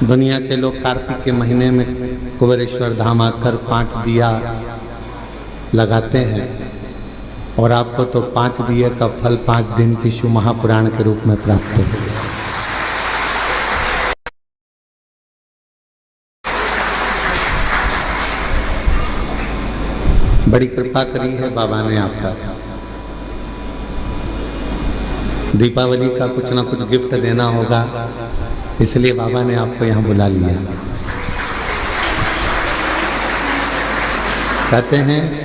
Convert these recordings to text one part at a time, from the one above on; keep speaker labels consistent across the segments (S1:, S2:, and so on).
S1: दुनिया के लोग कार्तिक के महीने में कुबेरेश्वर धाम आकर 5 दिया लगाते हैं और आपको तो 5 दिए का फल 5 दिन की शिव महापुराण के रूप में प्राप्त हो गया। बड़ी कृपा करी है बाबा ने आपका। दीपावली का कुछ ना कुछ गिफ्ट देना होगा, इसलिए बाबा ने आपको यहाँ बुला लिया। कहते हैं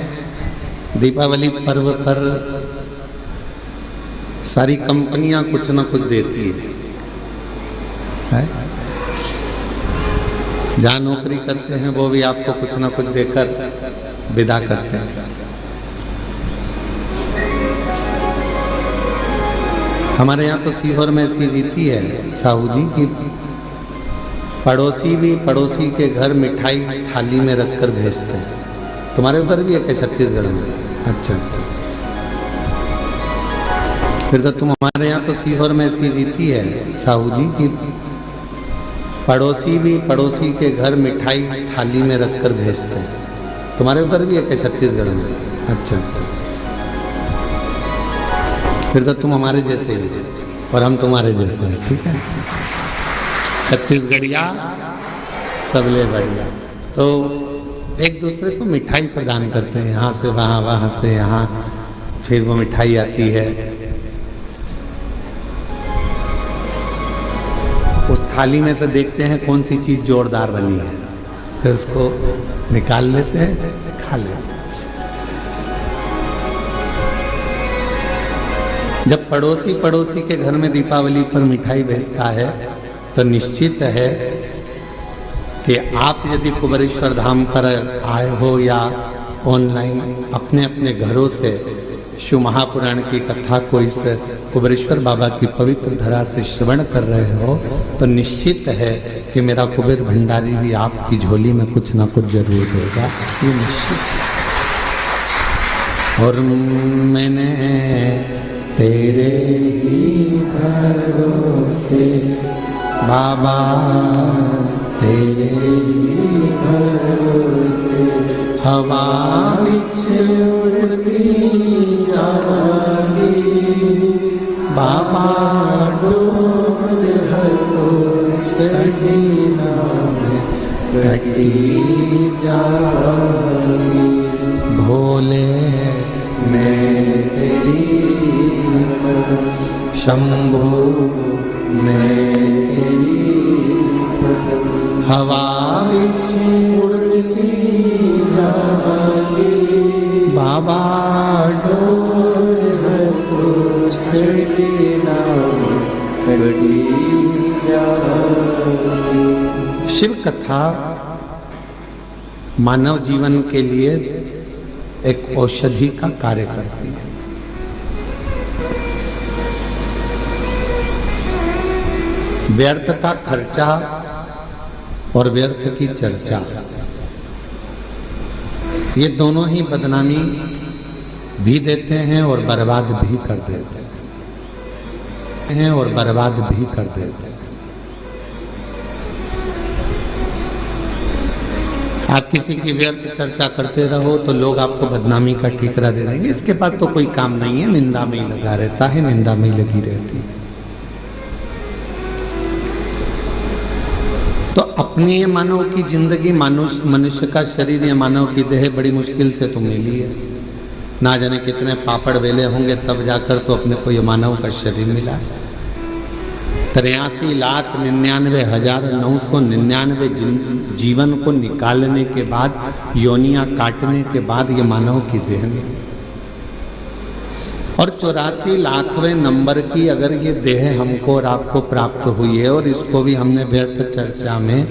S1: दीपावली पर्व पर सारी कंपनियां कुछ ना कुछ देती है? जहाँ नौकरी करते हैं वो भी आपको कुछ ना कुछ देकर विदा करते हैं। हमारे यहाँ तो सीहोर में ऐसी रीति है साहू जी की, पड़ोसी भी पड़ोसी के घर मिठाई थाली में रखकर भेजते हैं। तुम्हारे उधर भी है छत्तीसगढ़ में? अच्छा अच्छा, फिर तो तुम हमारे यहाँ तो सीहोर में ऐसी रीति है साहू जी की, पड़ोसी भी पड़ोसी के घर मिठाई थाली में रखकर भेजते हैं। तुम्हारे उधर भी है छत्तीसगढ़ में? अच्छा अच्छा, फिर तो तुम हमारे जैसे ही और हम तुम्हारे जैसे हैं। ठीक है, छत्तीसगढ़िया सबले बढ़िया। तो एक दूसरे को मिठाई प्रदान करते हैं, यहाँ से वहाँ, वहाँ से यहाँ, फिर वो मिठाई आती है। उस थाली में से देखते हैं कौन सी चीज़ जोरदार बनी है, फिर उसको निकाल लेते हैं, खा लेते हैं। जब पड़ोसी पड़ोसी के घर में दीपावली पर मिठाई भेजता है तो निश्चित है कि आप यदि कुबेरेश्वर धाम पर आए हो या ऑनलाइन अपने अपने घरों से शिव महापुराण की कथा को इस कुबेरेश्वर बाबा की पवित्र धरा से श्रवण कर रहे हो, तो निश्चित है कि मेरा कुबेर भंडारी भी आपकी झोली में कुछ ना कुछ जरूर देगा, ये निश्चित है। और मैंने तेरे ही भरोसे बाबा, तेरे ही भरोसे हवा बिच उड़ती जागी, बाबा डोर हटो छड़ी नाम कटी जागी। भोले मैं तेरी शंभो मैं तेरी हवा बिच उड़ती जागी, बाबा डोर हटो छड़ी नाम कटी जागी। शिव कथा मानव जीवन के लिए एक औषधि का कार्य करती है। व्यर्थ का खर्चा और व्यर्थ की चर्चा, ये दोनों ही बदनामी भी देते हैं और बर्बाद भी कर देते हैं और बर्बाद भी कर देते हैं। आप किसी की व्यर्थ चर्चा करते रहो तो लोग आपको बदनामी का ठीकरा दे देंगे, इसके पास तो कोई काम नहीं है, निंदा में ही लगा रहता है, निंदा में ही लगी रहती है। तो अपनी ये मानव की जिंदगी, मनुष्य का शरीर या मानव की देह बड़ी मुश्किल से तो मिली है। ना जाने कितने पापड़ बेले होंगे तब जाकर तो अपने को ये मानव का शरीर मिला है। 83,99,999 जीवन को निकालने के बाद, योनियां काटने के बाद ये मानव की देह मिली। और 84 लाखवें नंबर की अगर ये देह हमको और आपको प्राप्त हुई है और इसको भी हमने व्यर्थ चर्चा में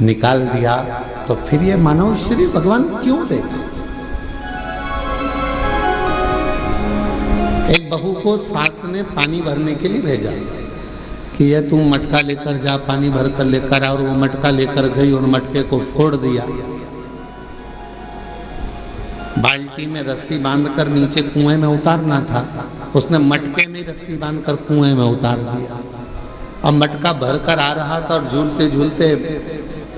S1: निकाल दिया, तो फिर ये मानव शरीर भगवान क्यों देगा? एक बहू को सास ने पानी भरने के लिए भेजा कि ये तू मटका लेकर जा, पानी भर कर लेकर आ, और वो मटका लेकर गई और मटके को फोड़ दिया। बाल्टी में रस्सी बांधकर नीचे कुएं में उतारना था, उसने मटके में रस्सी बांधकर कुएं में उतार दिया। अब मटका भर कर आ रहा था और झूलते झूलते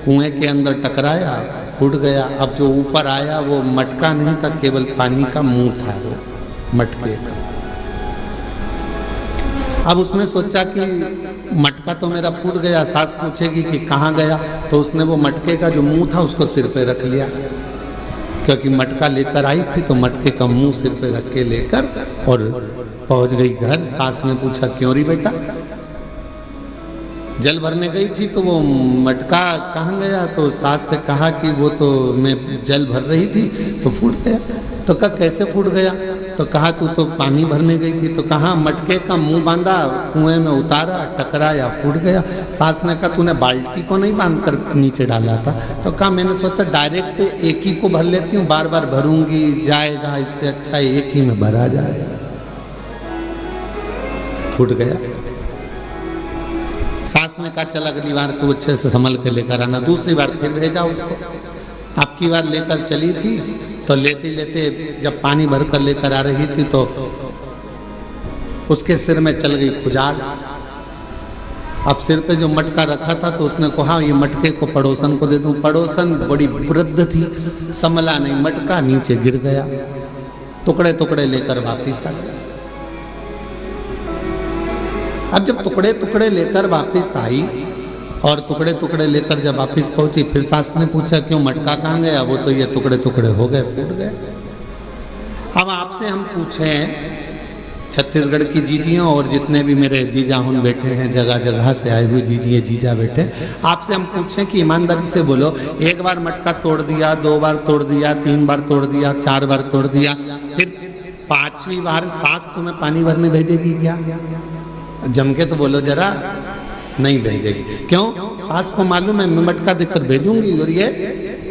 S1: कुएं के अंदर टकराया, फूट गया। अब जो ऊपर आया वो मटका नहीं था, केवल पानी का मुंह था वो मटके का। अब उसने सोचा कि मटका तो मेरा फूट गया, सास पूछेगी कि कहाँ गया, तो उसने वो मटके का जो मुंह था उसको सिर पे रख लिया, क्योंकि मटका लेकर आई थी तो मटके का मुंह सिर पे रख के लेकर और पहुंच गई घर। सास ने पूछा क्यों री बेटा? जल भरने गई थी तो वो मटका कहाँ गया? तो सास से कहा कि वो तो मैं जल भर रही थी तो फूट गया। तो कहा कैसे फूट गया? तो कहा तू तो पानी भरने गई थी। तो कहा मटके का मुंह बांधा, कुएं में उतारा, टकराया, फूट गया। सास ने कहा तूने बाल्टी को नहीं बांध कर नीचे डाला था? तो कहा मैंने सोचा डायरेक्ट एक ही को भर लेती हूँ, बार बार भरूंगी जाएगा, इससे अच्छा एक ही में भरा जाए। फूट गया। सास ने कहा चल अगली बार तू अच्छे से संभल के लेकर आना। दूसरी बार फिर भेजा उसको। अब की बार लेकर चली थी तो लेते लेते जब पानी भर कर लेकर आ रही थी तो उसके सिर में चल गई खुजाल। अब सिर पे जो मटका रखा था तो उसने कहा ये मटके को पड़ोसन को दे दूं। पड़ोसन बड़ी वृद्ध थी, संभला नहीं, मटका नीचे गिर गया, टुकड़े टुकड़े लेकर वापिस आ गया। अब जब टुकड़े टुकड़े लेकर वापस आई और टुकड़े टुकड़े लेकर जब वापस पहुंची, फिर सास ने पूछा क्यों मटका कहाँ गया? वो तो ये टुकड़े टुकड़े हो गए, फूट गए। अब आपसे हम पूछें, छत्तीसगढ़ की जीजियों और जितने भी मेरे जीजा हुन बैठे हैं, जगह जगह से आए हुए जीजिए जीजा बैठे, आपसे हम पूछें कि ईमानदारी से बोलो, एक बार मटका तोड़ दिया, 2 बार तोड़ दिया, 3 बार तोड़ दिया, 4 बार तोड़ दिया, फिर 5वीं बार सास तुम्हें पानी भरने भेजेगी क्या? जम के तो बोलो जरा, नहीं भेजेगी। क्यों? सास को मालूम है मैं मटका देकर भेजूंगी और ये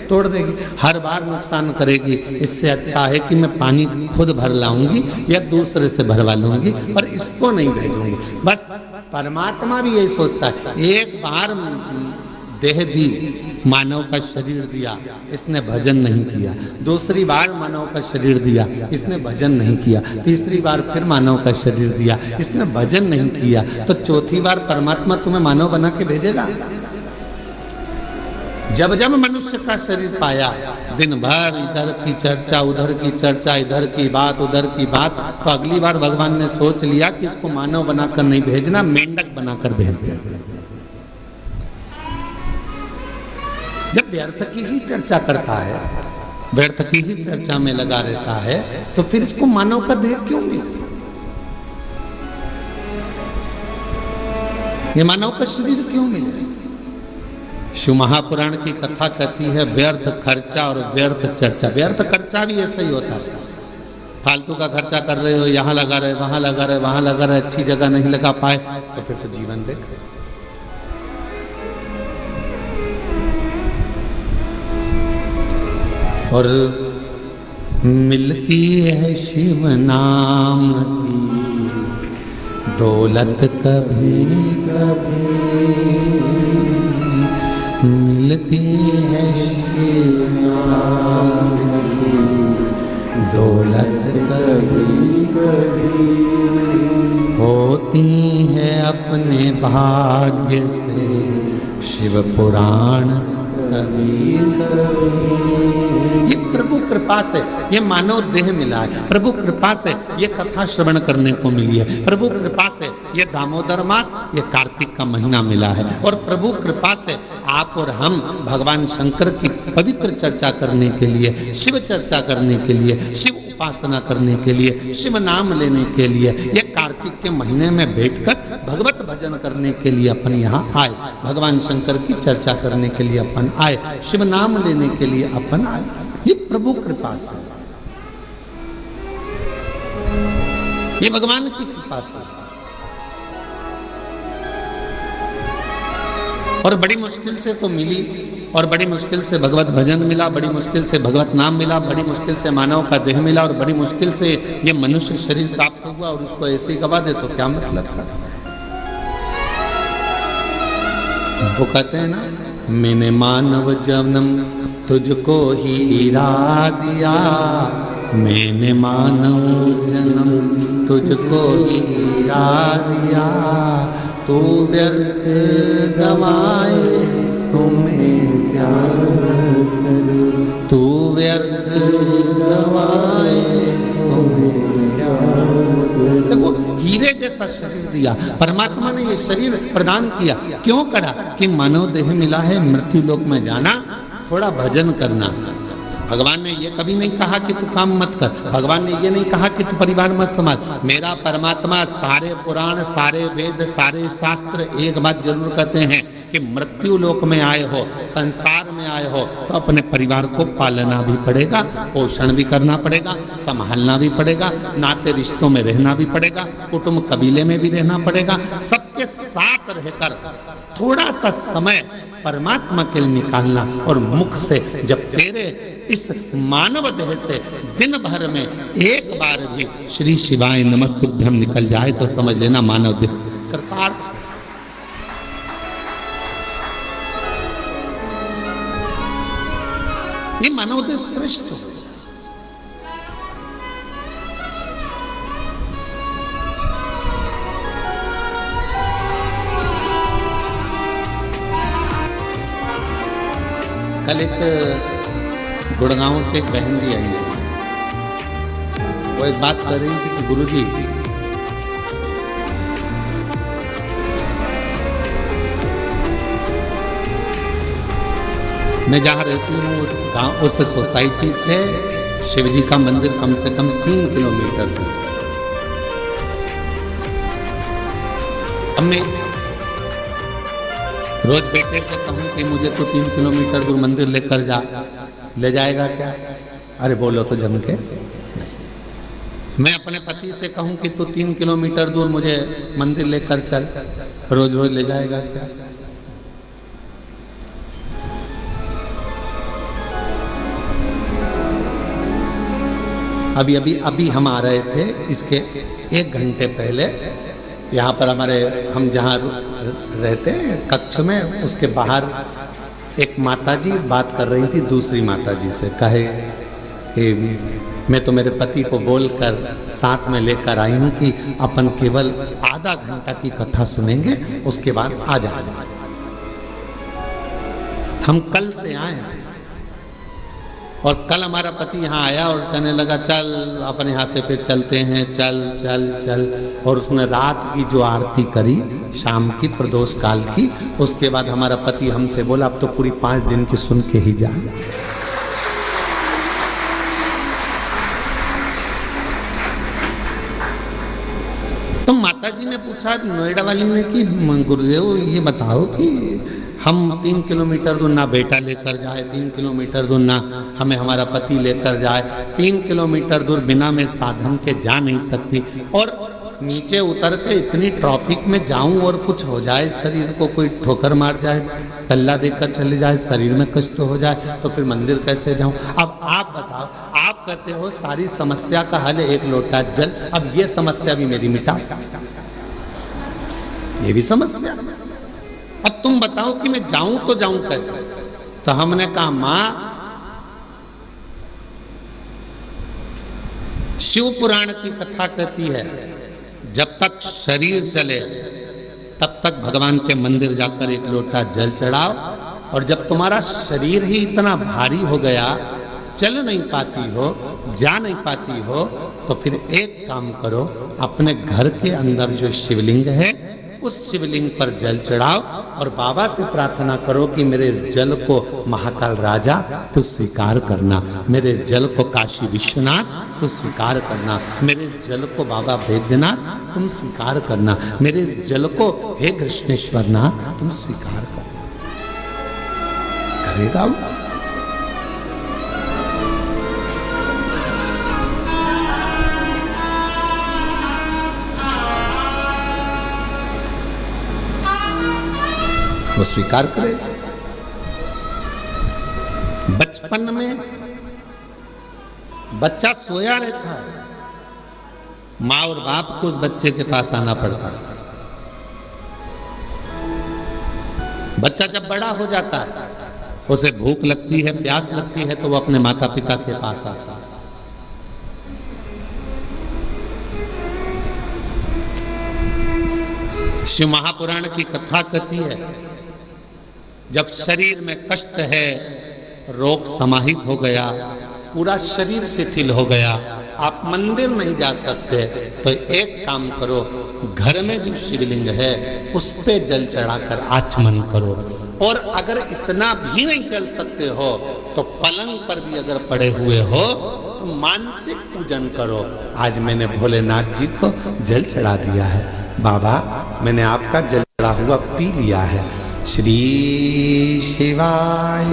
S1: तोड़ देगी, हर बार नुकसान करेगी। इससे अच्छा है कि मैं पानी खुद भर लाऊंगी या दूसरे से भरवा लूंगी, पर इसको नहीं भेजूंगी। बस परमात्मा भी यही सोचता है, एक बार देह दी, मानव का शरीर दिया, इसने भजन नहीं किया। दूसरी बार मानव का शरीर दिया, इसने भजन नहीं किया। तीसरी बार फिर मानव का शरीर दिया, इसने भजन नहीं किया। तो चौथी बार परमात्मा तुम्हें मानव बना के भेजेगा। जब जब मनुष्य का शरीर पाया, दिन भर इधर की चर्चा, उधर की चर्चा, इधर की बात, उधर की बात, तो अगली बार भगवान ने सोच लिया कि इसको मानव बनाकर नहीं भेजना, मेंढक बनाकर भेज देगा। जब व्यर्थ की ही चर्चा करता है, व्यर्थ की ही चर्चा में लगा रहता है, तो फिर इसको मानव का देह क्यों मिला? ये मानव का शरीर क्यों मिले? शिव महापुराण की कथा कहती है व्यर्थ खर्चा और व्यर्थ चर्चा। व्यर्थ खर्चा भी ऐसा ही होता है, फालतू का खर्चा कर रहे हो, यहाँ लगा रहे, वहां लगा रहे, वहां लगा रहे, अच्छी जगह नहीं लगा पाए, तो फिर तो जीवन बेकार। और मिलती है शिव नाम की दौलत कभी कभी, मिलती है शिव नाम की दौलत कभी कभी, होती है अपने भाग्य से शिव पुराण कभी कभी। ये प्रभु कृपा से ये मानव देह मिला है, प्रभु कृपा से ये कथा श्रवण करने को मिली है, प्रभु कृपा से ये दामोदर मास, ये कार्तिक का महीना मिला है, और प्रभु कृपा से आप और हम भगवान शंकर की पवित्र चर्चा करने के लिए, शिव चर्चा करने के लिए, शिव उपासना करने के लिए, शिव नाम लेने के लिए, ये कार्तिक के महीने में बैठकर भगवत भजन करने के लिए अपन यहाँ आए, भगवान शंकर की चर्चा करने के लिए अपन आए, शिव नाम लेने के लिए अपन आए। ये प्रभु कृपा से, ये भगवान की कृपा से। और बड़ी मुश्किल से तो मिली, और बड़ी मुश्किल से भगवत भजन मिला, बड़ी मुश्किल से भगवत नाम मिला, बड़ी मुश्किल से मानव का देह मिला, और बड़ी मुश्किल से ये मनुष्य शरीर प्राप्त हुआ, और उसको ऐसे ही गवा दे तो क्या मतलब का? वो कहते हैं ना, मैंने मानव जन्म तुझको ही इरा दिया, मैंने मानव जन्म तुझको ही इरा दिया, तू व्यर्थ गवाए तुम्हें क्या करूं, तू व्यर्थ गवाए तुम्हें क्या करूं। देखो हीरे जैसा शरीर दिया परमात्मा ने, ये शरीर प्रदान किया क्यों करा कि मानव देह मिला है, मृत्यु लोक में जाना, थोड़ा भजन करना। भगवान ने ये कभी नहीं कहा कि तू काम मत कर, भगवान ने ये नहीं कहा कि तू परिवार मत संभाल। मेरा परमात्मा सारे पुराण, सारे वेद, सारे शास्त्र एक बात जरूर कहते हैं कि मृत्यु लोक में आए हो, संसार में आए हो, तो अपने परिवार को पालना भी पड़ेगा, पोषण भी करना पड़ेगा, संभालना भी पड़ेगा, नाते रिश्तों में रहना भी पड़ेगा, कुटुंब कबीले में भी रहना पड़ेगा। सबके साथ रहकर थोड़ा सा समय परमात्मा के लिए निकालना। और मुख से जब तेरे इस मानव देह से दिन भर में एक बार भी श्री शिवाय नमस्तुभ्यम निकल जाए तो समझ लेना मानव देह कृतार्थ। ये मानव देह श्रेष्ठ हो। कल एक गुड़गांव से एक बहन जी आई, वो एक बात कर रही थी कि गुरुजी मैं जहाँ रहती हूँ उस गांव, उस सोसाइटी से शिव जी का मंदिर कम से कम 3 किलोमीटर है। अब मैं रोज बेटे से कहूँ कि मुझे तो 3 किलोमीटर दूर मंदिर लेकर जा, ले जाएगा क्या? अरे बोलो तो जम के। मैं अपने पति से कहूँ कि तू 3 किलोमीटर दूर मुझे मंदिर लेकर चल, रोज रोज ले जाएगा क्या? अभी हम आ रहे थे, इसके 1 घंटे पहले यहाँ पर हमारे, हम जहाँ रहते हैं कक्ष में, उसके बाहर एक माताजी बात कर रही थी दूसरी माताजी से। कहे कि मैं तो मेरे पति को बोलकर साथ में लेकर आई हूँ कि अपन केवल आधा घंटा की कथा सुनेंगे, उसके बाद आ जाएंगे। हम कल से आए हैं और कल हमारा पति यहाँ आया और कहने लगा चल अपन यहाँ से फिर चलते हैं, चल चल चल। और उसने रात की जो आरती करी शाम की प्रदोष काल की, उसके बाद हमारा पति हमसे बोला अब तो पूरी 5 दिन की सुन के ही जा। तो माताजी ने पूछा नोएडा वाली ने कि गुरुदेव ये बताओ कि हम 3 किलोमीटर दूर ना बेटा लेकर जाए, 3 किलोमीटर दूर ना हमें हमारा पति लेकर जाए, 3 किलोमीटर दूर बिना मैं साधन के जा नहीं सकती, और नीचे उतर के इतनी ट्रैफिक में जाऊं और कुछ हो जाए, शरीर को कोई ठोकर मार जाए, टल्ला देकर चले जाए, शरीर में कष्ट हो जाए, तो फिर मंदिर कैसे जाऊं? अब आप बताओ, आप कहते हो सारी समस्या का हल 1 लोटा जल, अब ये समस्या भी मेरी मिटा, ये भी समस्या। अब तुम बताओ कि मैं जाऊं तो जाऊं कैसे? तो हमने कहा मां, शिव पुराण की कथा कहती है जब तक शरीर चले तब तक भगवान के मंदिर जाकर 1 लोटा जल चढ़ाओ, और जब तुम्हारा शरीर ही इतना भारी हो गया, चल नहीं पाती हो, जा नहीं पाती हो, तो फिर एक काम करो, अपने घर के अंदर जो शिवलिंग है उस शिवलिंग पर जल चढ़ाओ और बाबा से प्रार्थना करो कि मेरे इस जल को महाकाल राजा तू स्वीकार करना, मेरे इस जल को काशी विश्वनाथ तू स्वीकार करना, मेरे इस जल को बाबा वैद्यनाथ तुम स्वीकार करना, मेरे इस जल को हे कृष्णेश्वर नाथ तुम स्वीकार करना। करेगा वो, स्वीकार करे। बचपन में बच्चा सोया रहता है, माँ और बाप को उस बच्चे के पास आना पड़ता है। बच्चा जब बड़ा हो जाता है, उसे भूख लगती है, प्यास लगती है, तो वो अपने माता पिता के पास आता है। शिव महापुराण की कथा कहती है, जब शरीर में कष्ट है, रोग समाहित हो गया, पूरा शरीर शिथिल हो गया, आप मंदिर नहीं जा सकते, तो एक काम करो, घर में जो शिवलिंग है उस पे जल चढ़ाकर आचमन करो। और अगर इतना भी नहीं चल सकते हो तो पलंग पर भी अगर पड़े हुए हो तो मानसिक पूजन करो। आज मैंने भोलेनाथ जी को जल चढ़ा दिया है, बाबा मैंने आपका जल चढ़ा हुआ पी लिया है। श्री शिवाय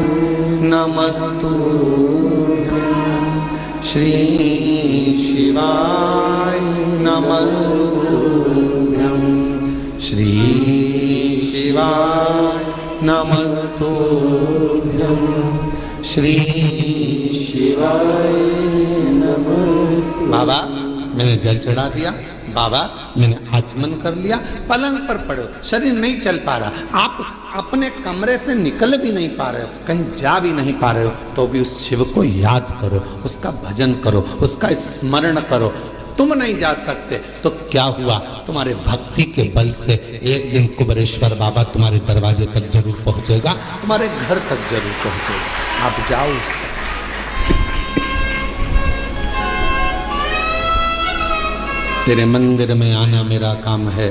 S1: नमस्तुभ्यं, श्री शिवाय नमस्तुभ्यं, श्री शिवाय नमस्तुभ्यं, श्री शिवाय नमस्तुभ्यं। बाबा मैंने जल चढ़ा दिया, बाबा मैंने आचमन कर लिया, पलंग पर पड़ो, शरीर नहीं चल पा रहा, आप अपने कमरे से निकल भी नहीं पा रहे हो, कहीं जा भी नहीं पा रहे हो, तो भी उस शिव को याद करो, उसका भजन करो, उसका स्मरण करो। तुम नहीं जा सकते तो क्या हुआ, तुम्हारे भक्ति के बल से एक दिन कुबेरेश्वर बाबा तुम्हारे दरवाजे तक जरूर पहुंचेगा, तुम्हारे घर तक जरूर पहुंचेगा। आप जाओ उस तक। तेरे मंदिर में आना मेरा काम है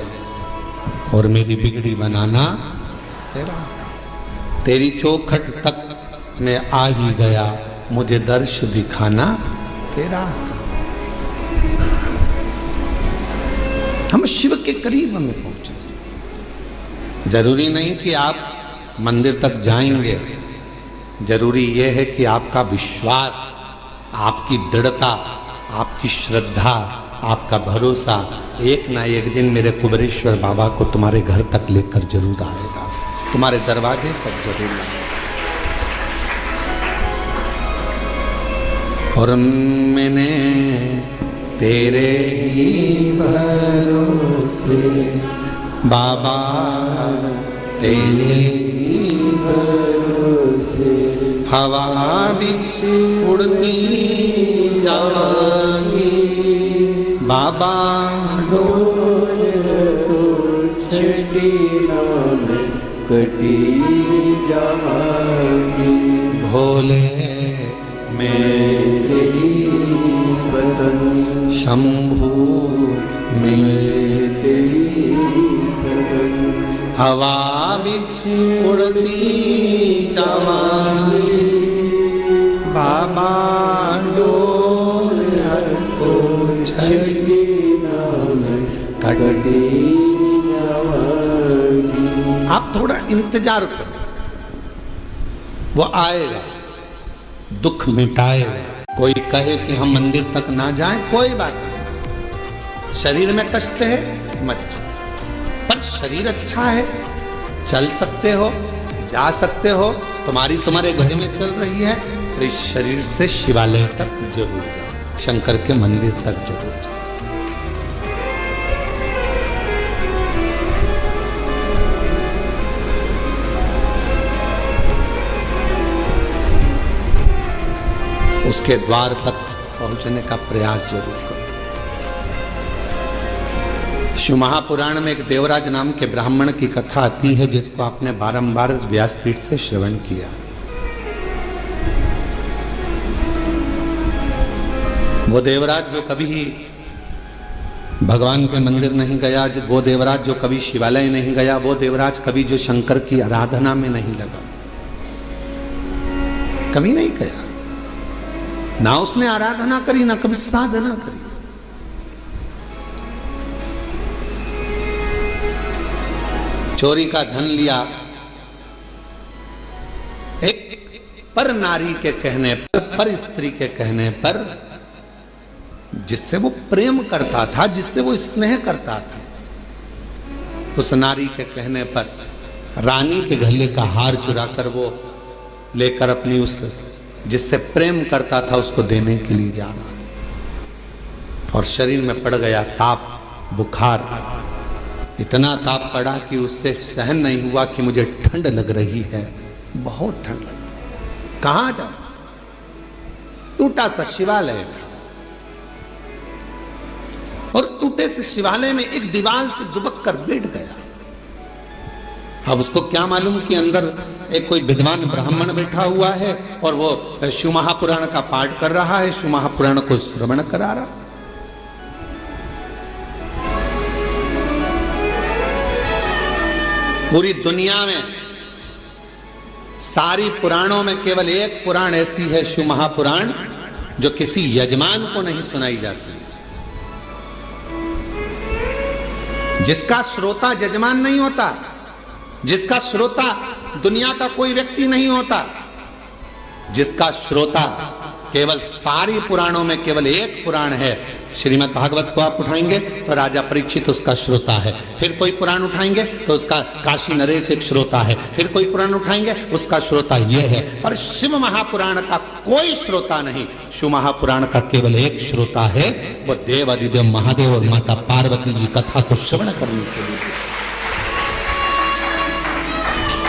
S1: और मेरी बिगड़ी बनाना तेरा काम। तेरी चौखट तक मैं आ ही गया, मुझे दर्श दिखाना तेरा काम। हम शिव के करीब हमें पहुंचे। जरूरी नहीं कि आप मंदिर तक जाएंगे, जरूरी यह है कि आपका विश्वास, आपकी दृढ़ता, आपकी श्रद्धा, आपका भरोसा एक ना एक दिन मेरे कुबेरेश्वर बाबा को तुम्हारे घर तक लेकर जरूर आएगा, तुम्हारे दरवाजे तक जरूर आएगा। और मैंने तेरे ही भरोसे बाबा, तेरे ही भरोसे हवा बिछ उड़ती जाएंगी, बाबा डोल तो छड़ी नाम कटी जाएगी। भोले मैं तेरी बदन, शंभू मैं तेरी बदन, हवा बिछ उड़ती जाएगी, बाबा डोल हर को छड़ी नाम कटी जाएगी। आप थोड़ा इंतजार करो, वो आएगा, दुख मिटाएगा। कोई कहे कि हम मंदिर तक ना जाएं, कोई बात नहीं, शरीर में कष्ट है मत जाओ, पर शरीर अच्छा है, चल सकते हो, जा सकते हो, तुम्हारे घर में चल रही है, तो इस शरीर से शिवालय तक जरूर जाओ, शंकर के मंदिर तक जरूर जाओ। उसके द्वार तक पहुंचने का प्रयास जरूर करो। शिव महापुराण में एक देवराज नाम के ब्राह्मण की कथा आती है, जिसको आपने बारंबार व्यासपीठ से श्रवण किया। वो देवराज जो कभी भगवान के मंदिर नहीं गया, वो देवराज जो कभी शिवालय नहीं गया, वो देवराज कभी जो शंकर की आराधना में नहीं लगा, कभी नहीं गया, ना उसने आराधना करी, ना कभी साधना करी। चोरी का धन लिया, एक पर नारी के कहने पर स्त्री के कहने पर, जिससे वो प्रेम करता था, जिससे वो स्नेह करता था, उस नारी के कहने पर रानी के गले का हार चुराकर वो लेकर अपनी उस जिससे प्रेम करता था उसको देने के लिए जा रहा था, और शरीर में पड़ गया ताप, बुखार, इतना ताप पड़ा कि उससे सहन नहीं हुआ कि मुझे ठंड लग रही है, बहुत ठंड लग रही। कहाँ जाऊं? टूटा सा शिवालय था, और टूटे से शिवालय में एक दीवार से दुबक कर बैठ गया। अब उसको क्या मालूम कि अंदर एक कोई विद्वान ब्राह्मण बैठा हुआ है और वो शिव महापुराण का पाठ कर रहा है, शिव महापुराण को श्रवण करा रहा। पूरी दुनिया में सारी पुराणों में केवल एक पुराण ऐसी है, शिव महापुराण, जो किसी यजमान को नहीं सुनाई जाती, जिसका श्रोता यजमान नहीं होता, जिसका श्रोता दुनिया का कोई व्यक्ति नहीं होता, जिसका श्रोता केवल सारी पुराणों में केवल एक पुराण है। श्रीमद् भागवत को आप उठाएंगे तो राजा परीक्षित उसका श्रोता है, फिर कोई पुराण उठाएंगे तो उसका काशी नरेश एक श्रोता है, फिर कोई पुराण उठाएंगे उसका श्रोता ये है, पर शिव महापुराण का कोई श्रोता नहीं। शिव महापुराण का केवल एक श्रोता है, वो देव अधिदेव महादेव और माता पार्वती जी कथा को श्रवण करने के लिए।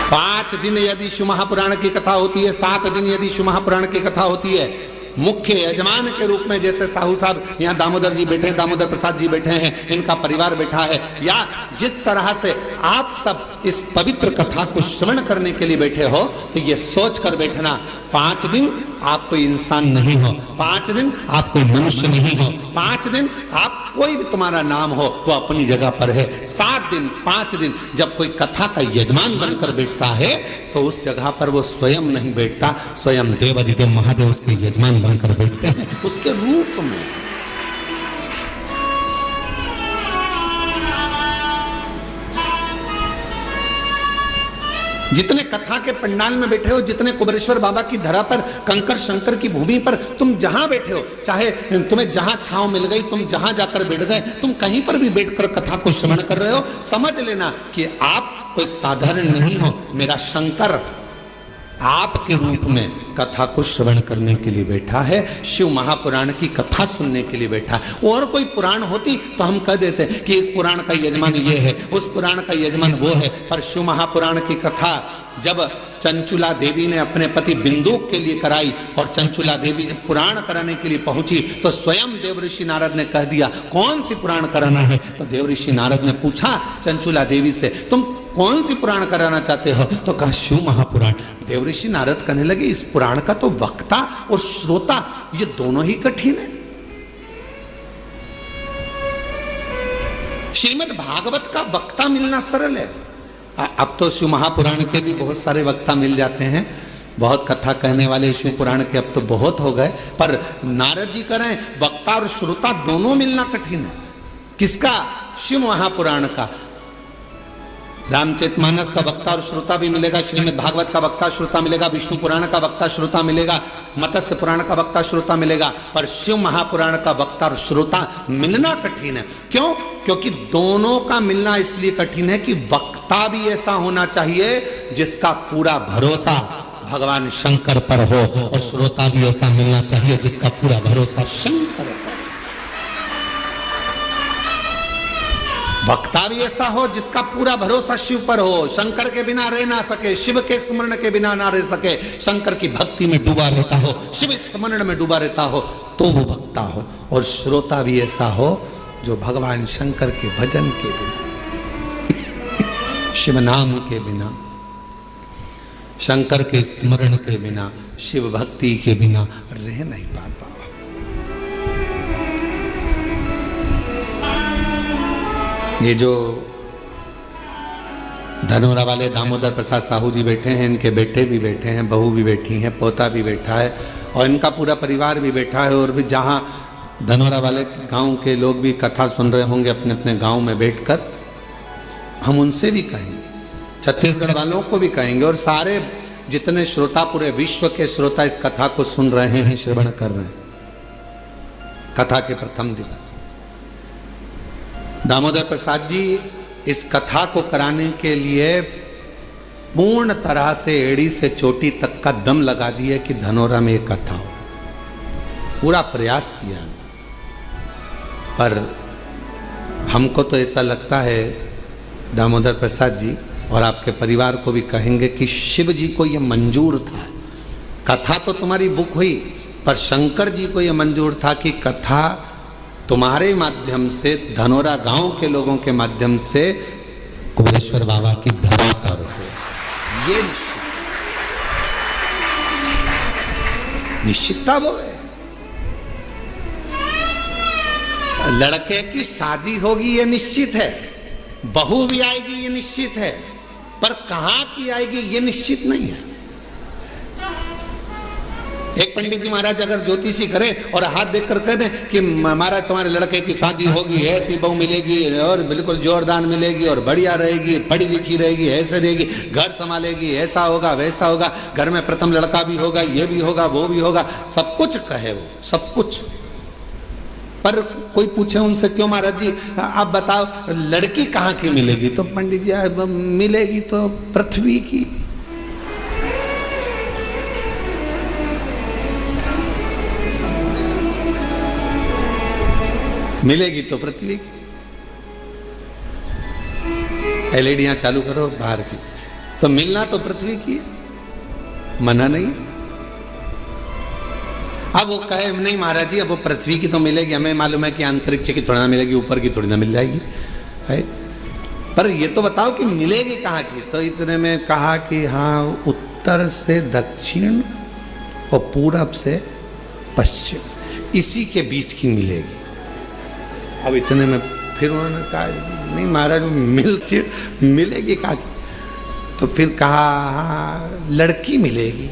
S1: 5 दिन यदि शिव महापुराण की कथा होती है, 7 दिन यदि शिव महापुराण की कथा होती है, मुख्य यजमान के रूप में जैसे साहू साहब यहाँ दामोदर जी बैठे हैं, दामोदर प्रसाद जी बैठे हैं, इनका परिवार बैठा है, या जिस तरह से आप सब इस पवित्र कथा को श्रवण करने के लिए बैठे हो, तो ये सोच कर बैठना 5 दिन आप कोई इंसान नहीं हो, 5 दिन आप कोई मनुष्य नहीं हो, 5 दिन आप कोई भी तुम्हारा नाम हो वो अपनी जगह पर है। 7 दिन 5 दिन जब कोई कथा का यजमान बनकर बैठता है तो उस जगह पर वो स्वयं नहीं बैठता, स्वयं देव अधिदेव महादेव उसके यजमान बनकर बैठते हैं उसके रूप में। जितने कथा के पंडाल में बैठे हो, जितने कुबेरेश्वर बाबा की धरा पर, कंकर शंकर की भूमि पर तुम जहां बैठे हो, चाहे तुम्हें जहां छांव मिल गई, तुम जहां जाकर बैठ गए, तुम कहीं पर भी बैठकर कथा को श्रवण कर रहे हो, समझ लेना कि आप कोई साधारण नहीं हो। मेरा शंकर आपके रूप में कथा को श्रवण करने के लिए बैठा है, शिव महापुराण की कथा सुनने के लिए बैठा है। और कोई पुराण होती तो हम कह देते कि इस पुराण का यजमान ये है, उस पुराण का यजमान वो है, पर शिव महापुराण की कथा जब चंचुला देवी ने अपने पति बिंदुक के लिए कराई और चंचुला देवी जब पुराण कराने के लिए पहुंची तो स्वयं देवऋषि नारद ने कह दिया कौन सी पुराण कराना है। तो देवऋषि नारद ने पूछा चंचुला देवी से, तुम कौन सी पुराण कराना चाहते हो? तो कहा शिव महापुराण। देवऋषि नारद कहने लगे इस पुराण का तो वक्ता और श्रोता ये दोनों ही कठिन है। श्रीमद् भागवत का वक्ता मिलना सरल है। अब तो शिव महापुराण के भी बहुत सारे वक्ता मिल जाते हैं, बहुत कथा कहने वाले शिव पुराण के अब तो बहुत हो गए, पर नारद जी कह रहे हैं वक्ता और श्रोता दोनों मिलना कठिन है। किसका? शिव महापुराण का। रामचरितमानस का वक्ता और श्रोता भी मिलेगा, श्रीमद् भागवत का वक्ता श्रोता मिलेगा, विष्णु पुराण का वक्ता श्रोता मिलेगा, मत्स्य पुराण का वक्ता श्रोता मिलेगा, पर शिव महापुराण का वक्ता और श्रोता मिलना कठिन है। क्यों? क्योंकि दोनों का मिलना इसलिए कठिन है कि वक्ता भी ऐसा होना चाहिए जिसका पूरा भरोसा भगवान शंकर पर हो, और श्रोता भी ऐसा मिलना चाहिए जिसका पूरा भरोसा शंकर पर। वक्ता भी ऐसा हो जिसका पूरा भरोसा शिव पर हो, शंकर के बिना रह ना सके, शिव के स्मरण के बिना ना रह सके, शंकर की भक्ति में डूबा रहता हो, शिव स्मरण में डूबा रहता हो, तो वो वक्ता हो। और श्रोता भी ऐसा हो जो भगवान शंकर के भजन के बिना, शिव नाम के बिना, शंकर के स्मरण के बिना, शिव भक्ति के बिना रह नहीं पाता। ये जो धनोरा वाले दामोदर प्रसाद साहू जी बैठे हैं, इनके बेटे भी बैठे हैं, बहू भी बैठी हैं, पोता भी बैठा है, और इनका पूरा परिवार भी बैठा है। और भी जहाँ धनोरा वाले गांव के लोग भी कथा सुन रहे होंगे अपने अपने गांव में बैठकर, हम उनसे भी कहेंगे, छत्तीसगढ़ वालों को भी कहेंगे, और सारे जितने श्रोता, पूरे विश्व के श्रोता इस कथा को सुन रहे हैं, श्रवण कर रहे हैं। कथा के प्रथम दिवस दामोदर प्रसाद जी इस कथा को कराने के लिए पूर्ण तरह से एड़ी से चोटी तक का दम लगा दिए कि धनोरा में एक कथा हो। पूरा प्रयास किया, पर हमको तो ऐसा लगता है दामोदर प्रसाद जी और आपके परिवार को भी कहेंगे कि शिव जी को ये मंजूर था। कथा तो तुम्हारी बुक हुई, पर शंकर जी को ये मंजूर था कि कथा तुम्हारे माध्यम से, धनोरा गांव के लोगों के माध्यम से कुबेरेश्वर बाबा की धरा पर ये निश्चितता वो है। लड़के की शादी होगी ये निश्चित है, बहू भी आएगी ये निश्चित है, पर कहां की आएगी ये निश्चित नहीं है। एक पंडित जी महाराज अगर ज्योतिषी करें और हाथ देखकर कह दें कि महाराज तुम्हारे लड़के की शादी होगी, ऐसी बहू मिलेगी और बिल्कुल जोरदार मिलेगी और बढ़िया रहेगी, पढ़ी लिखी रहेगी, ऐसे रहेगी, घर संभालेगी, ऐसा होगा वैसा होगा, घर में प्रथम लड़का भी होगा, ये भी होगा वो भी होगा, सब कुछ कहे वो, सब कुछ। पर कोई पूछे उनसे क्यों महाराज जी आप बताओ लड़की कहाँ की मिलेगी, तो पंडित जी मिलेगी तो पृथ्वी की। मिलेगी तो पृथ्वी की। एलईडियां चालू करो बाहर की, तो मिलना तो पृथ्वी की है, मना नहीं। अब वो कहे नहीं महाराज जी अब वो पृथ्वी की तो मिलेगी, हमें मालूम है कि अंतरिक्ष की थोड़ी ना मिलेगी, ऊपर की थोड़ी ना मिल जाएगी है। पर ये तो बताओ कि मिलेगी कहाँ की। तो इतने में कहा कि हाँ उत्तर से दक्षिण और पूरब से पश्चिम, इसी के बीच की मिलेगी। अब इतने में फिर उन्होंने कहा नहीं महाराज मिलेगी कहाँ की। तो फिर कहा हाँ लड़की मिलेगी।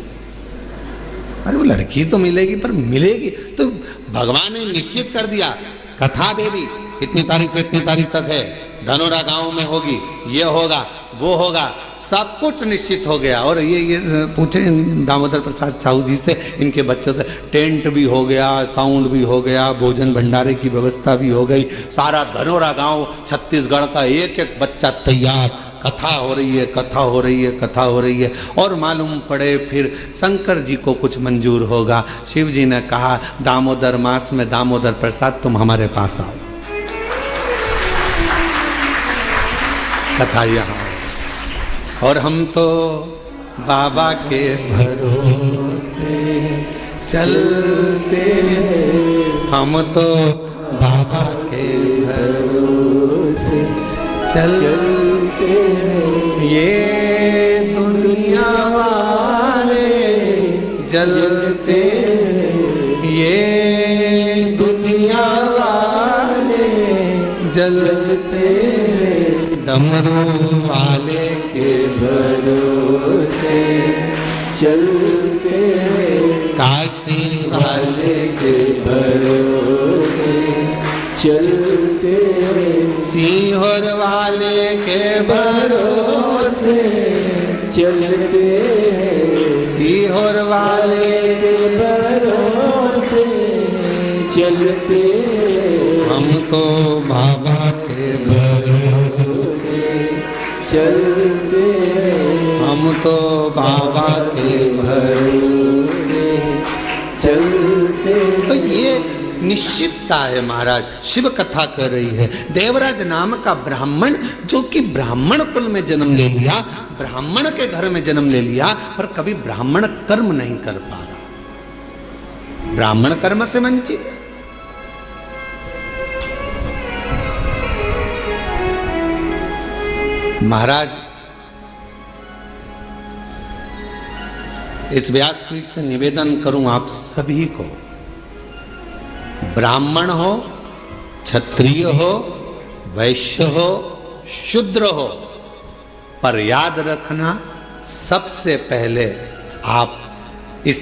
S1: अरे वो लड़की तो मिलेगी पर मिलेगी तो भगवान ने निश्चित कर दिया, कथा दे दी इतनी तारीख से इतनी तारीख तक है, धनोरा गांव में होगी, ये होगा वो होगा, सब कुछ निश्चित हो गया। और ये पूछे दामोदर प्रसाद साहू जी से, इनके बच्चों से, टेंट भी हो गया, साउंड भी हो गया, भोजन भंडारे की व्यवस्था भी हो गई, सारा धनोरा गांव छत्तीसगढ़ का एक एक बच्चा तैयार, कथा हो रही है कथा हो रही है कथा हो रही है। और मालूम पड़े फिर शंकर जी को कुछ मंजूर होगा। शिव जी ने कहा दामोदर मास में दामोदर प्रसाद तुम हमारे पास आओ, कथा यहाँ। और हम तो बाबा के भरोसे चलते हैं, हम तो बाबा के भरोसे चलते हैं, ये दुनिया वाले जलते हैं, ये दुनिया वाले जलते हैं, डमरू वाले के भरोसे चलते हैं, काशी वाले के भरोसे चलते हैं, सीहोर वाले के भरोसे चलते हैं, सीहोर वाले के भरोसे चलते हैं, हम तो बाबा के भरोसे चलते हैं, हम तो बाबा के भरोसे चलते। तो ये निश्चितता है महाराज। शिव कथा कर रही है, देवराज नाम का ब्राह्मण जो कि ब्राह्मण कुल में जन्म ले लिया, ब्राह्मण के घर में जन्म ले लिया, पर कभी ब्राह्मण कर्म नहीं कर पा रहा, ब्राह्मण कर्म से वंचित है। महाराज इस व्यासपीठ से निवेदन करूं आप सभी को, ब्राह्मण हो, क्षत्रिय हो, वैश्य हो, शूद्र हो, पर याद रखना सबसे पहले आप इस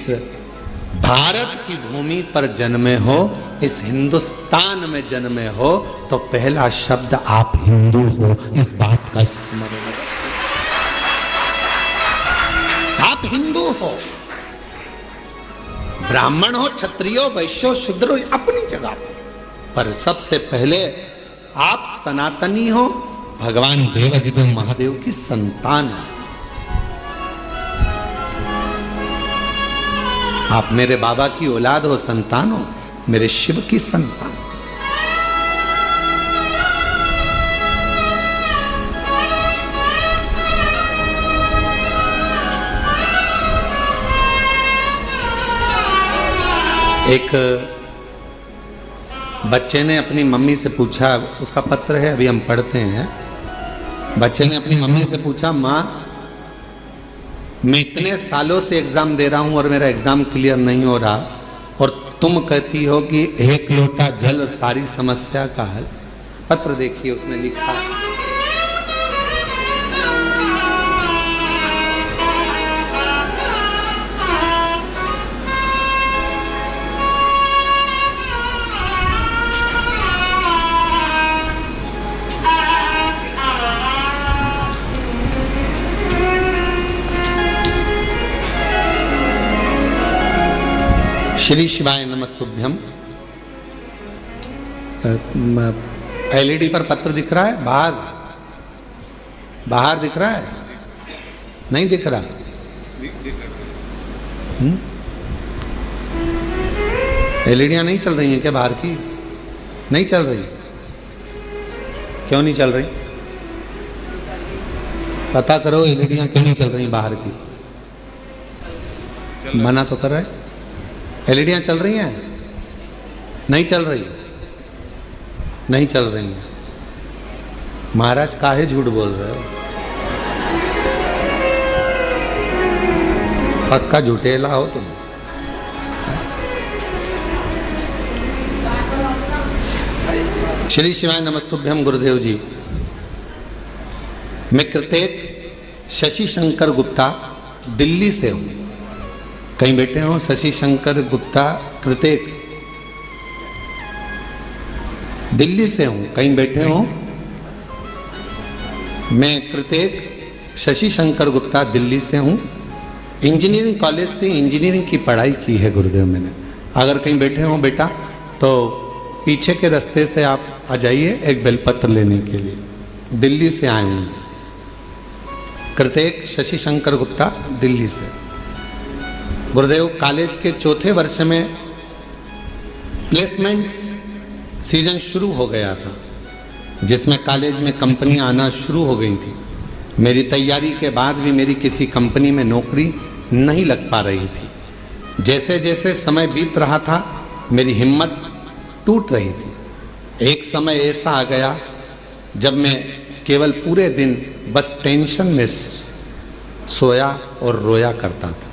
S1: भारत की भूमि पर जन्मे हो, इस हिंदुस्तान में जन्मे हो, तो पहला शब्द आप हिंदू हो, इस बात का स्मरण रखें। आप हिंदू हो, ब्राह्मण हो, क्षत्रिय हो, वैश्य हो, शूद्र हो, अपनी जगह पर सबसे पहले आप सनातनी हो, भगवान देवाधिदेव महादेव की संतान हो। आप मेरे बाबा की औलाद हो, संतान हो, मेरे शिव की संतान। एक बच्चे ने अपनी मम्मी से पूछा, उसका पत्र है अभी हम पढ़ते हैं। बच्चे ने अपनी मम्मी से पूछा, माँ मैं इतने सालों से एग्जाम दे रहा हूं और मेरा एग्जाम क्लियर नहीं हो रहा, और तुम कहती हो कि एक लोटा जल सारी समस्या का हल। पत्र देखिए, उसने लिखा, श्री शिवाय नमस्तुभ्यम। एलईडी पर पत्र दिख रहा है? बाहर बाहर दिख रहा है? नहीं दिख रहा? एलईडियां नहीं चल रही हैं क्या बाहर की? नहीं चल रही? क्यों नहीं चल रही? पता करो, एलईडियां क्यों नहीं चल रही बाहर की? मना तो कर रहा है। एलईडियां चल रही हैं? नहीं चल रही? नहीं चल रही हैं। महाराज काहे झूठ बोल रहे हो? पक्का झूठेला हो तुम। श्री शिवाय नमस्तुभ्यम। गुरुदेव जी, मैं कृतेक शशि शंकर गुप्ता दिल्ली से हूं। कहीं बैठे हो? शशि शंकर गुप्ता कृतेक, दिल्ली से हूं। कहीं बैठे हो? मैं कृतेक शशि शंकर गुप्ता दिल्ली से हूं। इंजीनियरिंग कॉलेज से इंजीनियरिंग की पढ़ाई की है गुरुदेव मैंने। अगर कहीं बैठे हो बेटा तो पीछे के रास्ते से आप आ जाइए एक बेलपत्र लेने के लिए। दिल्ली से आए हूँ। कृतेक शशि शंकर गुप्ता दिल्ली से। गुरुदेव, कॉलेज के चौथे वर्ष में प्लेसमेंट्स सीजन शुरू हो गया था, जिसमें कॉलेज में कंपनियां आना शुरू हो गई थी। मेरी तैयारी के बाद भी मेरी किसी कंपनी में नौकरी नहीं लग पा रही थी। जैसे जैसे समय बीत रहा था मेरी हिम्मत टूट रही थी। एक समय ऐसा आ गया जब मैं केवल पूरे दिन बस टेंशन में सोया और रोया करता था।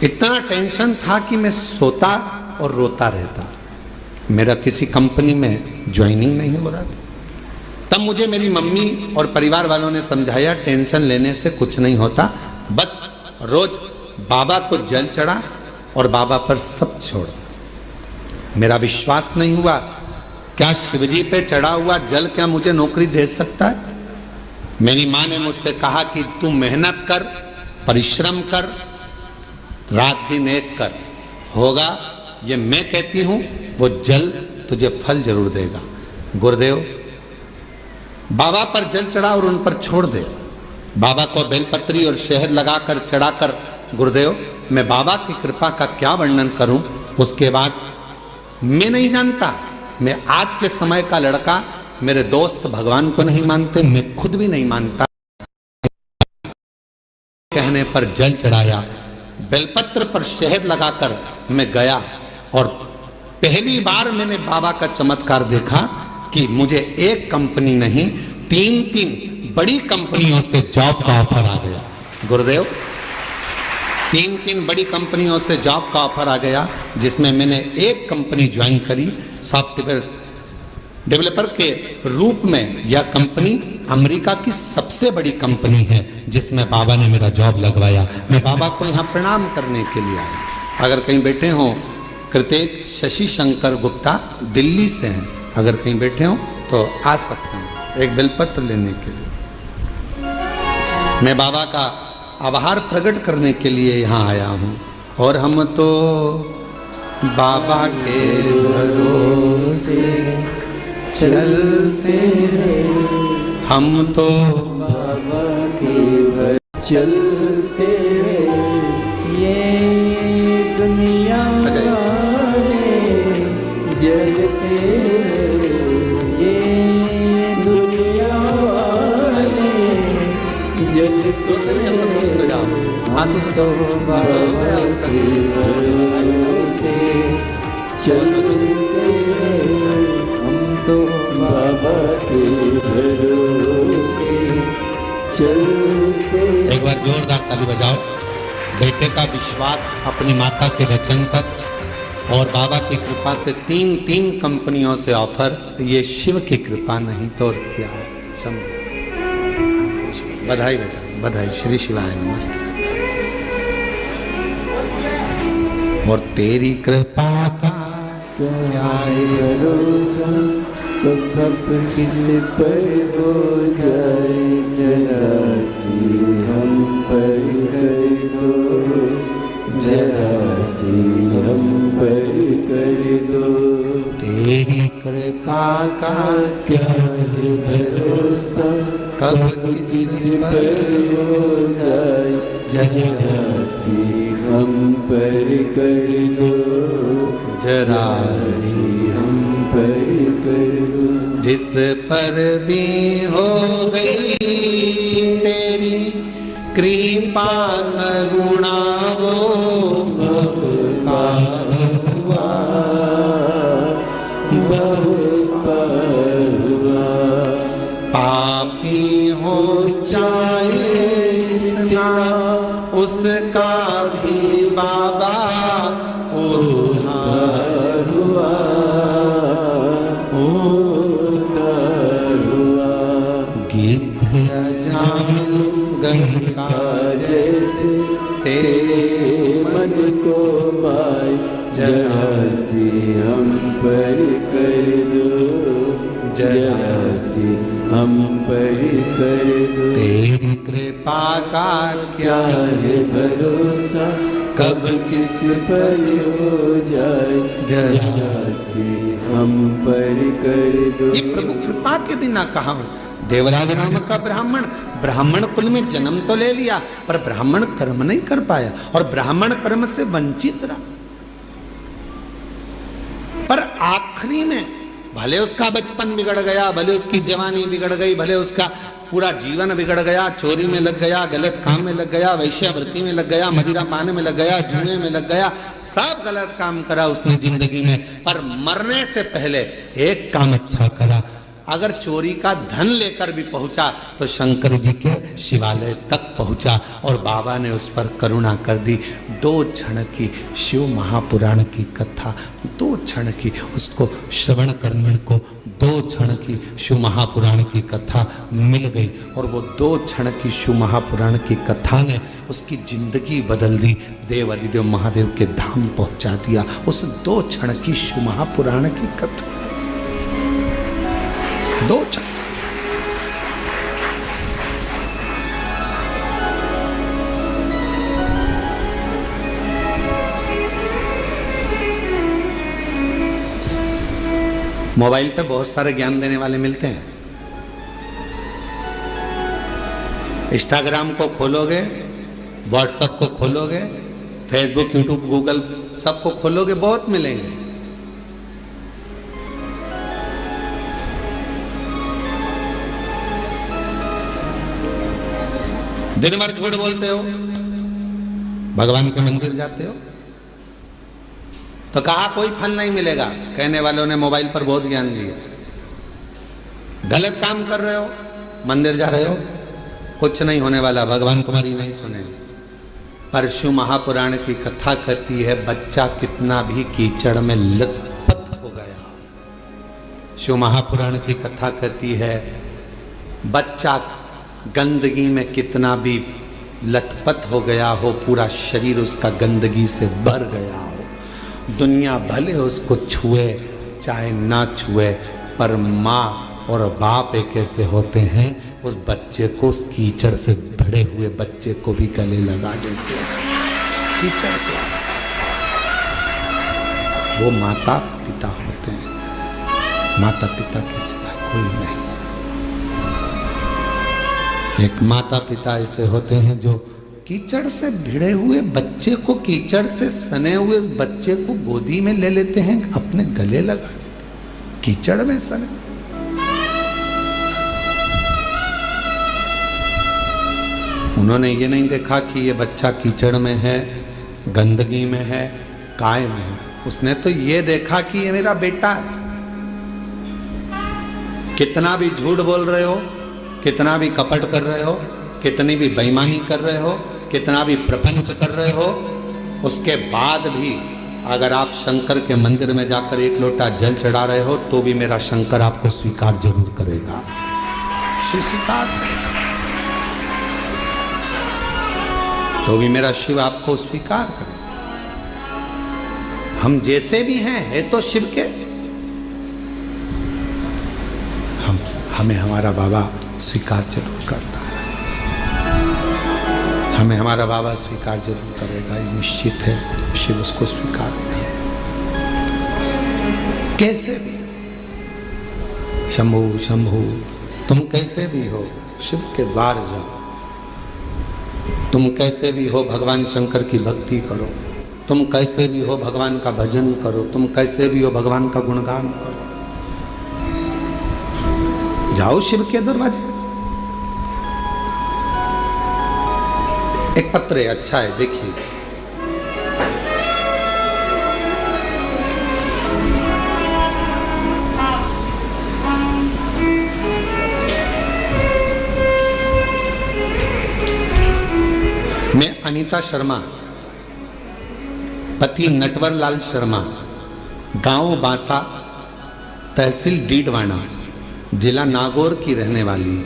S1: इतना टेंशन था कि मैं सोता और रोता रहता। मेरा किसी कंपनी में ज्वाइनिंग नहीं हो रहा था। तब मुझे मेरी मम्मी और परिवार वालों ने समझाया, टेंशन लेने से कुछ नहीं होता, बस रोज बाबा को जल चढ़ा और बाबा पर सब छोड़। मेरा विश्वास नहीं हुआ, क्या शिवजी पे चढ़ा हुआ जल क्या मुझे नौकरी दे सकता है? मेरी माँ ने मुझसे कहा कि तू मेहनत कर, परिश्रम कर, रात दिन एक कर, होगा। ये मैं कहती हूं, वो जल तुझे फल जरूर देगा। गुरुदेव, बाबा पर जल चढ़ा और उन पर छोड़ दे। बाबा को बेलपत्री और शहद लगाकर चढ़ाकर, गुरुदेव मैं बाबा की कृपा का क्या वर्णन करूं। उसके बाद मैं नहीं जानता, मैं आज के समय का लड़का, मेरे दोस्त भगवान को नहीं मानते, मैं खुद भी नहीं मानता। कहने पर जल चढ़ाया, बेलपत्र पर शहद लगाकर मैं गया और पहली बार मैंने बाबा का चमत्कार देखा कि मुझे एक कंपनी नहीं, तीन बड़ी कंपनियों से जॉब का ऑफर आ गया। गुरुदेव, तीन बड़ी कंपनियों से जॉब का ऑफर आ गया, जिसमें मैंने एक कंपनी ज्वाइन करी सॉफ्टवेयर डेवलपर के रूप में। यह कंपनी अमेरिका की सबसे बड़ी कंपनी है, जिसमें बाबा ने मेरा जॉब लगवाया। मैं बाबा को यहाँ प्रणाम करने के लिए आया। अगर कहीं बैठे हो, कृतेक शशि शंकर गुप्ता दिल्ली से हैं, अगर कहीं बैठे हो तो आ सकते हैं एक बेलपत्र लेने के लिए। मैं बाबा का आभार प्रकट करने के लिए यहाँ आया हूँ। और हम तो बाबा के भरोसे चलते हैं, हम तो
S2: बाबा के चलते हैं। ये दुनिया जलते, ये दुनिया जलते, तो बाबा के भरोसे चलते, हम तो बाबा के भरोसे चलते।
S1: एक बार जोरदार ताली बजाओ। बेटे का विश्वास अपनी माता के वचन पर और बाबा की कृपा से तीन कंपनियों से ऑफर। ये शिव की कृपा नहीं तो और क्या है। बधाई बेटा, बधाई। श्री शिवाय नमस्ते। और तेरी कृपा का
S2: क्या है भरोसा, तो कब किस पर हो जाए, जरा सी हम पर कर दो, जरा सी हम पर कर दो।
S1: तेरी कृपा का
S2: क्या है भरोसा,
S1: कब
S2: किस पर हो जाए, जरा सी हम पर कर दो,
S1: जरा
S2: सी हम पर कर दो।
S1: जिस पर भी हो गई तेरी कृपा करुणा, वो
S2: पार हुआ, बहुत पार हुआ।
S1: पापी हो चाहे जितना, उसका भी बाबा उद्धार
S2: हुआ, उद्धार हुआ।
S1: गिद्ध जामिन गंगा
S2: जैसे तेरे मन को पाए, जरा सी हम पर कर दो, जरा सी हम पर कर दो।
S1: तेरी कृपा का
S2: क्या है भरोसा, कब किस पर हो जाए, जरा सी हम पर कर दो।
S1: ये प्रभु कृपा के बिना कहा। देवराज नाम का ब्राह्मण कुल में जन्म तो ले लिया, पर ब्राह्मण कर्म नहीं कर पाया और ब्राह्मण कर्म से वंचित रहा। पर आखिरी में भले उसका बचपन बिगड़ गया, भले उसकी जवानी बिगड़ गई, भले उसका पूरा जीवन बिगड़ गया, चोरी में लग गया, गलत काम में लग गया, वैश्यावृत्ति में लग गया, मदिरा पाने में लग गया, जुए में लग गया, सब गलत काम करा उसने जिंदगी में, पर मरने से पहले एक काम अच्छा करा। अगर चोरी का धन लेकर भी पहुंचा तो शंकर जी के शिवालय तक पहुंचा और बाबा ने उस पर करुणा कर दी। 2 क्षण की शिव महापुराण की कथा, 2 क्षण की उसको श्रवण करने को 2 क्षण की शिव महापुराण की कथा मिल गई और वो 2 क्षण की शिव महापुराण की कथा ने उसकी जिंदगी बदल दी। देव अधिदेव महादेव के धाम पहुंचा दिया उस 2 क्षण की शिव महापुराण की कथा। 2 क्षण। मोबाइल पे बहुत सारे ज्ञान देने वाले मिलते हैं। इंस्टाग्राम को खोलोगे, व्हाट्सएप को खोलोगे, फेसबुक, यूट्यूब, गूगल सबको खोलोगे, बहुत मिलेंगे। दिन भर झूठ बोलते हो, भगवान के मंदिर जाते हो तो कहा कोई फल नहीं मिलेगा। कहने वालों ने मोबाइल पर बहुत ज्ञान दिया। गलत काम कर रहे हो, मंदिर जा रहे हो, कुछ नहीं होने वाला, भगवान तुम्हारी नहीं सुनेंगे। पर शिव महापुराण की कथा कहती है बच्चा कितना भी कीचड़ में लथपथ हो गया। शिव महापुराण की कथा कहती है बच्चा गंदगी में कितना भी लथपथ हो गया हो, पूरा शरीर उसका गंदगी से भर गया हो, दुनिया भले उसको छुए चाहे ना छुए, पर माँ और बाप एक ऐसे होते हैं उस बच्चे को, उस कीचड़ से भरे हुए बच्चे को भी गले लगा देते हैं कीचड़ से। वो माता पिता होते हैं, माता पिता के सिवा कोई नहीं। एक माता पिता ऐसे होते हैं जो कीचड़ से भिड़े हुए बच्चे को, कीचड़ से सने हुए उस बच्चे को गोदी में ले लेते हैं, अपने गले लगा लेते हैं, कीचड़ में सने। उन्होंने ये नहीं देखा कि ये बच्चा कीचड़ में है, गंदगी में है, काय में है। उसने तो ये देखा कि ये मेरा बेटा है। कितना भी झूठ बोल रहे हो, कितना भी कपट कर रहे हो, कितनी भी बेईमानी कर रहे हो, कितना भी प्रपंच कर रहे हो, उसके बाद भी अगर आप शंकर के मंदिर में जाकर एक लोटा जल चढ़ा रहे हो तो भी मेरा शंकर आपको स्वीकार जरूर करेगा। शिव स्वीकार तो भी मेरा शिव आपको स्वीकार करेगा। हम जैसे भी हैं है तो शिव के, हमें हमारा बाबा स्वीकार जरूर करता है, हमें हमारा बाबा स्वीकार जरूर करेगा, ये निश्चित है। शिव उसको स्वीकार करेगा कैसे भी। शंभु शंभु, तुम कैसे भी हो शिव के द्वार जाओ, तुम कैसे भी हो भगवान शंकर की भक्ति करो, तुम कैसे भी हो भगवान का भजन करो, तुम कैसे भी हो भगवान का गुणगान करो। जाओ शिव के दरवाजे। एक पत्र है, अच्छा है, देखिए। मैं अनीता शर्मा, पति नटवर लाल शर्मा, गांव बांसा, तहसील डीडवाना, जिला नागौर की रहने वाली।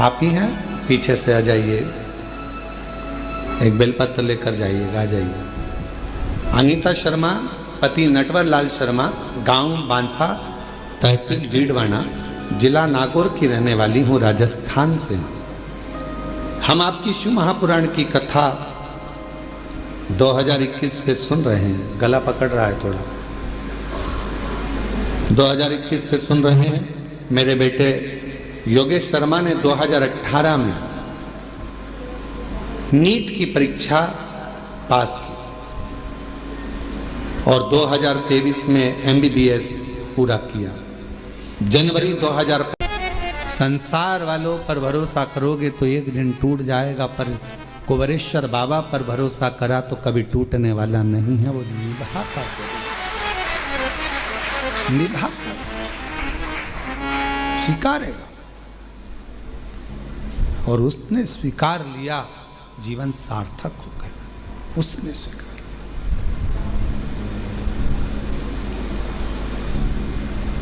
S1: आप ही हैं? पीछे से आ जाइए, एक बेलपत्र लेकर जाइएगा, आ जाइए। अनीता शर्मा, पति नटवर लाल शर्मा, गांव बांसा, तहसील डीडवाना, जिला नागौर की रहने वाली हूँ, राजस्थान से। हम आपकी शिव महापुराण की कथा 2021 से सुन रहे हैं। गला पकड़ रहा है थोड़ा। 2021 से सुन रहे हैं। मेरे बेटे योगेश शर्मा ने 2018 में नीट की परीक्षा पास की और 2023 में MBBS पूरा किया। जनवरी 2000। संसार वालों पर भरोसा करोगे तो एक दिन टूट जाएगा, पर कुबरेश्वर बाबा पर भरोसा करा तो कभी टूटने वाला नहीं है। वो निभाता स्वीकारेगा, और उसने स्वीकार लिया, जीवन सार्थक हो गया। उसने स्वीकार।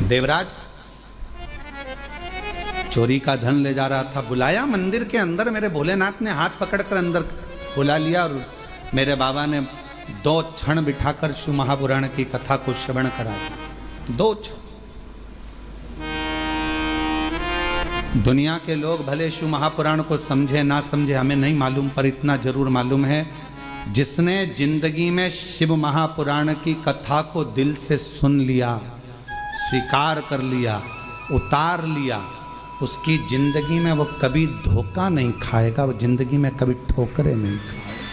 S1: देवराज चोरी का धन ले जा रहा था, बुलाया मंदिर के अंदर। मेरे भोलेनाथ ने हाथ पकड़कर अंदर बुला लिया और मेरे बाबा ने 2 क्षण बिठाकर शिव महापुराण की कथा को श्रवण करा दिया। 2 क्षण। दुनिया के लोग भले शिव महापुराण को समझे ना समझे हमें नहीं मालूम, पर इतना जरूर मालूम है, जिसने जिंदगी में शिव महापुराण की कथा को दिल से सुन लिया, स्वीकार कर लिया, उतार लिया, उसकी जिंदगी में वो कभी धोखा नहीं खाएगा, वो जिंदगी में कभी ठोकरे नहीं खाएगा,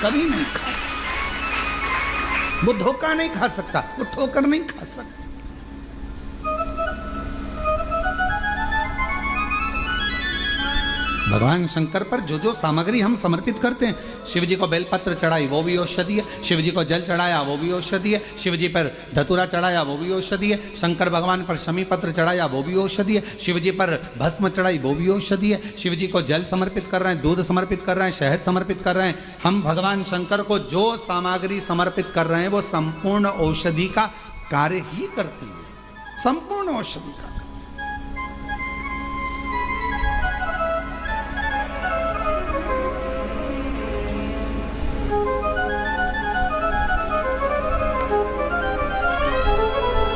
S1: कभी नहीं खाएगा। वो धोखा नहीं खा सकता, वो ठोकर नहीं खा सकता। भगवान शंकर पर जो जो सामग्री हम समर्पित करते हैं, शिव जी को बेलपत्र चढ़ाई वो भी औषधि है, शिव जी को जल चढ़ाया वो भी औषधि है, शिव जी पर धतूरा चढ़ाया वो भी औषधि है, शंकर भगवान पर शमी पत्र चढ़ाया वो भी औषधि है, शिव जी पर भस्म चढ़ाई वो भी औषधि है। शिव जी को जल समर्पित कर रहे हैं, दूध समर्पित कर रहे हैं, शहद समर्पित कर रहे हैं। हम भगवान शंकर को जो सामग्री समर्पित कर रहे हैं वो संपूर्ण औषधि का कार्य ही करती है, संपूर्ण औषधि का।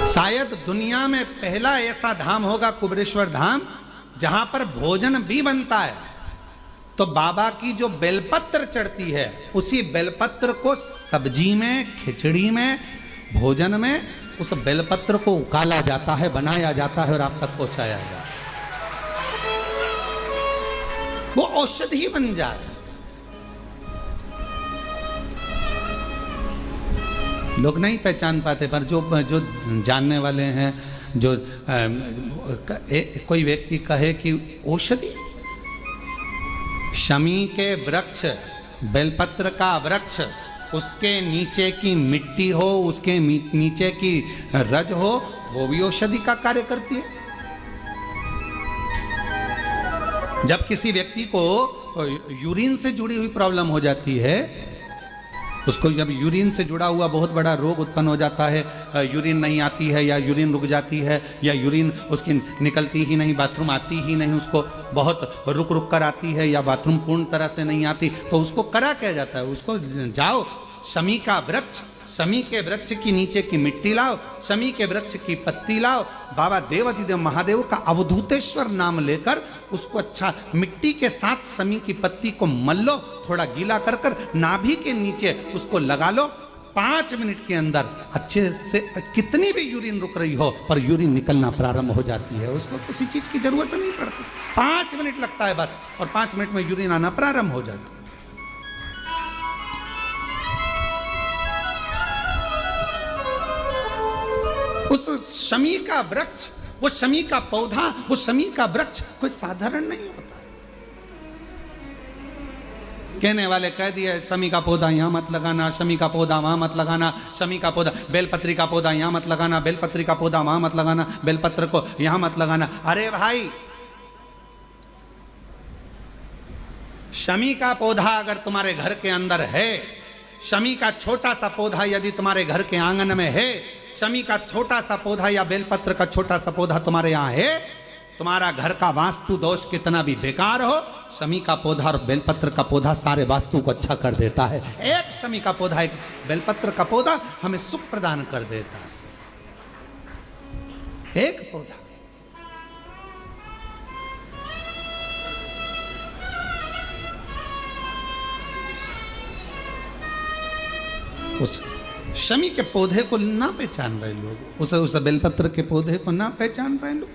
S1: शायद दुनिया में पहला ऐसा धाम होगा कुबरेश्वर धाम, जहां पर भोजन भी बनता है। तो बाबा की जो बेलपत्र चढ़ती है, उसी बेलपत्र को सब्जी में, खिचड़ी में, भोजन में, उस बेलपत्र को उकाला जाता है, बनाया जाता है और आप तक पहुंचाया जाता है। वो औषधि बन जाए। लोग नहीं पहचान पाते, पर जो जानने वाले हैं, जो कोई व्यक्ति कहे कि औषधि, शमी के वृक्ष, बेलपत्र का वृक्ष, उसके नीचे की मिट्टी हो, उसके नीचे की रज हो, वो भी औषधि का कार्य करती है। जब किसी व्यक्ति को यूरिन से जुड़ी हुई प्रॉब्लम हो जाती है, उसको जब यूरिन से जुड़ा हुआ बहुत बड़ा रोग उत्पन्न हो जाता है, यूरिन नहीं आती है या यूरिन रुक जाती है या यूरिन उसकी निकलती ही नहीं, बाथरूम आती ही नहीं, उसको बहुत रुक रुक कर आती है या बाथरूम पूर्ण तरह से नहीं आती, तो उसको करा क्या जाता है? उसको जाओ शमी का वृक्ष, शमी के वृक्ष की नीचे की मिट्टी लाओ, शमी के वृक्ष की पत्ती लाओ, बाबा देवाधिदेव महादेव का अवधूतेश्वर नाम लेकर उसको अच्छा मिट्टी के साथ शमी की पत्ती को मल लो, थोड़ा गीला कर कर नाभि के नीचे उसको लगा लो। 5 मिनट के अंदर अच्छे से कितनी भी यूरिन रुक रही हो पर यूरिन निकलना प्रारंभ हो जाती है, उसको किसी चीज की जरूरत नहीं पड़ती। 5 मिनट लगता है बस, और 5 मिनट में यूरिन आना प्रारंभ हो जाती है। उस शमी का वृक्ष, वो शमी का पौधा, वो शमी का वृक्ष कोई साधारण नहीं होता। कहने वाले कह दिए शमी का पौधा यहां मत लगाना, शमी का पौधा वहां मत लगाना, शमी का पौधा, बेलपत्री का पौधा यहां मत लगाना, बेलपत्री का पौधा वहां मत लगाना, बेलपत्र को यहां मत लगाना। अरे भाई, शमी का पौधा अगर तुम्हारे घर के अंदर है, शमी का छोटा सा पौधा यदि तुम्हारे घर के आंगन में है, शमी का छोटा सा पौधा या बेलपत्र का छोटा सा पौधा तुम्हारे यहाँ है, तुम्हारा घर का वास्तु दोष कितना भी बेकार हो, शमी का पौधा और बेलपत्र का पौधा सारे वास्तु को अच्छा कर देता है। एक शमी का पौधा, एक बेलपत्र का पौधा हमें सुख प्रदान कर देता है। एक पौधा। उस शमी के पौधे को ना पहचान रहे लोग, उस बेलपत्र के पौधे को ना पहचान रहे लोग।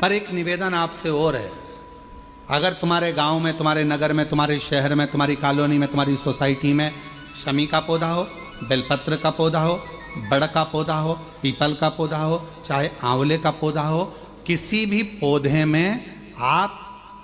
S1: पर एक निवेदन आपसे और है, अगर तुम्हारे गांव में, तुम्हारे नगर में, तुम्हारे शहर में, तुम्हारी कॉलोनी में, तुम्हारी सोसाइटी में शमी का पौधा हो, बेलपत्र का पौधा हो, बड़ का पौधा हो, पीपल का पौधा हो, चाहे आंवले का पौधा हो, किसी भी पौधे में आप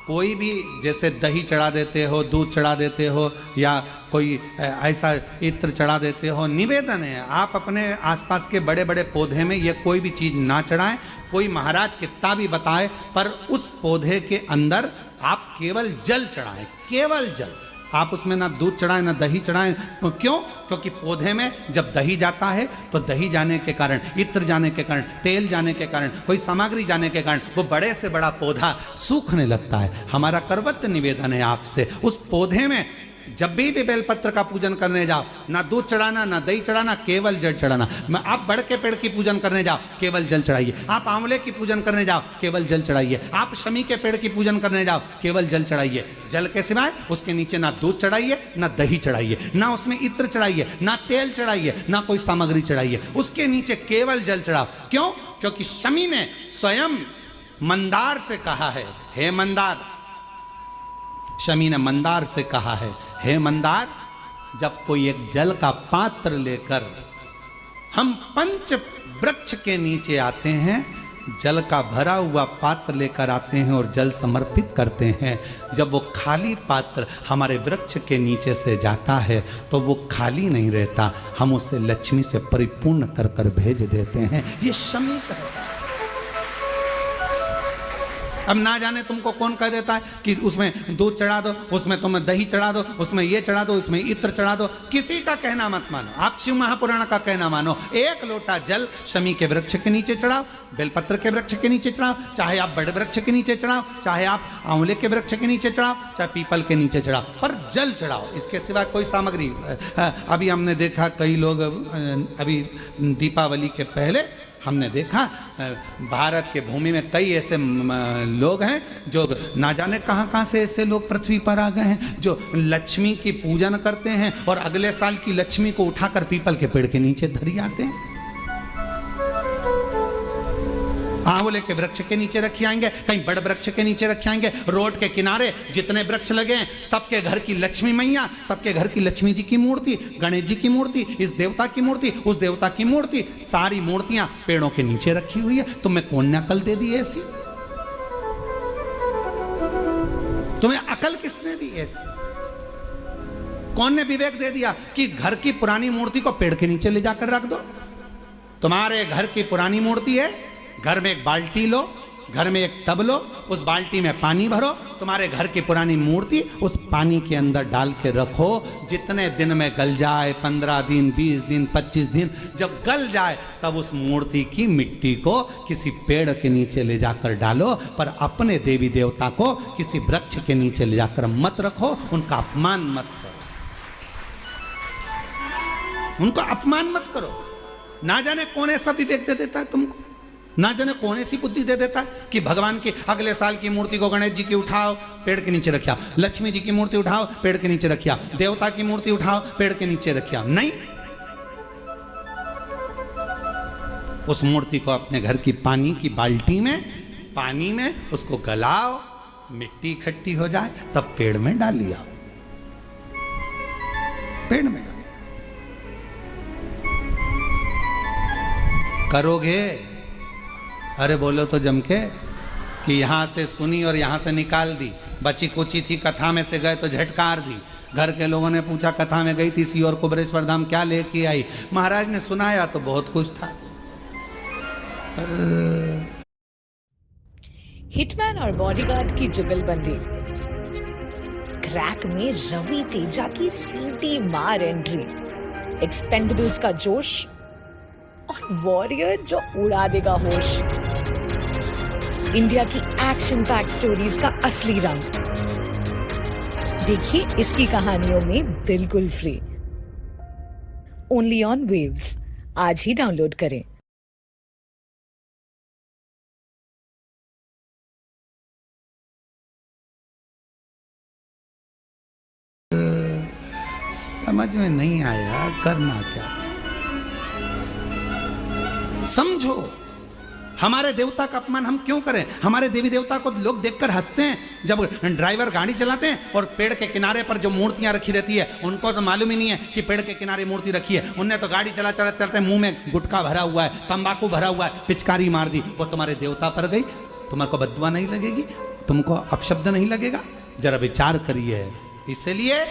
S1: कोई भी, जैसे दही चढ़ा देते हो, दूध चढ़ा देते हो, या कोई ऐसा इत्र चढ़ा देते हो, निवेदन है आप अपने आसपास के बड़े बड़े पौधे में ये कोई भी चीज़ ना चढ़ाएं। कोई महाराज कितना भी बताए, पर उस पौधे के अंदर आप केवल जल चढ़ाएं, केवल जल। आप उसमें ना दूध चढ़ाएं ना दही चढ़ाएं। क्यों? क्योंकि पौधे में जब दही जाता है तो दही जाने के कारण, इत्र जाने के कारण, तेल जाने के कारण, कोई सामग्री जाने के कारण वो बड़े से बड़ा पौधा सूखने लगता है। हमारा करवत्त निवेदन है आपसे, उस पौधे में जब भी बेलपत्र का पूजन करने जाओ, ना दूध चढ़ाना ना दही चढ़ाना, केवल जल चढ़ाना। आप बड़ के पेड़ की पूजन करने जाओ, केवल जल चढ़ाइए। आप आंवले की पूजन करने जाओ, केवल जल चढ़ाइए। आप शमी के पेड़ की पूजन करने जाओ, केवल जल चढ़ाइए। जल के सिवाय उसके नीचे ना दूध चढ़ाइए ना दही चढ़ाइए, ना उसमें इत्र चढ़ाइए, ना तेल चढ़ाइए, ना कोई सामग्री चढ़ाइए। उसके नीचे केवल जल चढ़ाओ। क्यों? क्योंकि शमी ने स्वयं मंदार से कहा है, हे मंदार, शमी ने मंदार से कहा है, हे मंदार, जब कोई एक जल का पात्र लेकर हम पंच वृक्ष के नीचे आते हैं, जल का भरा हुआ पात्र लेकर आते हैं और जल समर्पित करते हैं, जब वो खाली पात्र हमारे वृक्ष के नीचे से जाता है तो वो खाली नहीं रहता, हम उसे लक्ष्मी से परिपूर्ण कर कर भेज देते हैं। ये शमी कहता है। अब ना जाने तुमको कौन कह देता है कि उसमें दूध चढ़ा दो, उसमें तुम दही चढ़ा दो, उसमें ये चढ़ा दो, उसमें इत्र चढ़ा दो। किसी का कहना मत मानो, आप शिव महापुराण का कहना मानो। एक लोटा जल शमी के वृक्ष के नीचे चढ़ाओ, बेलपत्र के वृक्ष के नीचे चढ़ाओ, चाहे आप बड़े वृक्ष के नीचे चढ़ाओ, चाहे आप आंवले के वृक्ष के नीचे चढ़ाओ, चाहे पीपल के नीचे चढ़ाओ, पर जल चढ़ाओ। इसके सिवा कोई सामग्री। अभी हमने देखा कई लोग, अभी दीपावली के पहले हमने देखा भारत के भूमि में कई ऐसे लोग हैं जो ना जाने कहाँ कहाँ से ऐसे लोग पृथ्वी पर आ गए हैं, जो लक्ष्मी की पूजन करते हैं और अगले साल की लक्ष्मी को उठाकर पीपल के पेड़ के नीचे धरी आते हैं, आंवले के वृक्ष के नीचे रखी आएंगे, कहीं बड़ वृक्ष के नीचे रखे आएंगे। रोड के किनारे जितने वृक्ष लगे हैं, सबके घर की लक्ष्मी मैया, सबके घर की लक्ष्मी जी की मूर्ति, गणेश जी की मूर्ति, इस देवता की मूर्ति, उस देवता की मूर्ति, सारी मूर्तियां पेड़ों के नीचे रखी हुई है। तुम्हें कौन ने अकल दे दी ऐसी? तुम्हें अकल किसने दी ऐसी? कौन ने विवेक दे दिया कि घर की पुरानी मूर्ति को पेड़ के नीचे ले जाकर रख दो? तुम्हारे घर की पुरानी मूर्ति है, घर में एक बाल्टी लो, घर में एक टब लो, उस बाल्टी में पानी भरो, तुम्हारे घर की पुरानी मूर्ति उस पानी के अंदर डाल के रखो। जितने दिन में गल जाए, 15 दिन, 20 दिन, 25 दिन, जब गल जाए तब उस मूर्ति की मिट्टी को किसी पेड़ के नीचे ले जाकर डालो, पर अपने देवी देवता को किसी वृक्ष के नीचे ले जाकर मत रखो, उनका अपमान मत करो, उनको अपमान मत करो। ना जाने कौन ऐसा विवेक दे देता है तुमको, ना जाने कौन ऐसी बुद्धि दे देता है कि भगवान की अगले साल की मूर्ति को गणेश जी की उठाओ, पेड़ के नीचे रखिया, लक्ष्मी जी की मूर्ति उठाओ, पेड़ के नीचे रखिया, देवता की मूर्ति उठाओ, पेड़ के नीचे रखिया। नहीं, उस मूर्ति को अपने घर की पानी की बाल्टी में, पानी में उसको गलाओ, मिट्टी इकट्ठी हो जाए तब पेड़ में डाल लिया, पेड़ में डाल। करोगे? अरे बोलो तो जम के कि यहाँ से सुनी और यहाँ से निकाल दी, बची कुची थी, कथा में से गए तो झटकार दी। घर के लोगों ने पूछा कथा में गई थी सी और कुबरेश्वर धाम क्या लेके आई, महाराज ने सुनाया तो बहुत कुछ था।
S3: हिटमैन और बॉडीगार्ड की जुगलबंदी, क्रैक में रवि तेजा की सीटी मार एंट्री, एक्सपेंडेबल्स का जोश और वॉरियर जो उड़ा देगा होश। इंडिया की एक्शन पैक्ड स्टोरीज का असली रंग देखिए इसकी कहानियों में बिल्कुल फ्री, ओनली ऑन वेव्स। आज ही डाउनलोड करें।
S1: समझ में नहीं आया करना क्या। समझो, हमारे देवता का अपमान हम क्यों करें? हमारे देवी देवता को लोग देखकर हंसते हैं। जब ड्राइवर गाड़ी चलाते हैं और पेड़ के किनारे पर जो मूर्तियां रखी रहती है, उनको तो मालूम ही नहीं है कि पेड़ के किनारे मूर्ति रखी है। उनने तो गाड़ी चलाते मुंह में गुटखा भरा हुआ है, तंबाकू भरा हुआ है, पिचकारी मार दी, वो तुम्हारे देवता पर गई। तुम्हारे को बद्दुआ नहीं लगेगी? तुमको अपशब्द नहीं लगेगा? जरा विचार करिए। इसलिए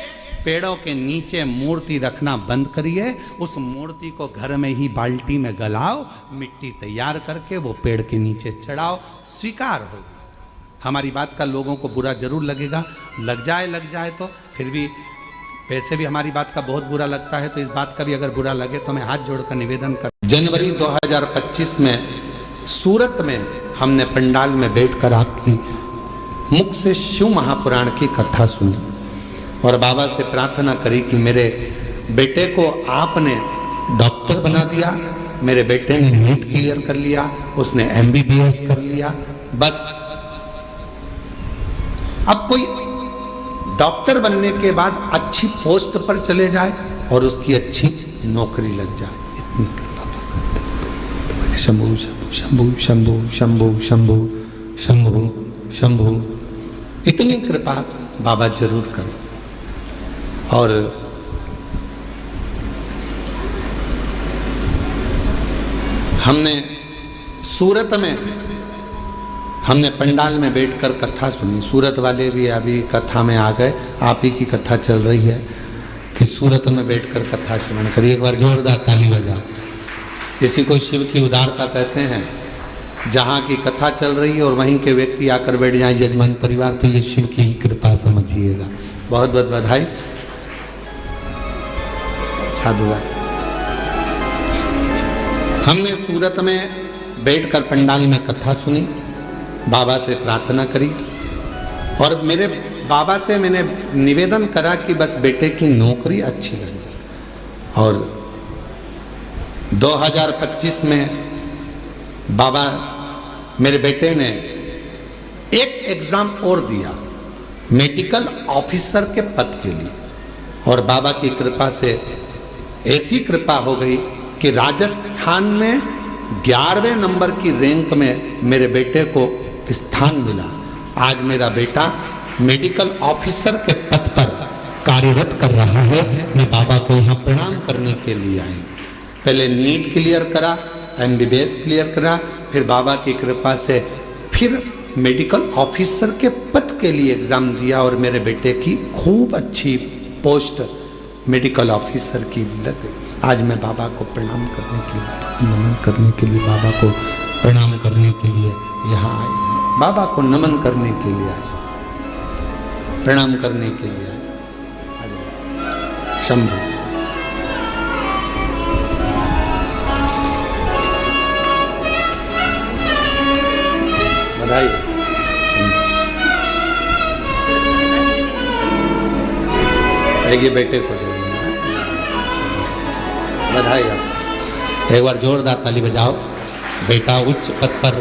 S1: पेड़ों के नीचे मूर्ति रखना बंद करिए, उस मूर्ति को घर में ही बाल्टी में गलाओ, मिट्टी तैयार करके वो पेड़ के नीचे चढ़ाओ, स्वीकार हो। हमारी बात का लोगों को बुरा जरूर लगेगा, लग जाए तो फिर भी, वैसे भी हमारी बात का बहुत बुरा लगता है, तो इस बात का भी अगर बुरा लगे तो मैं हाथ जोड़कर निवेदन कर। जनवरी 2025 में सूरत में हमने पंडाल में बैठकर आपकी मुख से शिव महापुराण की कथा सुनी और बाबा से प्रार्थना करी कि मेरे बेटे को आपने डॉक्टर बना दिया, मेरे बेटे ने नीट क्लियर कर लिया, उसने MBBS कर लिया, बस अब कोई डॉक्टर बनने के बाद अच्छी पोस्ट पर चले जाए और उसकी अच्छी नौकरी लग जाए। इतनी कृपा। शंभु शंभु शंभु शंभु शंभु शंभु शंभु, इतनी कृपा बाबा जरूर करें। और हमने सूरत में हमने पंडाल में बैठकर कथा सुनी। सूरत वाले भी अभी कथा में आ गए, आप ही की कथा चल रही है कि सूरत में बैठकर कथा श्रवण करिए। एक बार जोरदार ताली बजाओ। इसी को शिव की उदारता कहते हैं। जहाँ की कथा चल रही है और वहीं के व्यक्ति आकर बैठ जाए यजमान परिवार, तो ये शिव की ही कृपा समझिएगा। बहुत बहुत बधाई, साधुवाद। हमने सूरत में बैठकर पंडाल में कथा सुनी, बाबा से प्रार्थना करी और मेरे बाबा से मैंने निवेदन करा कि बस बेटे की नौकरी अच्छी लग जाए। और 2025 में बाबा मेरे बेटे ने एक एग्जाम और दिया मेडिकल ऑफिसर के पद के लिए, और बाबा की कृपा से ऐसी कृपा हो गई कि राजस्थान में 11वें नंबर की रैंक में मेरे बेटे को स्थान मिला। आज मेरा बेटा मेडिकल ऑफिसर के पद पर कार्यरत कर रहा है। मैं बाबा को यहाँ प्रणाम करने के लिए आई। पहले नीट क्लियर करा, MBBS क्लियर करा, फिर बाबा की कृपा से फिर मेडिकल ऑफिसर के पद के लिए एग्जाम दिया और मेरे बेटे की खूब अच्छी पोस्ट मेडिकल ऑफिसर की लग गई। आज मैं बाबा को प्रणाम करने के लिए, नमन करने के लिए, बाबा को प्रणाम करने के लिए यहाँ आए, बाबा को नमन करने के लिए आए, प्रणाम करने के लिए आए। शंभु बधाई। ये बेटे को दे देंगे, बधाई आप। एक बार जोरदार ताली बजाओ। बेटा उच्च पद पर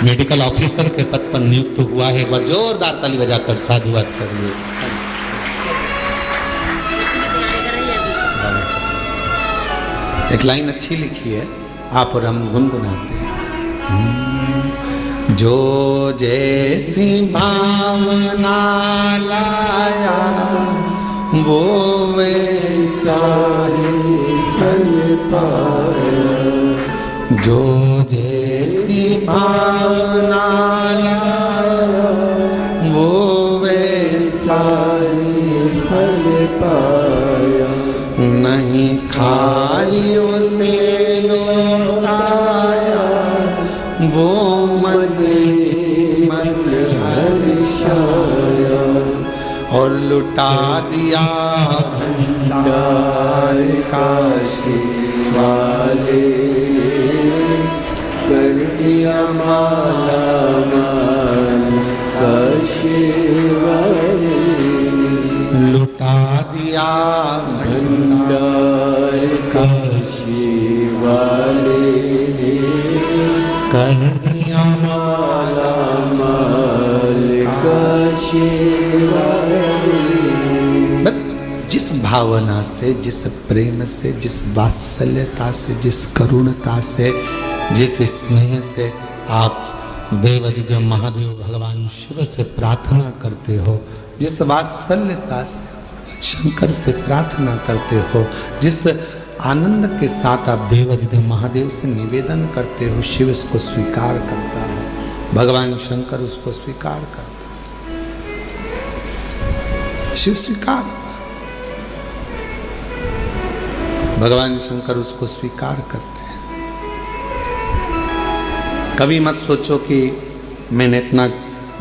S1: मेडिकल ऑफिसर के पद पर नियुक्त हुआ है। एक बार जोरदार ताली बजाकर साधुवाद करिए। एक लाइन अच्छी लिखी है, आप और हम गुनगुनाते हैं। जो जैसी भावना लाया वो वैसा ही फल पाया। जो जैसी भावना लाया वो वैसा ही फल पाया। नहीं खाली उसे लौटाया वो मन हर्षाया। और लुटा दिया भंडार काशी वाले। कर दिया माला माल काशी वाले। लुटा दिया भंडार काशी वाले। कर दिया माला माल काशी वाले। जिस भावना से, जिस प्रेम से, जिस वात्सल्यता से, जिस करुणता से, जिस स्नेह से आप देवाधिदेव महादेव भगवान शिव से प्रार्थना करते हो, जिस वात्सल्यता से शंकर से प्रार्थना करते हो, जिस आनंद के साथ आप देवाधिदेव महादेव से निवेदन करते हो, शिव इसको स्वीकार करता है, भगवान शंकर उसको स्वीकार करता है। शिव स्वीकार, भगवान शंकर उसको स्वीकार करते हैं। कभी मत सोचो कि मैंने इतना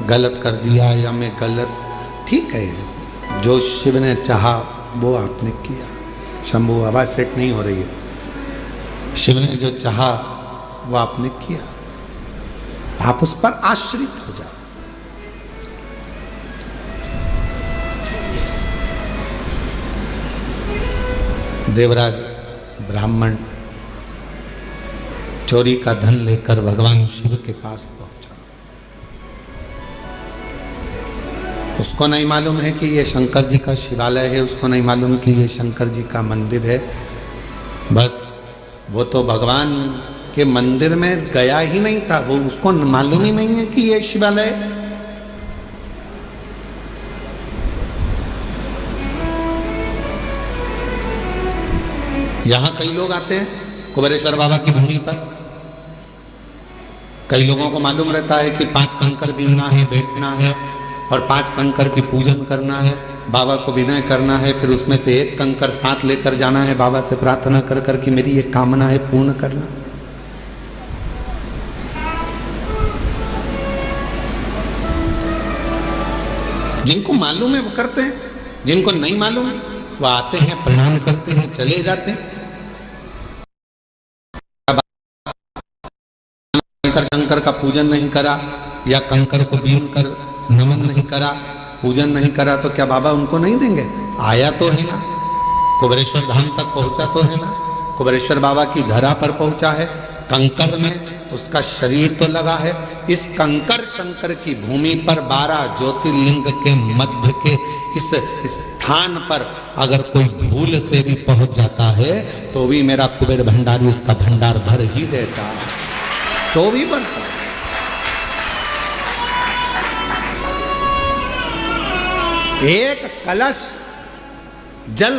S1: गलत कर दिया या मैं गलत। ठीक है, जो शिव ने चाहा वो आपने किया। शंभु आवाज सेट नहीं हो रही है। शिव ने जो चाहा वो आपने किया, आप उस पर आश्रित हो जाओ। देवराज ब्राह्मण चोरी का धन लेकर भगवान शिव के पास पहुंचा। उसको नहीं मालूम है कि ये शंकर जी का शिवालय है, उसको नहीं मालूम कि ये शंकर जी का मंदिर है। बस वो तो भगवान के मंदिर में गया ही नहीं था, वो उसको मालूम ही नहीं है कि ये शिवालय। यहां कई लोग आते हैं कुबेरेश्वर बाबा की भूमि पर। कई लोगों को मालूम रहता है कि 5 कंकर बीनना है, बैठना है और 5 कंकर की पूजन करना है, बाबा को विनय करना है, फिर उसमें से 1 कंकर साथ लेकर जाना है, बाबा से प्रार्थना कर कर कि मेरी ये कामना है पूर्ण करना। जिनको मालूम है वो करते हैं, जिनको नहीं मालूम वो आते हैं, प्रणाम करते हैं, चले जाते हैं। शंकर का पूजन नहीं करा या कंकर को बीन कर नमन नहीं करा, पूजन नहीं करा तो क्या बाबा उनको नहीं देंगे? आया तो है ना, कुबेरेश्वर धाम तक पहुंचा तो है ना, कुबेरेश्वर बाबा की धरा पर पहुंचा है, कंकर में उसका शरीर तो लगा है। इस कंकर शंकर की भूमि पर 12 ज्योतिर्लिंग के मध्य के इस स्थान पर अगर कोई भूल से भी पहुंच जाता है तो भी मेरा कुबेर भंडारी उसका भंडार भर ही देता है, तो भी बनता। एक कलश जल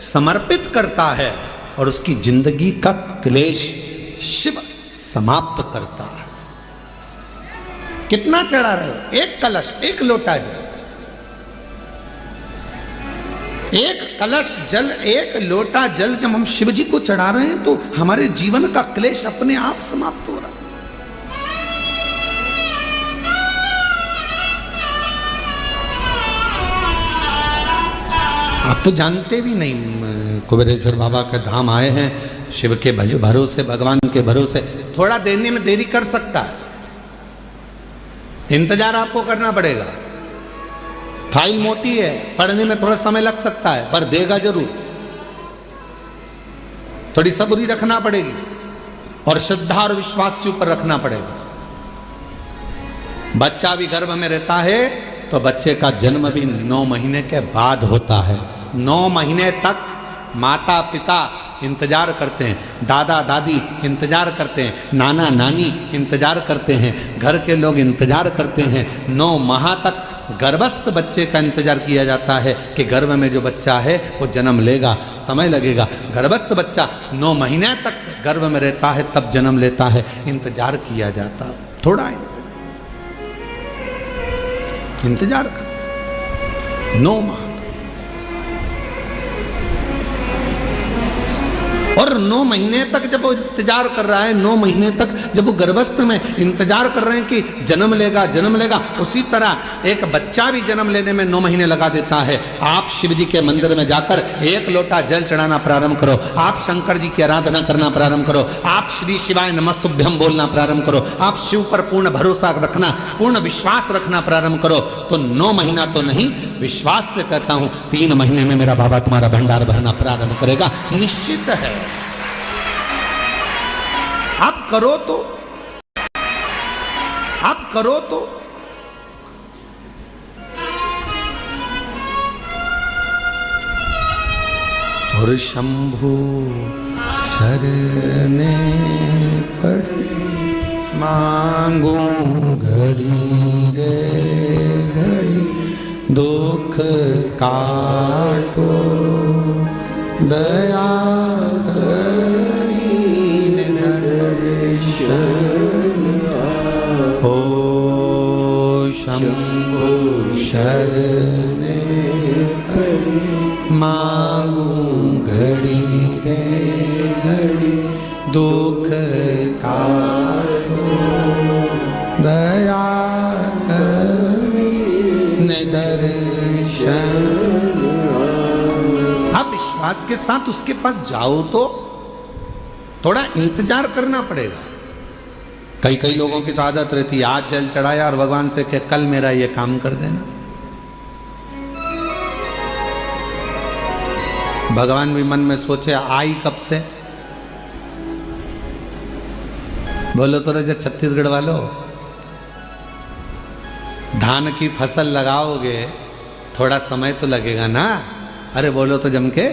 S1: समर्पित करता है और उसकी जिंदगी का क्लेश शिव समाप्त करता है। कितना चढ़ा रहे हो? एक कलश, एक लोटा जल, एक कलश जल, एक लोटा जल जब हम शिव जी को चढ़ा रहे हैं तो हमारे जीवन का क्लेश अपने आप समाप्त हो रहा है। आप तो जानते भी नहीं, कुबेरेश्वर बाबा के धाम आए हैं, शिव के भरोसे, भगवान के भरोसे, थोड़ा देने में देरी कर सकता है, इंतजार आपको करना पड़ेगा। फाइल मोटी है, पढ़ने में थोड़ा समय लग सकता है, पर देगा जरूर। थोड़ी सब्री रखना पड़ेगी और श्रद्धा और विश्वास से ऊपर रखना पड़ेगा। बच्चा भी गर्भ में रहता है तो बच्चे का जन्म भी 9 महीने के बाद होता है। 9 महीने तक माता पिता इंतजार करते हैं, दादा दादी इंतजार करते हैं, नाना नानी इंतजार करते हैं, घर के लोग इंतजार करते हैं। 9 माह तक गर्भस्थ बच्चे का इंतजार किया जाता है कि गर्भ में जो बच्चा है वो जन्म लेगा, समय लगेगा। गर्भस्थ बच्चा 9 महीने तक गर्भ में रहता है, तब जन्म लेता है, इंतजार किया जाता है। थोड़ा इंतजार कर, 9 माह और 9 महीने तक जब वो इंतजार कर रहा है, 9 महीने तक जब वो गर्भस्थ में इंतजार कर रहे हैं कि जन्म लेगा जन्म लेगा, उसी तरह एक बच्चा भी जन्म लेने में 9 महीने लगा देता है। आप शिव जी के मंदिर में जाकर 1 लोटा जल चढ़ाना प्रारंभ करो, आप शंकर जी की आराधना करना प्रारंभ करो, आप श्री शिवाय नमस्तुभ्यम बोलना प्रारंभ करो, आप शिव पर पूर्ण भरोसा रखना, पूर्ण विश्वास रखना प्रारंभ करो, तो 9 महीना तो नहीं, विश्वास से कहता हूं 3 महीने में मेरा बाबा तुम्हारा भंडार भरना प्रारंभ करेगा, निश्चित है। आप करो तो और शंभु शरणे पड़े मांगू घड़ी रे घड़ी, दुख काटो दया ओ शंभु शरणे मांगू घड़ी रे घड़ी, दुख काटो दया करी दर्शन। आप विश्वास के साथ उसके पास जाओ तो थोड़ा इंतजार करना पड़ेगा। कई लोगों की तो आदत रहती है, आज जल चढ़ाया और भगवान से कह कल मेरा ये काम कर देना। भगवान भी मन में सोचे आई कब से, बोलो तो रहे छत्तीसगढ़ वालों, धान की फसल लगाओगे थोड़ा समय तो लगेगा ना। अरे बोलो तो जम के,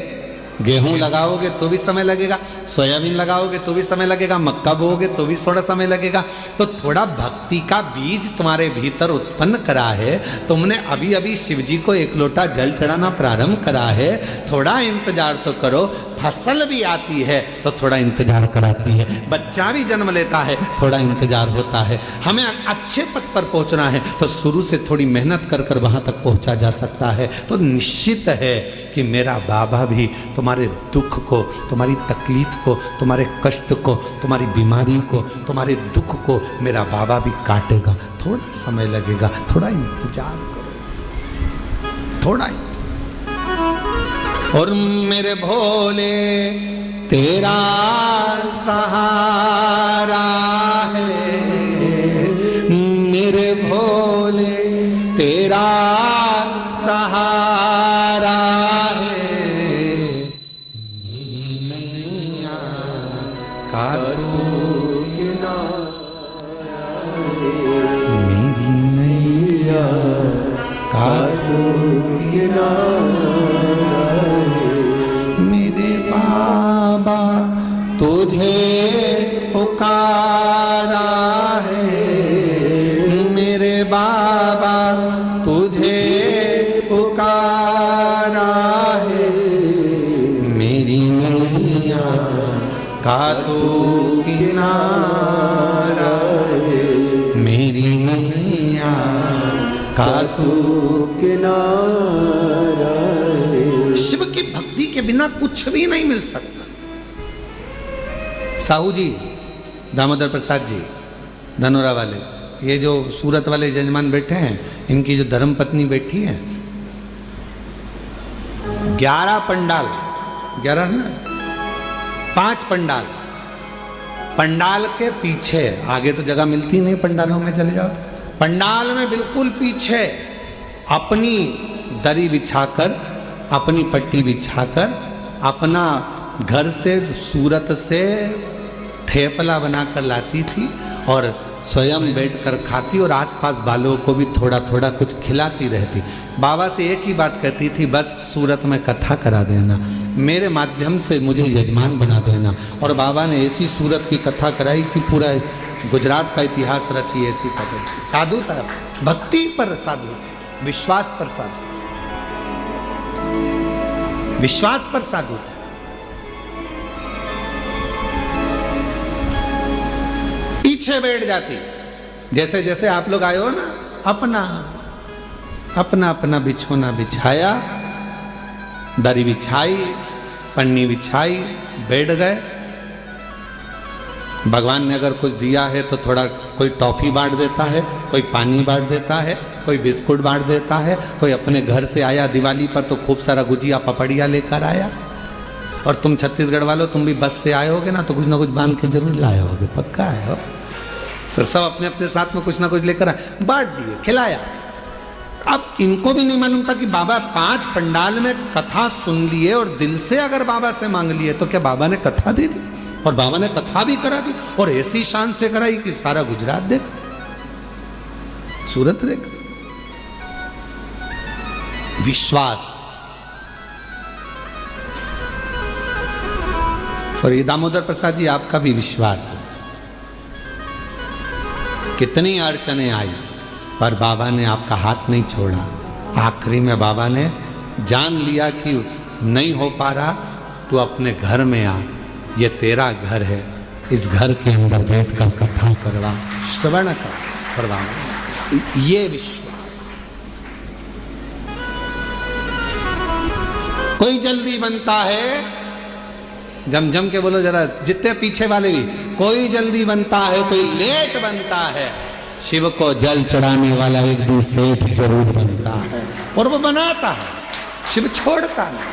S1: गेहूं लगाओगे तो भी समय लगेगा, सोयाबीन लगाओगे तो भी समय लगेगा, मक्का बोओगे तो भी थोड़ा समय लगेगा। तो थोड़ा भक्ति का बीज तुम्हारे भीतर उत्पन्न करा है, तुमने अभी अभी शिव जी को 1 लोटा जल चढ़ाना प्रारंभ करा है, थोड़ा इंतजार तो करो। फसल भी आती है तो थोड़ा इंतजार कराती है, बच्चा भी जन्म लेता है थोड़ा इंतजार होता है। हमें अच्छे पद पर पहुंचना है तो शुरू से थोड़ी मेहनत कर कर वहां तक पहुंचा जा सकता है। तो निश्चित है कि मेरा बाबा भी तुम्हारे दुख को, तुम्हारी तकलीफ को, तुम्हारे कष्ट को, तुम्हारी बीमारी को, तुम्हारे दुख को मेरा बाबा भी काटेगा। थोड़ा समय लगेगा, थोड़ा इंतजार करो, थोड़ा। और मेरे भोले तेरा सहारा है, मेरे भोले तेरा सहारा है, मेरी नैया का तू किनारा है, मेरी नैया का तू किनारा है, मेरे बाबा तुझे पुकारा है, मेरे बाबा तुझे पुकारा है, मेरी नैया का तू किनारा है, मेरी नैया का तू किनारा है। शिव की भक्ति के बिना कुछ भी नहीं मिल सकता। साहू जी, दामोदर प्रसाद जी, धनोरा वाले, ये जो सूरत वाले जजमान बैठे हैं, इनकी जो धर्म पत्नी बैठी है, 11 पंडाल, 11 ना, 5 पंडाल। पंडाल के पीछे, आगे तो जगह मिलती नहीं पंडालों में चले जाओ तो, पंडाल में बिल्कुल पीछे अपनी दरी बिछाकर, अपनी पट्टी बिछाकर, अपना घर से सूरत से ठेपला बनाकर लाती थी और स्वयं बैठकर खाती और आसपास वालों को भी थोड़ा थोड़ा कुछ खिलाती रहती। बाबा से एक ही बात कहती थी, बस सूरत में कथा करा देना, मेरे माध्यम से मुझे यजमान बना देना। और बाबा ने ऐसी सूरत की कथा कराई कि पूरा गुजरात का इतिहास रची ऐसी कथा। साधु था, भक्ति पर साधु, विश्वास पर साधु, विश्वास पर साधु। पीछे बैठ जाती, जैसे जैसे आप लोग आए हो ना, अपना अपना अपना बिछोना बिछाया, दरी बिछाई, पन्नी बिछाई, बैठ गए। भगवान ने अगर कुछ दिया है तो थोड़ा कोई टॉफी बांट देता है, कोई पानी बांट देता है, कोई बिस्कुट बांट देता है, कोई अपने घर से आया दिवाली पर तो खूब सारा गुजिया पपड़िया लेकर आया। और तुम छत्तीसगढ़ वालों, तुम भी बस से आए होगे ना, तो कुछ ना कुछ बांध के जरूर लाए होगे, पक्का है हो। तो सब अपने अपने साथ में कुछ ना कुछ लेकर आए, बांट दिए, खिलाया। अब इनको भी नहीं मालूम था कि बाबा 5 पंडाल में कथा सुन लिए और दिल से अगर बाबा से मांग लिए तो क्या बाबा ने कथा दे दी, और बाबा ने कथा भी करा दी, और ऐसी शान से कराई कि सारा गुजरात देखा, सूरत देखा। विश्वास। और ये दामोदर प्रसाद जी, आपका भी विश्वास है। कितनी अड़चने आई पर बाबा ने आपका हाथ नहीं छोड़ा। आखिरी में बाबा ने जान लिया कि नहीं हो पा रहा, तो अपने घर में आ, ये तेरा घर है, इस घर के अंदर बैठ कर कथा करवा, श्रवण करवा। ये विश्वास। कोई जल्दी बनता है, जम जम के बोलो जरा, जितने पीछे वाले भी, कोई जल्दी बनता है, कोई लेट बनता है। शिव को जल चढ़ाने वाला एक दिन सेठ जरूर बनता है, और वो बनाता है, शिव छोड़ता नहीं।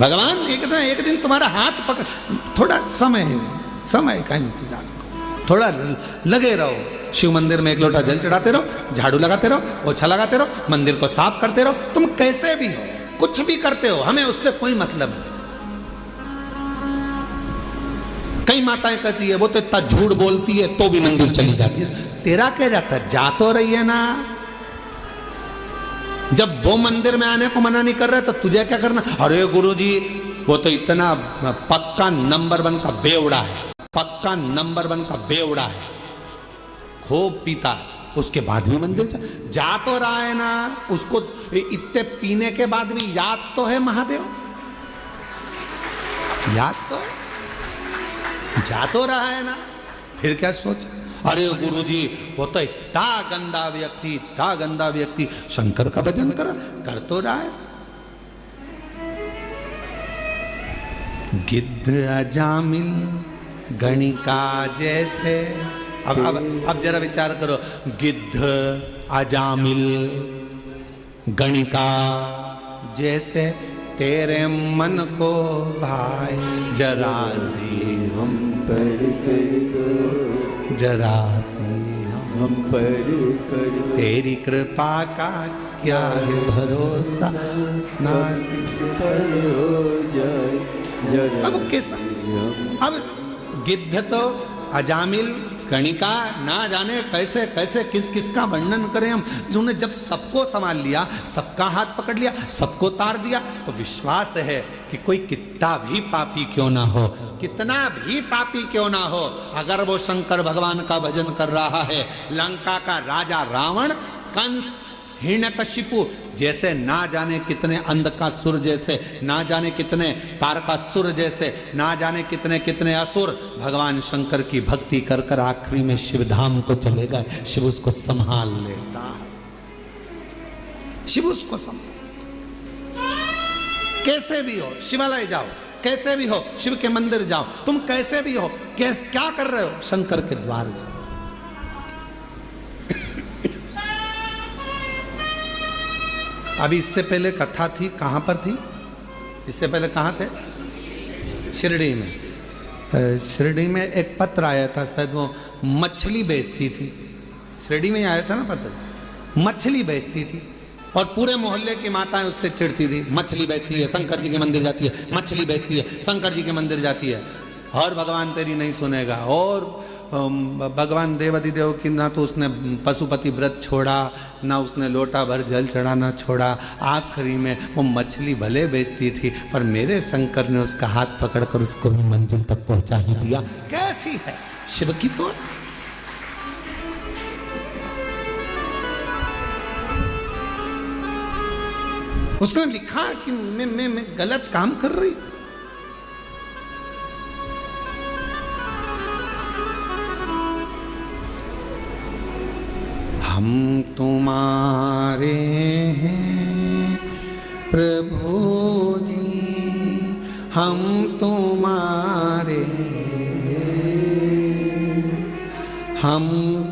S1: भगवान एक दिन तुम्हारा हाथ पकड़, थोड़ा समय का इंतजार करो, थोड़ा लगे रहो। शिव मंदिर में एक लोटा जल चढ़ाते रहो, झाड़ू लगाते रहो, पोछा लगाते रहो, मंदिर को साफ करते रहो। तुम कैसे भी हो, कुछ भी करते हो, हमें उससे कोई मतलब नहीं। कई माताएं कहती है वो तो इतना झूठ बोलती है तो भी मंदिर चली जाती है। तेरा क्या जाता है, जा तो रही है ना। जब वो मंदिर में आने को मना नहीं कर रहे तो तुझे क्या करना। अरे गुरुजी वो तो इतना पक्का नंबर 1 का बेवड़ा है, पक्का नंबर 1 का बेवड़ा है, खूब पीता, उसके बाद भी मंदिर जा तो रहा है ना। उसको इतने पीने के बाद भी याद तो है महादेव, याद तो है, जा तो रहा है ना। फिर क्या सोच, अरे गुरुजी वो तो इतना गंदा व्यक्ति शंकर का भजन कर तो रहा है। गिद्ध अजामिल गणिका जैसे, अब जरा विचार करो, गिद्ध अजामिल गणिका जैसे तेरे मन को भाई, जरा सी
S2: हम पर कर दो,
S1: जरा सी
S2: हम पर कर दो,
S1: तेरी कृपा का क्या है भरोसा, ना
S2: किस पर हो जाए जरा।
S1: अब कैसा, अब गिद्ध तो अजामिल गणिका, ना जाने कैसे कैसे किस किस का वर्णन करें हम, जिन्होंने जब सबको संभाल लिया, सबका हाथ पकड़ लिया, सबको तार दिया, तो विश्वास है कि कोई कितना भी पापी क्यों ना हो, कितना भी पापी क्यों ना हो, अगर वो शंकर भगवान का भजन कर रहा है, लंका का राजा रावण, कंस, हिरण्यकशिपु जैसे ना जाने कितने अंधकासुर जैसे, ना जाने कितने तारकासुर जैसे, ना जाने कितने कितने असुर भगवान शंकर की भक्ति कर कर आखिरी में शिव धाम को चले गए। शिव उसको संभाल लेता है, शिव उसको संभाल। कैसे भी हो शिवालय जाओ, कैसे भी हो शिव के मंदिर जाओ, तुम कैसे भी हो, क्या कर रहे हो, शंकर के द्वार जाओ। अभी इससे पहले कथा थी, कहाँ पर थी? इससे पहले कहाँ थे? शिरडी में। शिरडी में एक पत्र आया था, शायद वो मछली बेचती थी। शिरडी में ही आया था ना पत्र, मछली बेचती थी और पूरे मोहल्ले की माताएं उससे चिढ़ती थी, मछली बेचती है, शंकर जी के मंदिर जाती है, मछली बेचती है, शंकर जी के मंदिर जाती है, और भगवान तेरी नहीं सुनेगा। और भगवान देवादिदेव की ना तो उसने पशुपति व्रत छोड़ा, ना उसने लोटा भर जल चढ़ाना छोड़ा। आखिरी में वो मछली भले बेचती थी, पर मेरे शंकर ने उसका हाथ पकड़कर उसको भी मंजिल तक पहुंचा ही दिया। कैसी है शिव की तो। उसने लिखा कि मैं गलत काम कर रही। हम तुम्हारे हैं प्रभु जी, हम तुम्हारे, हम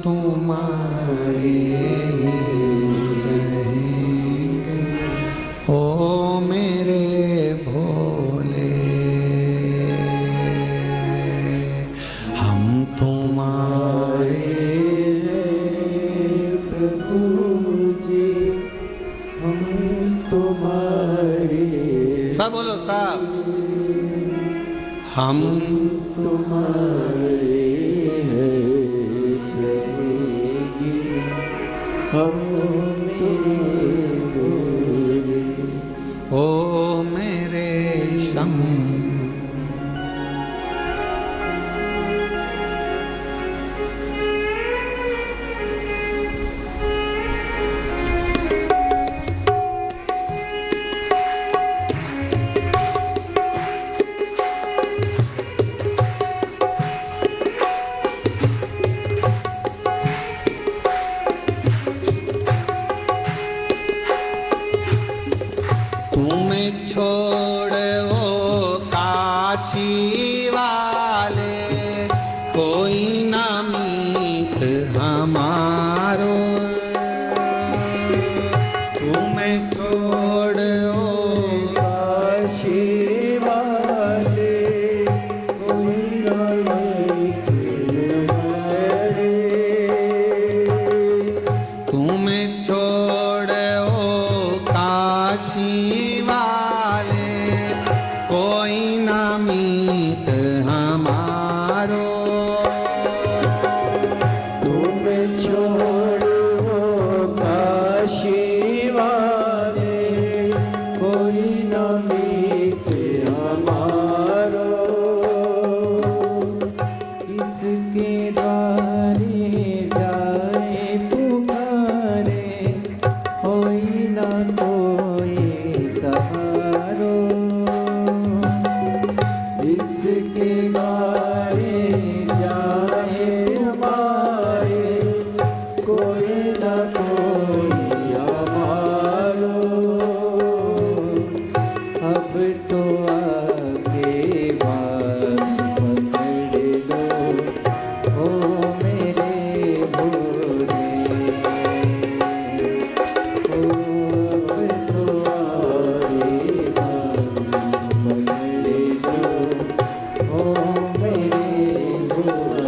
S1: तुम्हारे रहेंगे ओ मेरे भोले, हम तुम्हारे सब बोलो सब, हम
S2: तुम्हारे हम
S1: ओ मेरे शम। छोड़ ओ काशी वाले, कोई ना मीत हमारो। तुम्हें छोड़ ओ
S2: काशी वाले, कोई ना मीत हमारे।
S1: तुम्हें छोड़ ओ काशी कोई ना मीत हमारो।
S2: तुम छोड़ो काशी वाले, कोई ना मीत हमारो। किसके द्वारे जाए पुकारे, कोई ना कोई सहारो। इसके द्वारे जाए हमारे, कोई ना कोई हमारो। अब तो आगे बात पकड़ लो ओ मेरे भोले, अब तो आगे बात पकड़ लो ओ मेरे भोले।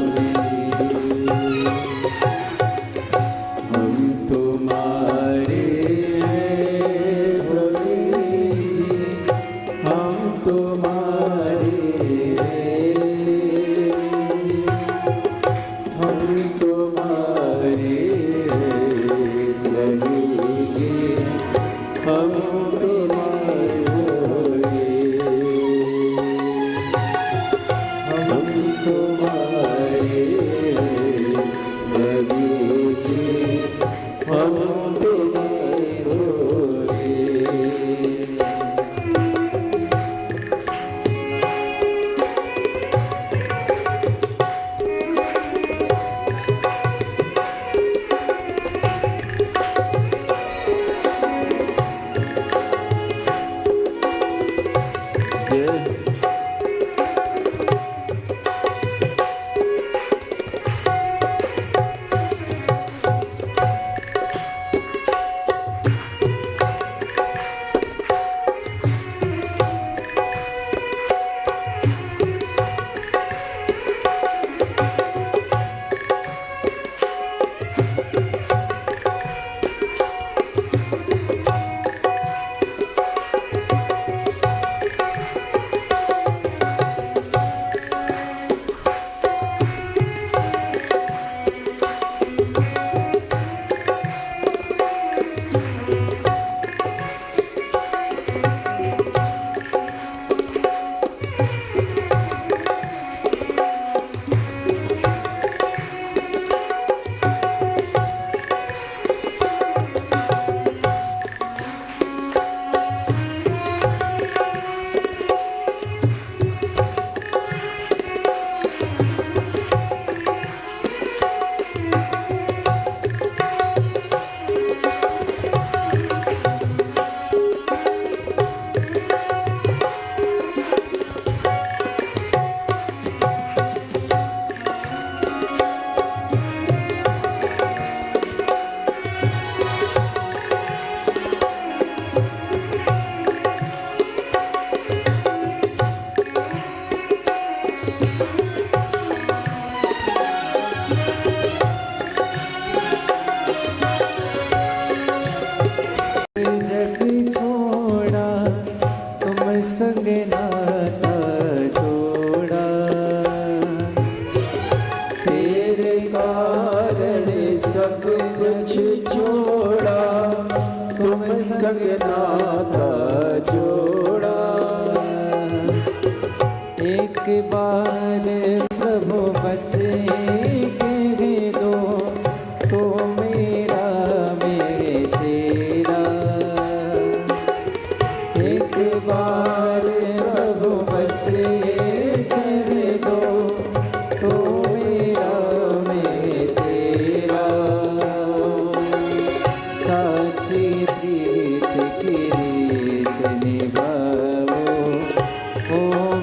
S2: हम तुम्हारे हैं प्रभु जी, हम तुम्हारे हैं, हम तुम्हारे हैं प्रभु जी, हम तुम्हारे हम तुम्हारे प्रभु जी, हम तुम्हारे भोले। संगनाथा जोड़ा। एक बार प्रभु बस कह दो तो मेरा मैं तेरा। एक बार प्रभु बस कह दो तो मेरा मैं तेरा। साची प्रीत की रीत निभाओ ओ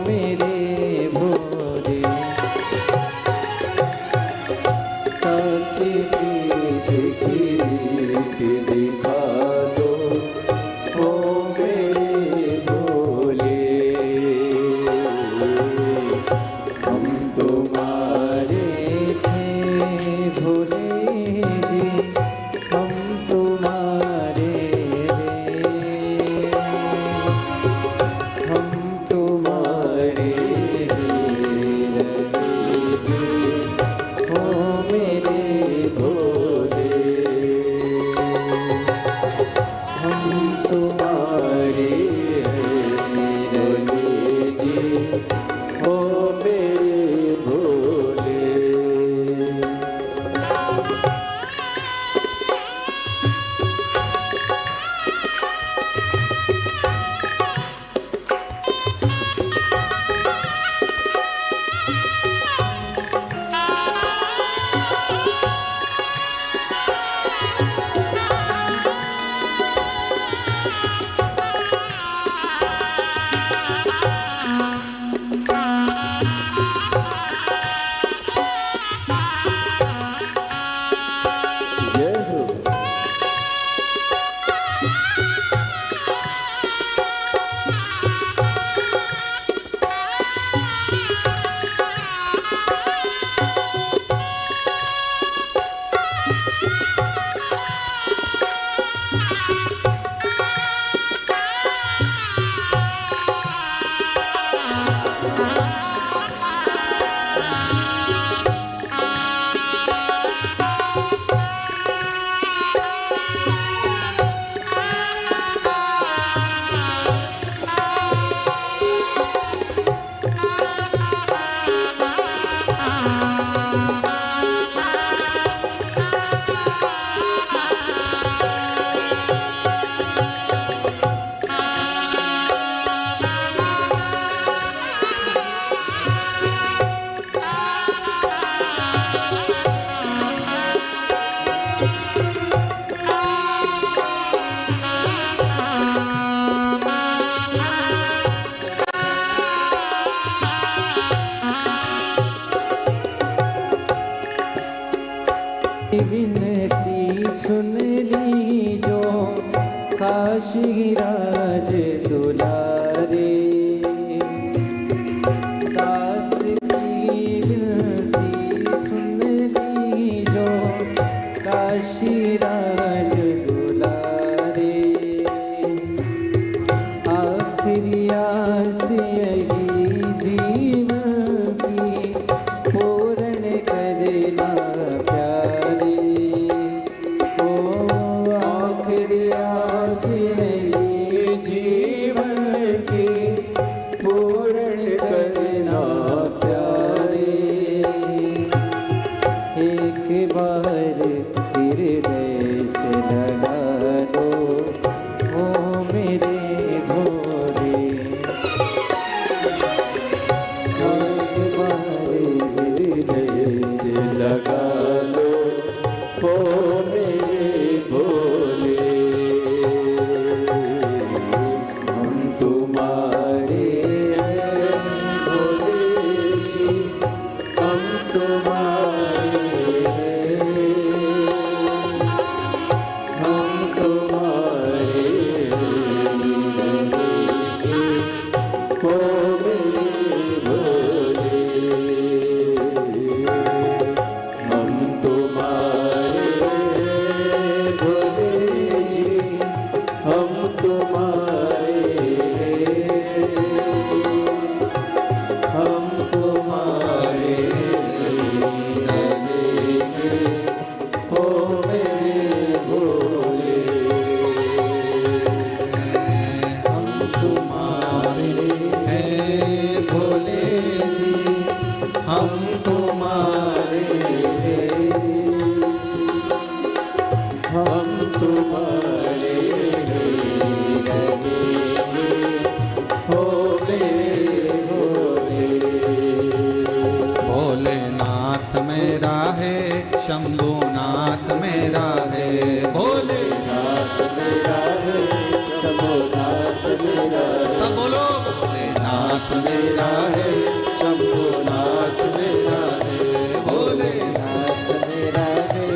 S2: मेरे भोले। साची प्रीत की रीत दिखा दो ओ मेरे भोले। हम तुम्हारे थे भोले जी, हम तुम्हारे रे। हम तुम्हारे रे जी, ओ मेरे भोले। हम तुम्हारे रे जी, ओ मेरे भोले। जय हो। विनती सुन ली जो काशी राज दुलारे। दास की विनती सुन ली जो काशी राज दुलारे। आखिरी आस यही जीवन की पूर्ण करना प्यारे। ओ आखिरी आस यही तुम्हारे ही रहेंगे, भोले भोले।
S1: भोलेनाथ मेरा है, शंभुनाथ मेरा है, भोलेनाथ
S2: मेरा है, शंभुनाथ मेरा है।
S1: सब बोलो, भोलेनाथ मेरा है, शंभुनाथ मेरा है, भोलेनाथ
S2: मेरा है,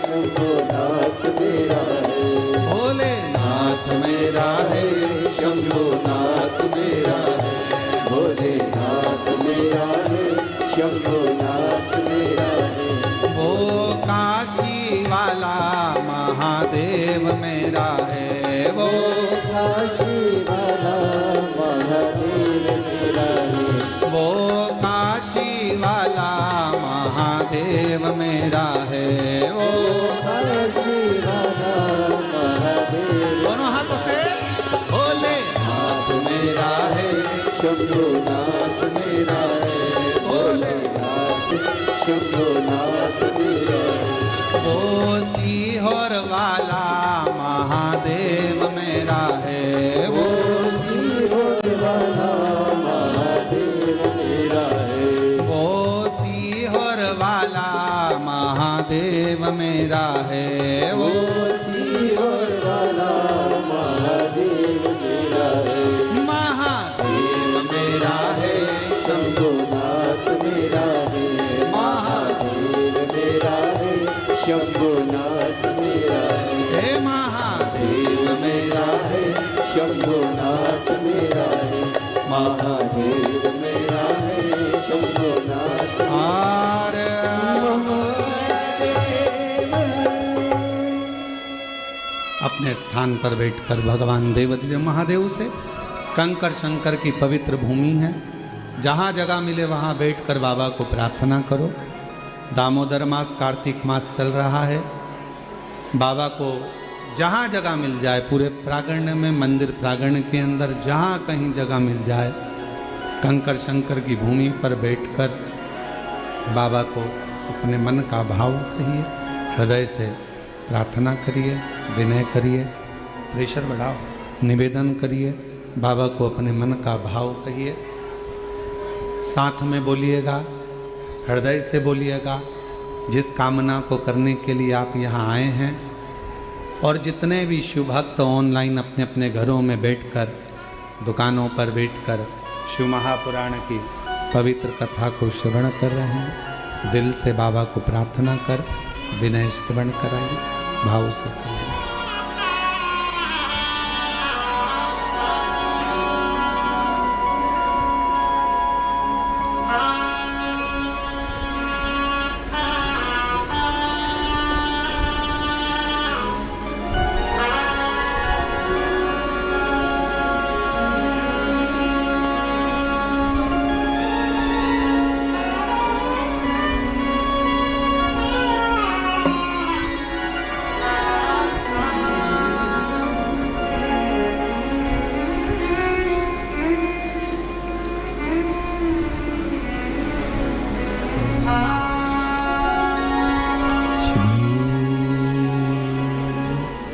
S2: शंभुनाथ मेरा है।
S1: भोलेनाथ मेरा है, शंभुनाथ मेरा है,
S2: भोलेनाथ मेरा है, शंभुनाथ मेरा है।
S1: वो काशी वाला महादेव मेरा है, वो
S2: काशी वाला महादेव मेरा है।
S1: वो काशी वाला महादेव मेरा है, वो
S2: काशी वाला महादेव।
S1: दोनों हाथों से भोलेनाथ मेरा है,
S2: शंभुनाथ मेरा है, भोलेनाथ शंभुनाथ मेरा है।
S1: वो सीहोर वाला महादेव मेरा है, वो
S2: सीहोर वाला महादेव मेरा है।
S1: वो सीहोर वाला महादेव मेरा है, वो
S2: सीहोर वाला महादेव मेरा है।
S1: महादेव मेरा है,
S2: शंभुनाथ मेरा है, महादेव मेरा है, शंभुनाथ मेरा है।
S1: हे महादेव मेरा है,
S2: शंभुनाथ मेरा है, महादेव मेरा है, शंभुनाथ
S1: और अपने स्थान पर बैठकर भगवान देवदेव महादेव से, कंकर शंकर की पवित्र भूमि है, जहाँ जगह मिले वहाँ बैठकर बाबा को प्रार्थना करो। दामोदर मास, कार्तिक मास चल रहा है, बाबा को जहाँ जगह मिल जाए, पूरे प्रांगण में, मंदिर प्रांगण के अंदर जहाँ कहीं जगह मिल जाए, कंकर शंकर की भूमि पर बैठकर बाबा को अपने मन का भाव कहिए, हृदय से प्रार्थना करिए, विनय करिए, प्रेशर बढ़ाओ, निवेदन करिए, बाबा को अपने मन का भाव कहिए, साथ में बोलिएगा, हृदय से बोलिएगा, जिस कामना को करने के लिए आप यहाँ आए हैं। और जितने भी शिव भक्त ऑनलाइन अपने अपने घरों में बैठकर, दुकानों पर बैठकर शिव महापुराण की पवित्र कथा को श्रवण कर रहे हैं, दिल से बाबा को प्रार्थना कर विनय श्रवण कराइए, भाव से करिए।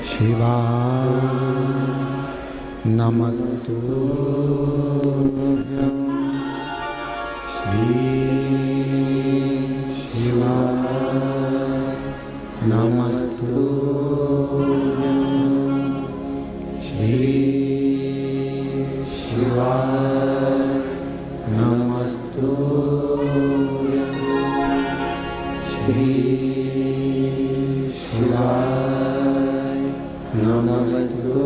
S1: शिवा नमस्तुभ्यं, श्री शिवा नमस्तुभ्यं, श्री शिवा नमस्तुभ्यं, श्री शिवा नमस्तुभ्यं,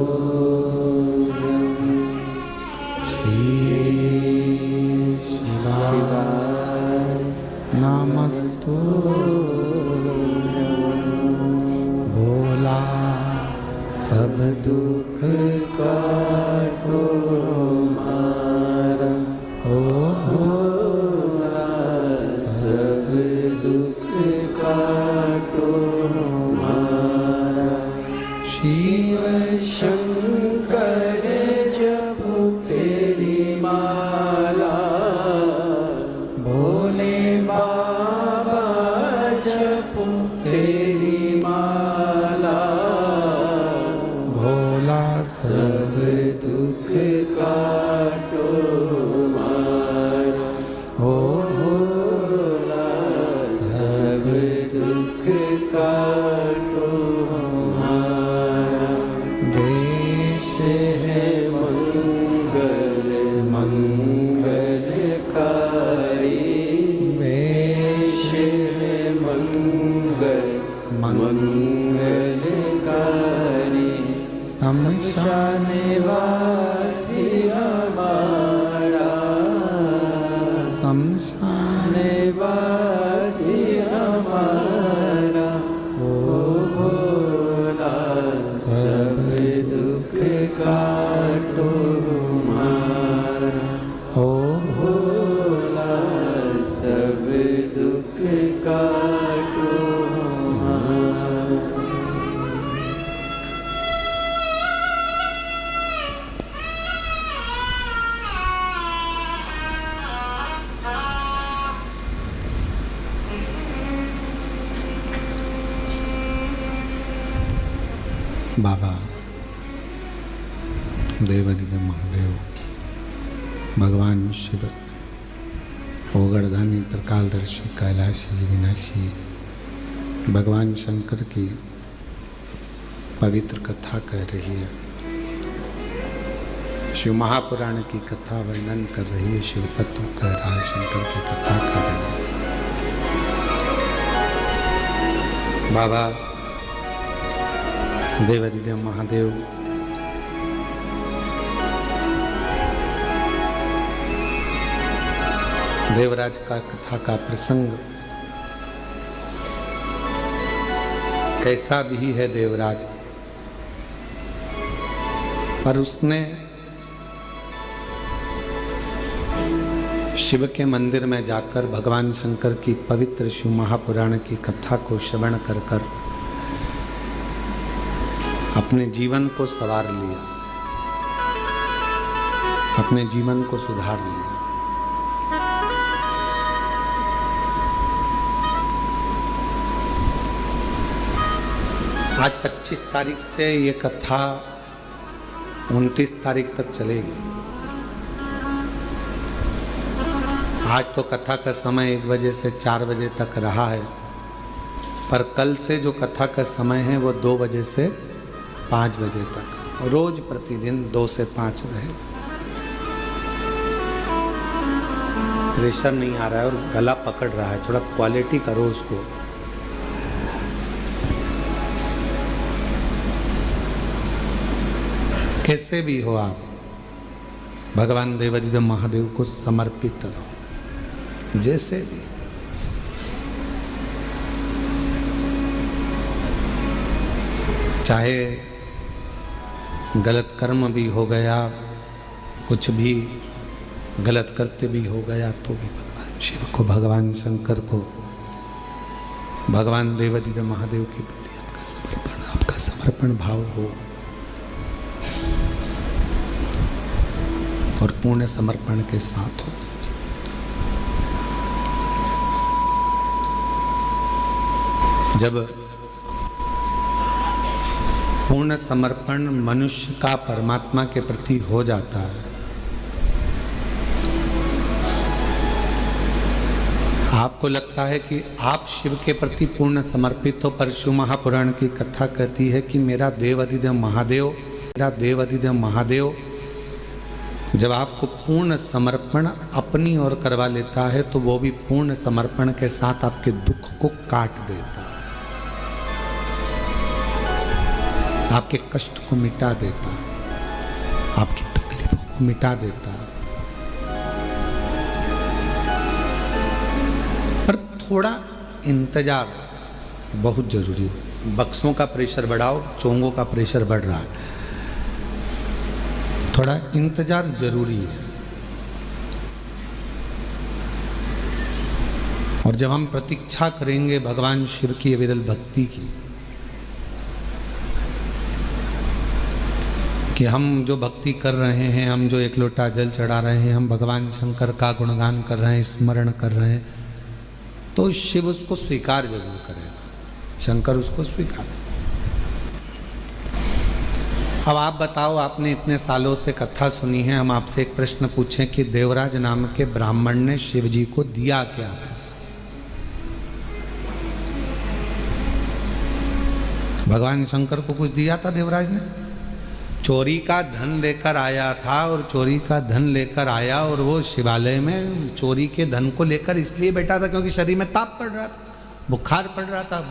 S1: श्री शिवाय नमस्तुभ्यं। भोला सब दुख काटो मारा, ओ भोला सब दुख काटो मारा। शिव शंकर जपो तेरी माला, भोले बाबा जपो तेरी माला।
S2: सब दुख काटो हमारा,
S1: हो
S2: भोला सब दुख काटो हमारा।
S1: देश
S2: है मंगल मंगलकारी,
S1: वेश
S2: है मंगल मंगलकारी।
S1: शमशान
S2: निवासी हमारा,
S1: शमशान
S2: निवासी हमारा। ओ भोला सब दुख काटो हमारा,
S1: हो
S2: भोला सब दुख काटो हमारा।
S1: बाबा देवादिदेव महादेव, भगवान शिव, ओगड़दानी त्रिकालदर्शी कैलाशी विनाशी, भगवान शंकर की पवित्र कथा कह रही है। शिव महापुराण की कथा वर्णन कर रही है, शिव तत्व कह रहा है, शंकर की कथा कर रही है। बाबा देवादिदेव महादेव देवराज का कथा का प्रसंग कैसा भी है देवराज, पर उसने शिव के मंदिर में जाकर भगवान शंकर की पवित्र शिव महापुराण की कथा को श्रवण कर कर अपने जीवन को संवार लिया, अपने जीवन को सुधार लिया। आज 25 तारीख से ये कथा 29 तारीख तक चलेगी। आज तो कथा का समय 1 बजे से 4 बजे तक रहा है, पर कल से जो कथा का समय है वो 2 बजे से 5 बजे तक, रोज प्रतिदिन 2 से 5 रहे। प्रेशर नहीं आ रहा है और गला पकड़ रहा है, थोड़ा क्वालिटी करो उसको। कैसे भी हो आप भगवान देवादिदेव महादेव को समर्पित रहो, जैसे भी। चाहे गलत कर्म भी हो गया, कुछ भी गलत करते भी हो गया, तो भी भगवान शिव को, भगवान शंकर को, भगवान देवादिदेव महादेव के प्रति आपका समर्पण भाव हो और पूर्ण समर्पण के साथ हो। जब पूर्ण समर्पण मनुष्य का परमात्मा के प्रति हो जाता है, आपको लगता है कि आप शिव के प्रति पूर्ण समर्पित हो, पर शिव महापुराण की कथा कहती है कि मेरा देवादिदेव महादेव जब आपको पूर्ण समर्पण अपनी ओर करवा लेता है तो वो भी पूर्ण समर्पण के साथ आपके दुख को काट देता है, आपके कष्ट को मिटा देता है, आपकी तकलीफों को मिटा देता है। पर थोड़ा इंतजार बहुत जरूरी है। बक्सों का प्रेशर बढ़ाओ, चोंगों का प्रेशर बढ़ रहा है, थोड़ा इंतजार जरूरी है। और जब हम प्रतीक्षा करेंगे भगवान शिव की अविरल भक्ति की, कि हम जो भक्ति कर रहे हैं, हम जो 1 लोटा जल चढ़ा रहे हैं, हम भगवान शंकर का गुणगान कर रहे हैं, स्मरण कर रहे हैं, तो शिव उसको स्वीकार जरूर करेगा, शंकर उसको स्वीकार। अब आप बताओ, आपने इतने सालों से कथा सुनी है, हम आपसे एक प्रश्न पूछें कि देवराज नाम के ब्राह्मण ने शिव जी को दिया क्या था? भगवान शंकर को कुछ दिया था देवराज ने? चोरी का धन लेकर आया था, और चोरी का धन लेकर आया और वो शिवालय में चोरी के धन को लेकर इसलिए बैठा था क्योंकि शरीर में ताप पड़ रहा था, बुखार पड़ रहा था,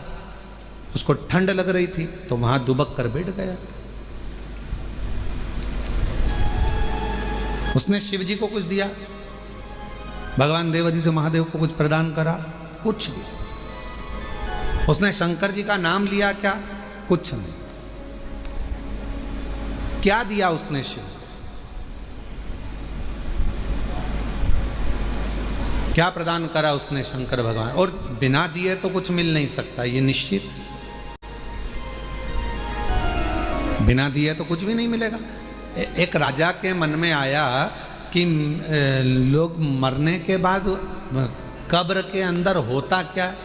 S1: उसको ठंड लग रही थी, तो वहां दुबक कर बैठ गया। उसने शिव जी को कुछ दिया? भगवान देवादित्य महादेव को कुछ प्रदान करा? कुछ नहीं। उसने शंकर जी का नाम लिया क्या? कुछ नहीं। क्या दिया उसने शिव? क्या प्रदान करा उसने शंकर भगवान? और बिना दिए तो कुछ मिल नहीं सकता, ये निश्चित। बिना दिए तो कुछ भी नहीं मिलेगा। एक राजा के मन में आया कि लोग मरने के बाद कब्र के अंदर होता क्या है?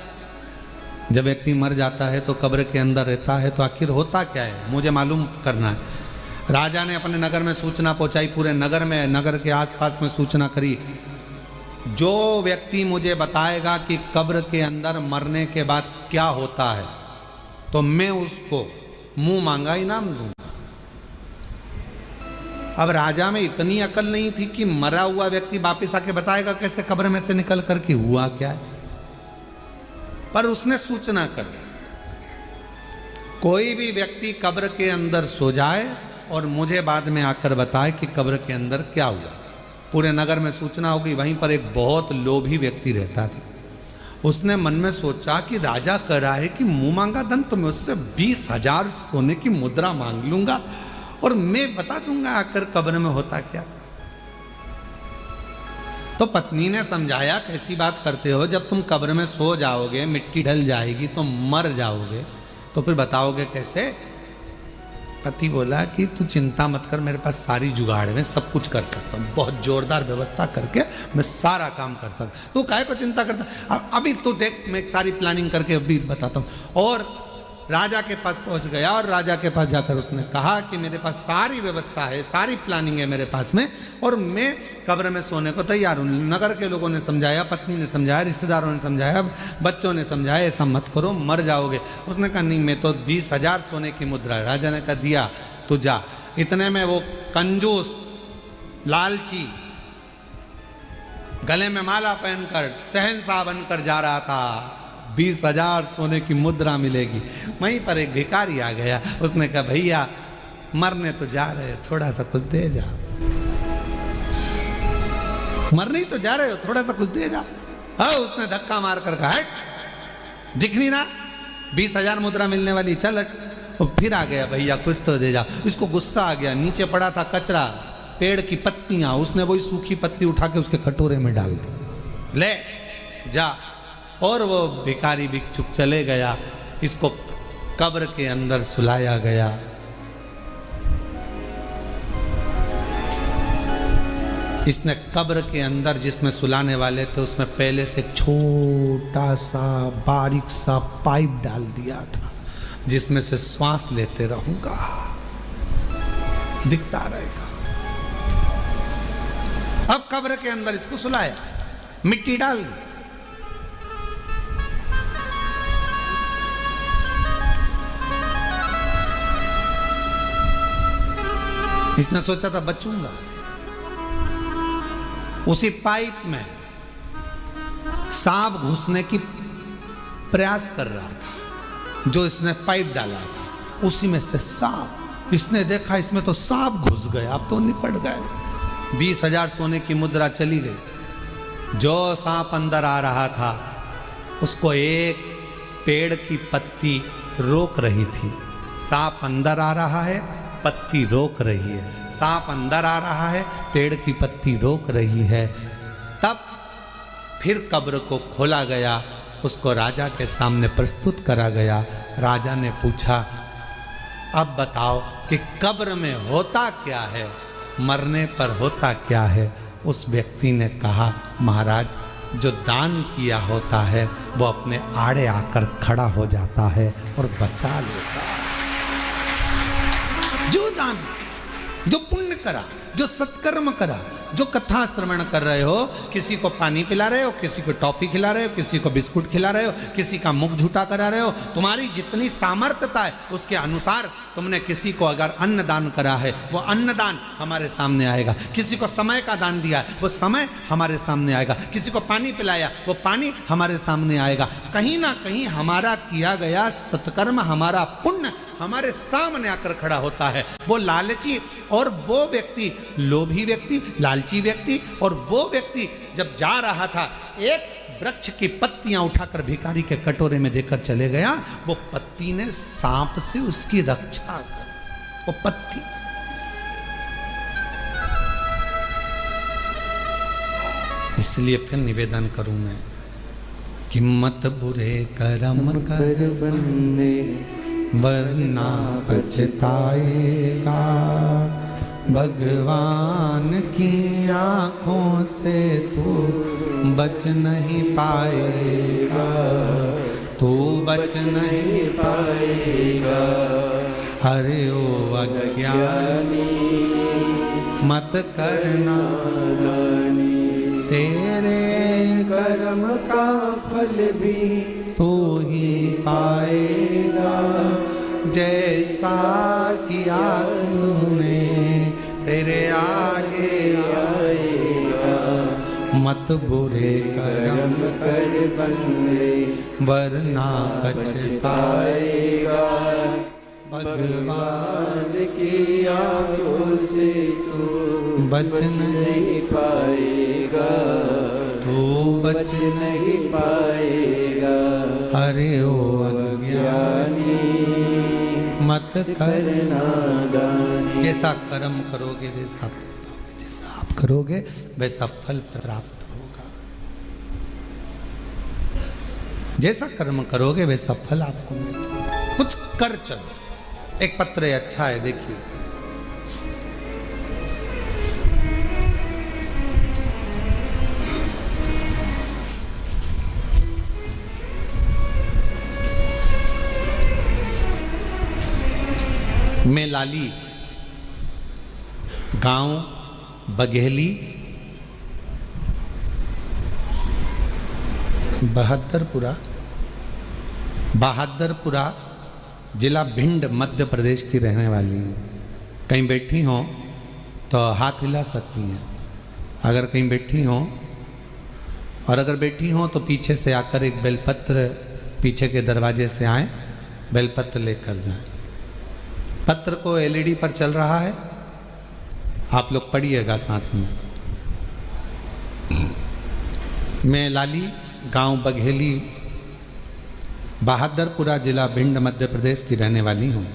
S1: जब व्यक्ति मर जाता है तो कब्र के अंदर रहता है, तो आखिर होता क्या है, मुझे मालूम करना है। राजा ने अपने नगर में सूचना पहुंचाई, पूरे नगर में, नगर के आसपास में सूचना करी, जो व्यक्ति मुझे बताएगा कि कब्र के अंदर मरने के बाद क्या होता है, तो मैं उसको मुंह मांगा इनाम दूंगा। अब राजा में इतनी अकल नहीं थी कि मरा हुआ व्यक्ति वापिस आके बताएगा कैसे कब्र में से निकल करके हुआ क्या है, पर उसने सूचना कर दी, कोई भी व्यक्ति कब्र के अंदर सो जाए और मुझे बाद में आकर बताए कि कब्र के अंदर क्या हुआ। पूरे नगर में सूचना होगी। वहीं पर एक बहुत लोभी व्यक्ति रहता था। उसने मन में सोचा कि राजा कह रहा है कि मुंह मांगा धन, तो मैं उससे 20,000 सोने की मुद्रा मांग लूंगा और मैं बता दूंगा आकर कब्र में होता क्या। तो पत्नी ने समझाया, कैसी बात करते हो, जब तुम कब्र में सो जाओगे, मिट्टी ढल जाएगी तो मर जाओगे, तो फिर बताओगे कैसे? पति बोला कि तू चिंता मत कर, मेरे पास सारी जुगाड़ है, सब कुछ कर सकता हूँ, बहुत जोरदार व्यवस्था करके मैं सारा काम कर सकता। तू काहे को चिंता करता, अभी तू देख, मैं सारी प्लानिंग करके अभी बताता हूँ। और राजा के पास पहुंच गया और राजा के पास जाकर उसने कहा कि मेरे पास सारी व्यवस्था है, सारी प्लानिंग है मेरे पास में, और मैं कब्र में सोने को तैयार हूँ। नगर के लोगों ने समझाया, पत्नी ने समझाया, रिश्तेदारों ने समझाया, बच्चों ने समझाया, ऐसा मत करो, मर जाओगे। उसने कहा नहीं, मैं तो 20,000 सोने की मुद्रा है। राजा ने कहा दिया, तू जा। इतने में वो कंजूस लालची गले में माला पहनकर शहंशाह बनकर जा रहा था। 20,000 सोने की मुद्रा मिलेगी। वहीं पर एक भिखारी आ गया, उसने कहा भैया मरने तो जा रहे हो, थोड़ा सा कुछ दे जा। मरने ही तो जा रहे हो, थोड़ा सा कुछ दे जा। हाँ, उसने धक्का मार कर कहा, हट, दिख नहीं रहा 20,000 मुद्रा मिलने वाली, चल हट। और फिर आ गया, भैया कुछ तो दे जा। इसको गुस्सा आ गया, नीचे पड़ा था कचरा, पेड़ की पत्तियां, उसने वही सूखी पत्ती उठा के उसके कटोरे में डाल दी, ले जा। और वो भिखारी भिक्षुक चले गया। इसको कब्र के अंदर सुलाया गया। इसने कब्र के अंदर जिसमें सुलाने वाले थे उसमें पहले से छोटा सा बारीक सा पाइप डाल दिया था, जिसमें से श्वास लेते रहूंगा, दिखता रहेगा। अब कब्र के अंदर इसको सुलाया, मिट्टी डाल दी। इसने सोचा था बचूंगा। उसी पाइप में सांप घुसने की प्रयास कर रहा था, जो इसने पाइप डाला था, उसी में से सांप। इसने देखा इसमें तो सांप घुस गया, अब तो निपट गए। 20,000 सोने की मुद्रा चली गई। जो सांप अंदर आ रहा था उसको एक पेड़ की पत्ती रोक रही थी। सांप अंदर आ रहा है, पत्ती रोक रही है। सांप अंदर आ रहा है, पेड़ की पत्ती रोक रही है। तब फिर कब्र को खोला गया, उसको राजा के सामने प्रस्तुत करा गया। राजा ने पूछा, अब बताओ कि कब्र में होता क्या है, मरने पर होता क्या है? उस व्यक्ति ने कहा, महाराज, जो दान किया होता है वो अपने आड़े आकर खड़ा हो जाता है और बचा लेता है। जो दान, जो पुण्य करा, जो सत्कर्म करा, जो कथा श्रवण कर रहे हो, किसी को पानी पिला रहे हो, किसी को टॉफी खिला रहे हो, किसी को बिस्कुट खिला रहे हो, किसी का मुख झूठा करा रहे हो, तुम्हारी जितनी सामर्थ्यता है उसके अनुसार तुमने किसी को अगर अन्न दान करा है, वो अन्न दान हमारे सामने आएगा। किसी को समय का दान दिया है, वो समय हमारे सामने आएगा। किसी को पानी पिलाया, वो पानी हमारे सामने आएगा। कहीं ना कहीं हमारा किया गया सत्कर्म, हमारा पुण्य हमारे सामने आकर खड़ा होता है। वो लालची और वो व्यक्ति, लोभी व्यक्ति, लालची व्यक्ति और वो व्यक्ति जब जा रहा था, एक वृक्ष की पत्तियां उठाकर भिखारी के कटोरे में देकर चले गया। वो पत्ती ने सांप से उसकी रक्षा कर, वो पत्ती। इसलिए फिर निवेदन करूं मैं कि मत बुरे कर्म कर बंदे वरना पछताएगा। भगवान की आंखों से तू बच नहीं पाएगा, तू बच नहीं पाएगा। अरे ओ अज्ञानी मत करना, तेरे कर्म का फल भी तू ही पाएगा। जैसा किया तूने तेरे आगे आएगा। मत बुरे कर्म कर बंदे वरना पछताएगा। भगवान की आंखों से तू बच नहीं पाएगा, तू बच नहीं पाएगा। अरे ओ अज्ञानी मत करना दानी। जैसा कर्म करोगे वैसा फल पाओगे, जैसा आप करोगे वैसा फल प्राप्त होगा। जैसा कर्म करोगे वैसा फल आपको मिलेगा। कुछ कर चलो। एक पत्र है, अच्छा है, देखिए। मैं लाली, गांव बघेली, बहादुरपुरा, जिला भिंड, मध्य प्रदेश की रहने वाली हूँ। कहीं बैठी हो तो हाथ हिला सकती हैं, अगर कहीं बैठी हो। और अगर बैठी हो तो पीछे से आकर एक बेलपत्र, पीछे के दरवाजे से आए, बेलपत्र लेकर जाएं। पत्र को एलईडी पर चल रहा है, आप लोग पढ़िएगा साथ में। मैं लाली, गांव बघेली, बहादुरपुरा, जिला भिंड, मध्य प्रदेश की रहने वाली हूँ।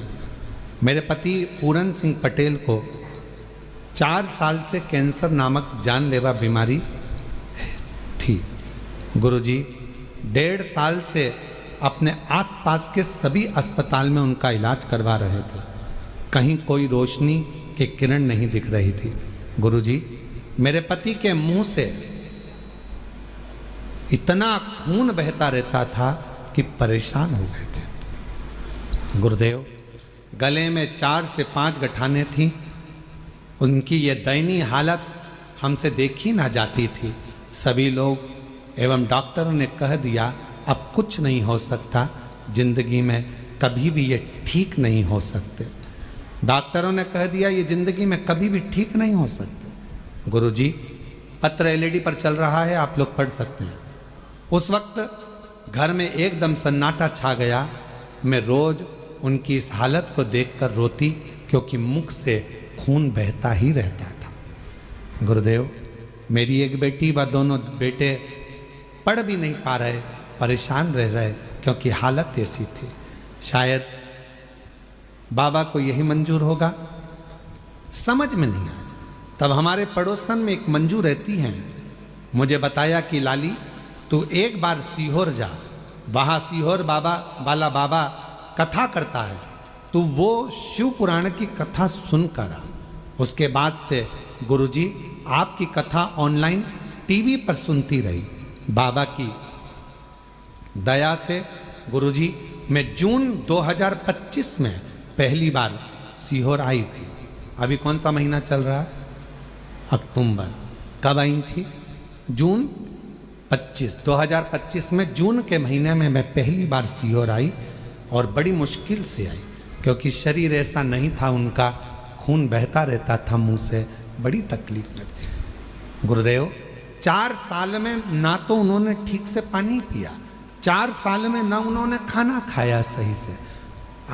S1: मेरे पति पूरन सिंह पटेल को 4 साल से कैंसर नामक जानलेवा बीमारी थी। गुरुजी 1.5 साल से अपने आसपास के सभी अस्पताल में उनका इलाज करवा रहे थे। कहीं कोई रोशनी की किरण नहीं दिख रही थी। गुरुजी, मेरे पति के मुंह से इतना खून बहता रहता था कि परेशान हो गए थे। गुरुदेव, गले में 4 से 5 गठानें थीं। उनकी ये दयनीय हालत हमसे देखी ना जाती थी। सभी लोग एवं डॉक्टरों ने कह दिया अब कुछ नहीं हो सकता, जिंदगी में कभी भी ये ठीक नहीं हो सकते। डॉक्टरों ने कह दिया ये जिंदगी में कभी भी ठीक नहीं हो सकते। गुरुजी, पत्र एलईडी पर चल रहा है, आप लोग पढ़ सकते हैं। उस वक्त घर में एकदम सन्नाटा छा गया। मैं रोज उनकी इस हालत को देखकर रोती, क्योंकि मुख से खून बहता ही रहता था। गुरुदेव, मेरी एक बेटी व दोनों बेटे पढ़ भी नहीं पा रहे, परेशान रह रहे, क्योंकि हालत ऐसी थी। शायद बाबा को यही मंजूर होगा, समझ में नहीं आया। तब हमारे पड़ोसन में एक मंजू रहती हैं, मुझे बताया कि लाली तू एक बार सीहोर जा, वहाँ सीहोर बाबा वाला बाबा कथा करता है, तू वो शिव पुराण की कथा सुनकर आ। उसके बाद से गुरुजी आपकी कथा ऑनलाइन टीवी पर सुनती रही। बाबा की दया से गुरुजी मैं जून 2025 में पहली बार सीहोर आई थी। अभी कौन सा महीना चल रहा है? अक्टूबर। कब आई थी? जून 25, 2025 में जून के महीने में मैं पहली बार सीहोर आई और बड़ी मुश्किल से आई, क्योंकि शरीर ऐसा नहीं था, उनका खून बहता रहता था मुंह से, बड़ी तकलीफ में थी। गुरुदेव 4 साल में ना तो उन्होंने ठीक से पानी पिया, 4 साल में ना उन्होंने खाना खाया सही से,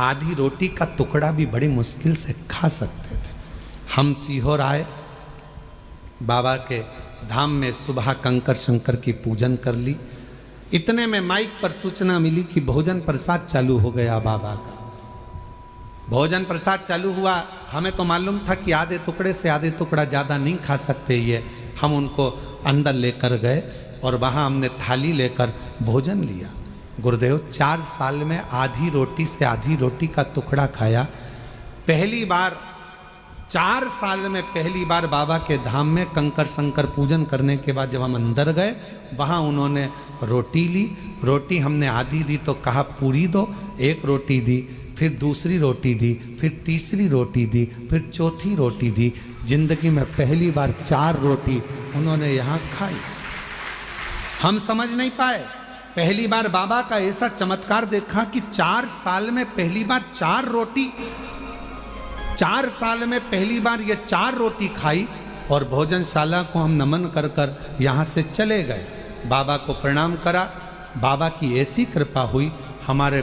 S1: आधी रोटी का टुकड़ा भी बड़ी मुश्किल से खा सकते थे। हम सीहोर आए, बाबा के धाम में सुबह कंकर शंकर की पूजन कर ली। इतने में माइक पर सूचना मिली कि भोजन प्रसाद चालू हो गया बाबा का। भोजन प्रसाद चालू हुआ, हमें तो मालूम था कि आधे टुकड़े से आधे टुकड़ा ज़्यादा नहीं खा सकते ये। हम उनको अंदर लेकर गए और वहाँ हमने थाली लेकर भोजन लिया। गुरुदेव 4 साल में आधी रोटी से आधी रोटी का टुकड़ा खाया। पहली बार 4 साल में पहली बार बाबा के धाम में कंकर शंकर पूजन करने के बाद जब हम अंदर गए, वहाँ उन्होंने रोटी ली। रोटी हमने आधी दी तो कहा पूरी दो, 1 रोटी दी, फिर दूसरी रोटी दी, फिर तीसरी रोटी दी, फिर चौथी रोटी दी। जिंदगी में पहली बार 4 रोटी उन्होंने यहाँ खाई। हम समझ नहीं पाए। पहली बार बाबा का ऐसा चमत्कार देखा कि 4 साल में पहली बार 4 रोटी, 4 साल में पहली बार ये 4 रोटी खाई। और भोजनशाला को हम नमन कर कर यहाँ से चले गए। बाबा को प्रणाम करा। बाबा की ऐसी कृपा हुई, हमारे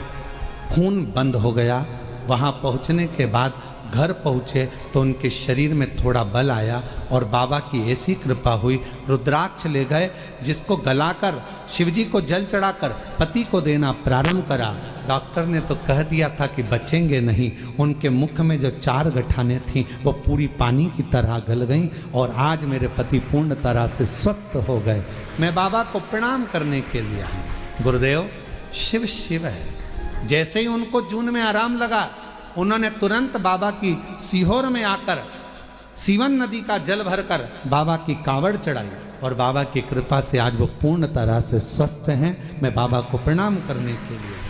S1: खून बंद हो गया। वहाँ पहुँचने के बाद घर पहुँचे तो उनके शरीर में थोड़ा बल आया और बाबा की ऐसी कृपा हुई, रुद्राक्ष ले गए, जिसको गलाकर शिवजी को जल चढ़ाकर पति को देना प्रारंभ करा। डॉक्टर ने तो कह दिया था कि बचेंगे नहीं। उनके मुख में जो 4 गठानें थीं वो पूरी पानी की तरह गल गईं और आज मेरे पति पूर्ण तरह से स्वस्थ हो गए। मैं बाबा को प्रणाम करने के लिए आई। गुरुदेव शिव शिव है। जैसे ही उनको जून में आराम लगा, उन्होंने तुरंत बाबा की सीहोर में आकर सीवन नदी का जल भरकर बाबा की कावड़ चढ़ाई और बाबा की कृपा से आज वो पूर्ण तरह से स्वस्थ हैं। मैं बाबा को प्रणाम करने के लिए।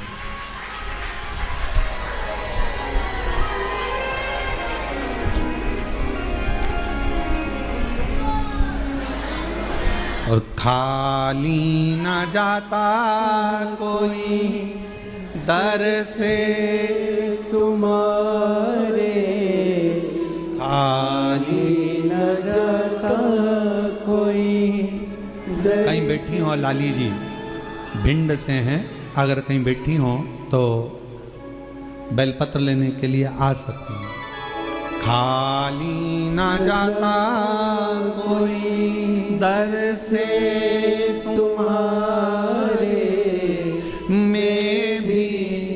S1: और खाली ना जाता कोई दर से
S2: तुम्हारे, खाली न जाता कोई।
S1: कहीं बैठी हो लाली जी, भिंड से हैं, अगर कहीं बैठी हो तो बेलपत्र लेने के लिए आ सकती हैं। खाली ना जाता कोई दर से तुम्हारे, मैं भी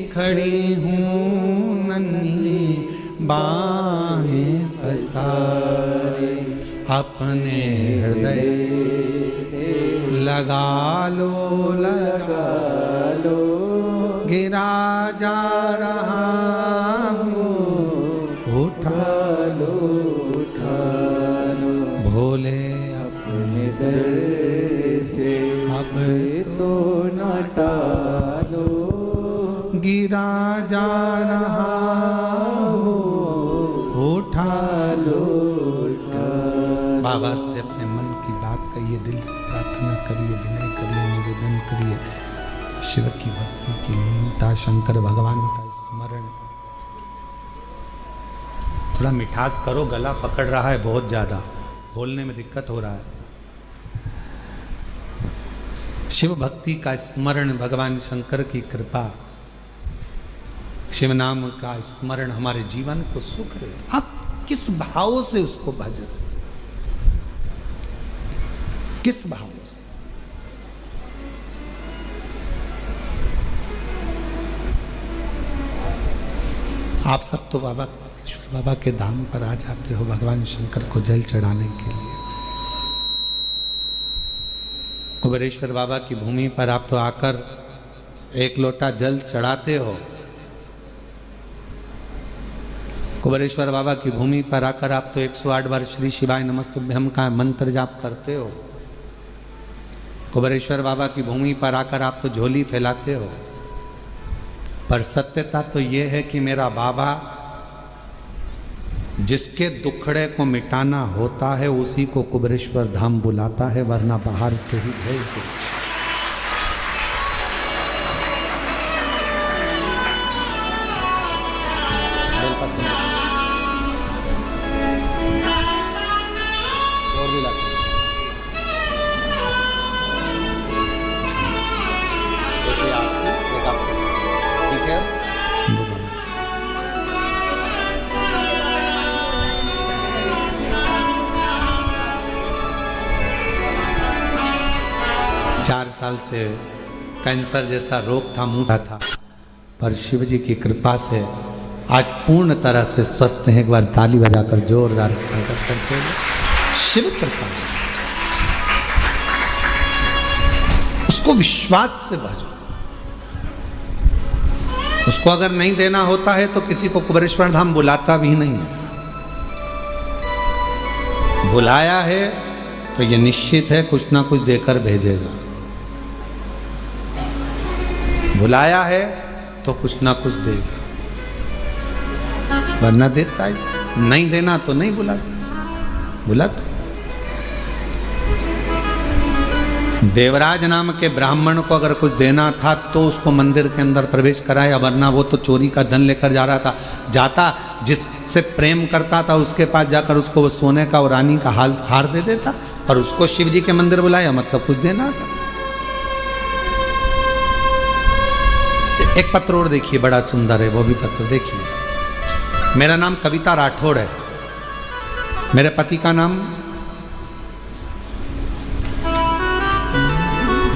S1: खड़ी हूँ नन्ही बाहें पसारे, अपने हृदय से लगा लो लगा लो, गिरा जा रहा हूँ उठा लो उठा लो, भोले अपने दर से अब तो न टालो, गिरा जा रहा हो उठा लो उठा। बाबा से अपने मन की बात कहिए, दिल से प्रार्थना करिए, विनय करिए, निवेदन करिए। शिव की भक्ति की लीनता, शंकर भगवान का स्मरण। थोड़ा मिठास करो, गला पकड़ रहा है बहुत ज़्यादा, बोलने में दिक्कत हो रहा है। शिव भक्ति का स्मरण, भगवान शंकर की कृपा, शिव नाम का स्मरण हमारे जीवन को सुख दे। आप किस भाव से उसको भज रहे, किस भाव से? आप सब तो बाबा के धाम पर आ जाते हो भगवान शंकर को जल चढ़ाने के लिए। कुबेरेश्वर बाबा की भूमि पर आप तो आकर 1 लोटा जल चढ़ाते हो। कुबेरेश्वर बाबा की भूमि पर आकर आप तो 108 बार श्री शिवाय नमस्तुभ्यम का मंत्र जाप करते हो। कुबेरेश्वर बाबा की भूमि पर आकर आप तो झोली फैलाते हो। पर सत्यता तो ये है कि मेरा बाबा जिसके दुखड़े को मिटाना होता है उसी को कुबेरेश्वर धाम बुलाता है, वरना बाहर से ही भेज दो। और भी लाते ठीक है। 4 साल से कैंसर जैसा रोग था, मुंह था, पर शिव जी की कृपा से आज पूर्ण तरह से स्वस्थ हैं। एक बार ताली बजाकर जोरदार स्वागत करते हैं। शिव कृपा, उसको विश्वास से भजो। उसको अगर नहीं देना होता है तो किसी को कुबेरेश्वर धाम बुलाता भी नहीं है। बुलाया है तो ये निश्चित है कुछ ना कुछ देकर भेजेगा। बुलाया है तो कुछ ना कुछ देगा, वरना देता है। नहीं देना तो नहीं बुलाता। देवराज नाम के ब्राह्मण को अगर कुछ देना था तो उसको मंदिर के अंदर प्रवेश कराया, वरना वो तो चोरी का धन लेकर जा रहा था। जाता जिससे प्रेम करता था उसके पास जाकर उसको वो सोने का और रानी का हार दे देता, और उसको शिव जी के मंदिर बुलाया, मतलब कुछ देना था। एक पत्र और देखिए, बड़ा सुंदर है वो भी पत्र देखिए। मेरा नाम कविता राठौड़ है, मेरे पति का नाम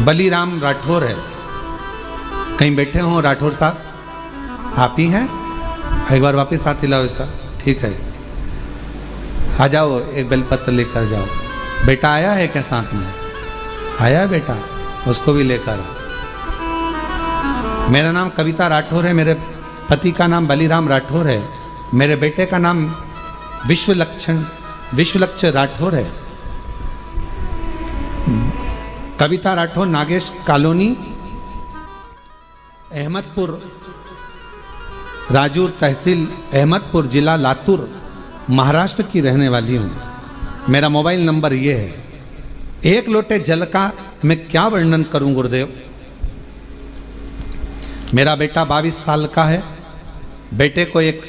S1: बलीराम राठौर है। कहीं बैठे हो राठौर साहब? आप ही हैं? एक बार वापस हाथ हिलाओ ऐसा, ठीक है। आ जाओ, एक बेलपत्र लेकर जाओ। बेटा आया है क्या साथ में? आया बेटा, उसको भी लेकर आओ। मेरा नाम कविता राठौर है, मेरे पति का नाम बलीराम राठौर है, मेरे बेटे का नाम विश्वलक्ष्य राठौर है। कविता राठौर नागेश कॉलोनी, अहमदपुर, राजूर तहसील, अहमदपुर जिला लातूर, महाराष्ट्र की रहने वाली हूँ। मेरा मोबाइल नंबर ये है। एक लोटे जल का मैं क्या वर्णन करूं गुरुदेव। मेरा बेटा 22 साल का है। बेटे को एक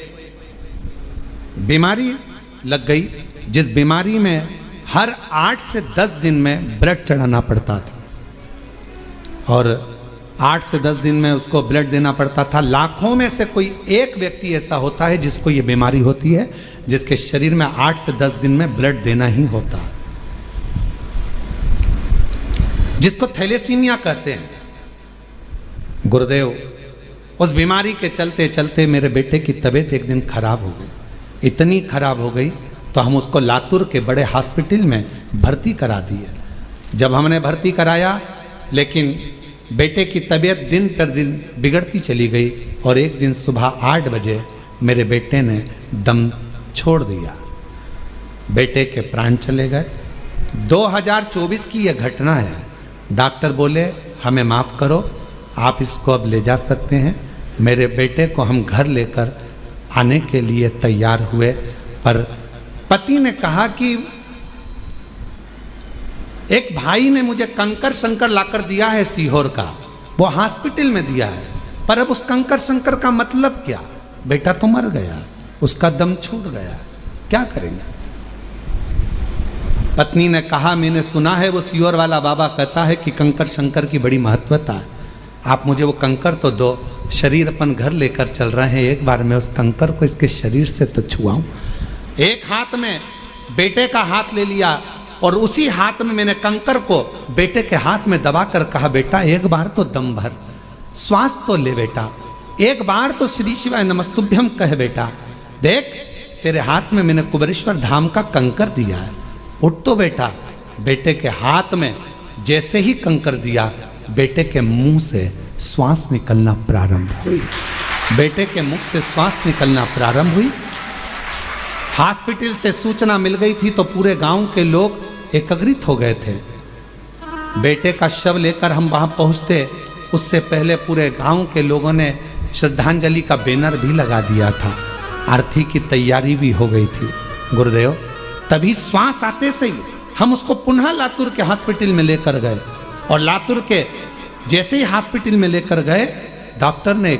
S1: बीमारी लग गई, जिस बीमारी में हर 8 से 10 दिन में ब्लड चढ़ाना पड़ता था, और 8 से 10 दिन में उसको ब्लड देना पड़ता था। लाखों में से कोई एक व्यक्ति ऐसा होता है जिसको ये बीमारी होती है, जिसके शरीर में 8 से 10 दिन में ब्लड देना ही होता है, जिसको थैलेसीमिया कहते हैं। गुरुदेव, उस बीमारी के चलते चलते मेरे बेटे की तबीयत एक दिन खराब हो गई। इतनी खराब हो गई तो हम उसको लातूर के बड़े हॉस्पिटल में भर्ती करा दिए। जब हमने भर्ती कराया, लेकिन बेटे की तबीयत दिन पर दिन बिगड़ती चली गई, और एक दिन सुबह 8 बजे मेरे बेटे ने दम छोड़ दिया। बेटे के प्राण चले गए। 2024 की यह घटना है। डॉक्टर बोले हमें माफ़ करो, आप इसको अब ले जा सकते हैं। मेरे बेटे को हम घर लेकर आने के लिए तैयार हुए, पर पति ने कहा कि एक भाई ने मुझे कंकर शंकर लाकर दिया है सीहोर का, वो हॉस्पिटल में दिया है, पर अब उस कंकर शंकर का मतलब क्या? बेटा तो मर गया, उसका दम छूट गया, क्या करेंगे? पत्नी ने कहा मैंने सुना है वो सीहोर वाला बाबा कहता है कि कंकर शंकर की बड़ी महत्वता है, आप मुझे वो कंकर तो दो। शरीर अपन घर लेकर चल रहे हैं, एक बार मैं उस कंकर को इसके शरीर से तो छुआऊं। एक हाथ में बेटे का हाथ ले लिया, और उसी हाथ में मैंने कंकर को बेटे के हाथ में दबाकर कहा बेटा एक बार तो दम भर, श्वास तो ले बेटा, एक बार तो श्री शिवाय नमस्तुभ्यम कह बेटा। देख तेरे हाथ में मैंने कुबेरेश्वर धाम का कंकर दिया है, उठ तो बेटा। बेटे के हाथ में जैसे ही कंकर दिया, बेटे के मुंह से श्वास निकलना प्रारंभ हुई। बेटे के मुख से श्वास निकलना प्रारंभ हुई। हॉस्पिटल से सूचना मिल गई थी तो पूरे गांव के लोग एकत्रित हो गए थे। बेटे का शव लेकर हम वहां पहुंचते, उससे पहले पूरे गांव के लोगों ने श्रद्धांजलि का बैनर भी लगा दिया था। आरती की तैयारी भी हो गई थी गुरुदेव। तभी श्वास आते से ही हम उसको पुनः लातूर के हॉस्पिटल में लेकर गए, और लातूर के जैसे ही हॉस्पिटल में लेकर गए, डॉक्टर ने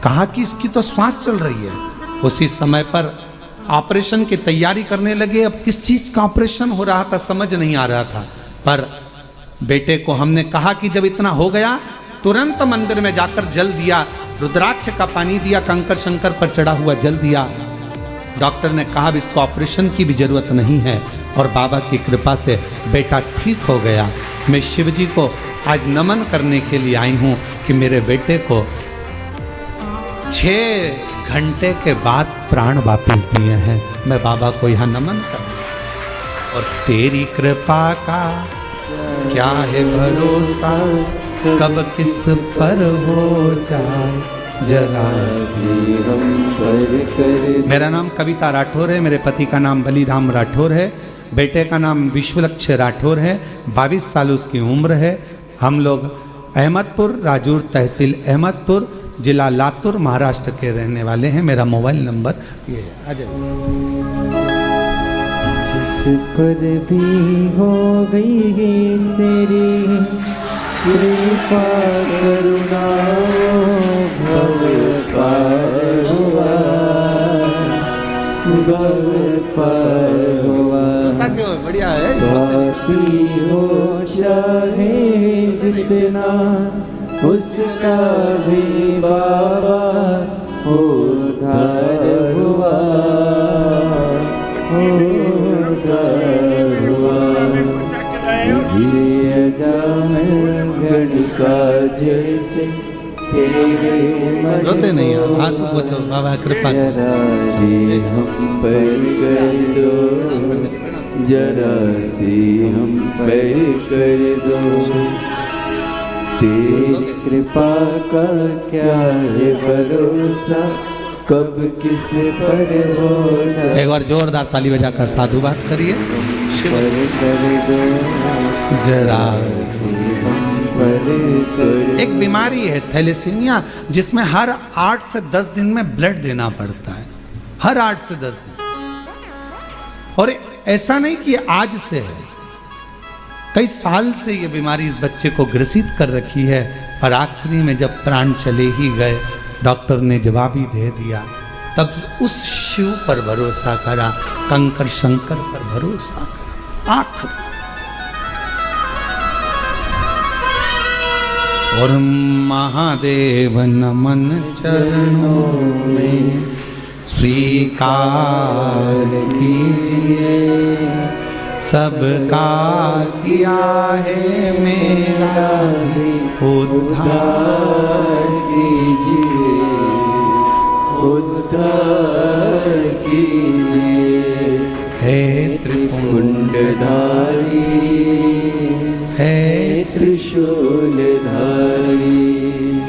S1: कहा कि इसकी तो श्वास चल रही है। उसी समय पर ऑपरेशन की तैयारी करने लगे। अब किस चीज का ऑपरेशन हो रहा था समझ नहीं आ रहा था, पर बेटे को हमने कहा कि जब इतना हो गया तुरंत मंदिर में जाकर जल दिया, रुद्राक्ष का पानी दिया, कंकर शंकर पर चढ़ा हुआ जल दिया। डॉक्टर ने कहा इसको ऑपरेशन की भी जरूरत नहीं है, और बाबा की कृपा से बेटा ठीक हो गया। मैं शिव जी को आज नमन करने के लिए आई हूँ कि मेरे बेटे को 6 घंटे के बाद प्राण वापस दिए हैं। मैं बाबा को यहाँ नमन कर, और तेरी कृपा का क्या है भरोसा, कब किस पर हो जाए जरा
S2: हम पर कर।
S1: मेरा नाम कविता राठौर है, मेरे पति का नाम बलीराम राठौर है, बेटे का नाम विश्वलक्ष्य राठौर है, 22 साल उसकी उम्र है। हम लोग अहमदपुर, राजूर तहसील अहमदपुर, जिला लातूर, महाराष्ट्र के रहने वाले हैं। मेरा मोबाइल नंबर ये है।
S2: जिस पर भी हो गई तेरी कृपा करुणा, भव पार हुआ, भव पार हुआ।
S1: बढ़िया है।
S2: बाकी हो चाहे जितना, उसका भी बाबा उद्धार हुआ, उद्धार हुआ। ये अजामिल गणिका जैसे तेरे मन
S1: रोते नहीं हो, आंसू पोंछो, बाबा कृपा
S2: जरा सी हम पर कर दो, जरा सी हम पर कर दो। तेरी कृपा का क्या है भरोसा, कब किस पर हो जाए।
S1: एक बार जोरदार ताली बजाकर साधुवाद करिए।
S2: पर कर दो,
S1: जरा
S2: पर कर।
S1: एक बीमारी है थैलेसीमिया, जिसमें हर 8 से 10 दिन में ब्लड देना पड़ता है, हर 8 से 10 दिन। और ऐसा नहीं कि आज से है, कई साल से ये बीमारी इस बच्चे को ग्रसित कर रखी है। और आखिरी में जब प्राण चले ही गए, डॉक्टर ने जवाब ही दे दिया, तब उस शिव पर भरोसा करा, कंकर शंकर पर भरोसा करा। आखिरी और महादेव नमन चरणों में स्वीकार कीजिए, सबका किया है मेरा उद्धार
S2: कीजिए, उद्धार कीजिए।
S1: है
S2: त्रिपुंडधारी,
S1: है
S2: त्रिशूलधारी,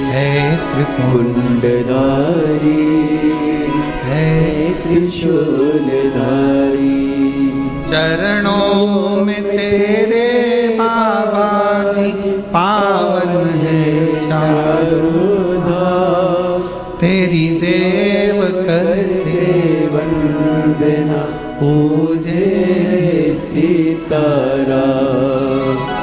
S1: है
S2: त्रिपुंडधारी,
S1: है
S2: त्रिशूलधारी।
S1: चरणों में तेरे बाबा जी पावन है चारों धाम, तेरी देव करते
S2: वंदना पूजे सीतारा,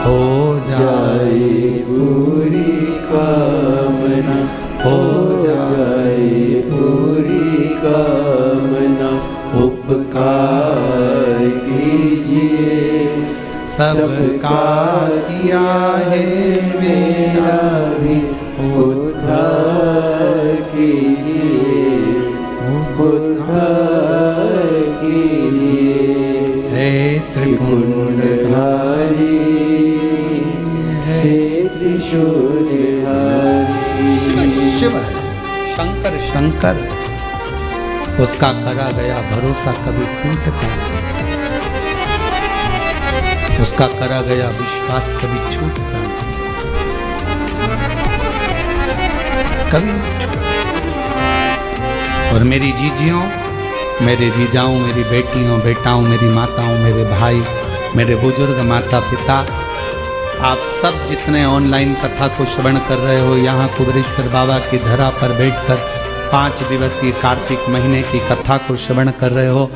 S1: हो
S2: जाए पूरी कामना, हो जाए पूरी कामना। उपकार कीजिए,
S1: सबका किया है मेरा भी
S2: उद्धार कीजिए, उद्धार कीजिए।
S1: है
S2: त्रिपुंडधारी, है त्रिशूलधारी।
S1: शिव है, शंकर शंकर है। उसका करा गया भरोसा कभी टूटता नहीं, उसका करा गया विश्वास कभी छूटता नहीं, कभी नहीं छूटता। और मेरी जीजियों, मेरे जीजाओं, मेरी बेटियों, बेटाओं, मेरी माताओं, मेरे भाई, मेरे बुजुर्ग माता पिता, आप सब जितने ऑनलाइन कथा को श्रवण कर रहे हो, यहाँ कुबेरेश्वर बाबा की धरा पर बैठकर 5 दिवसीय कार्तिक महीने की कथा को श्रवण कर रहे हो।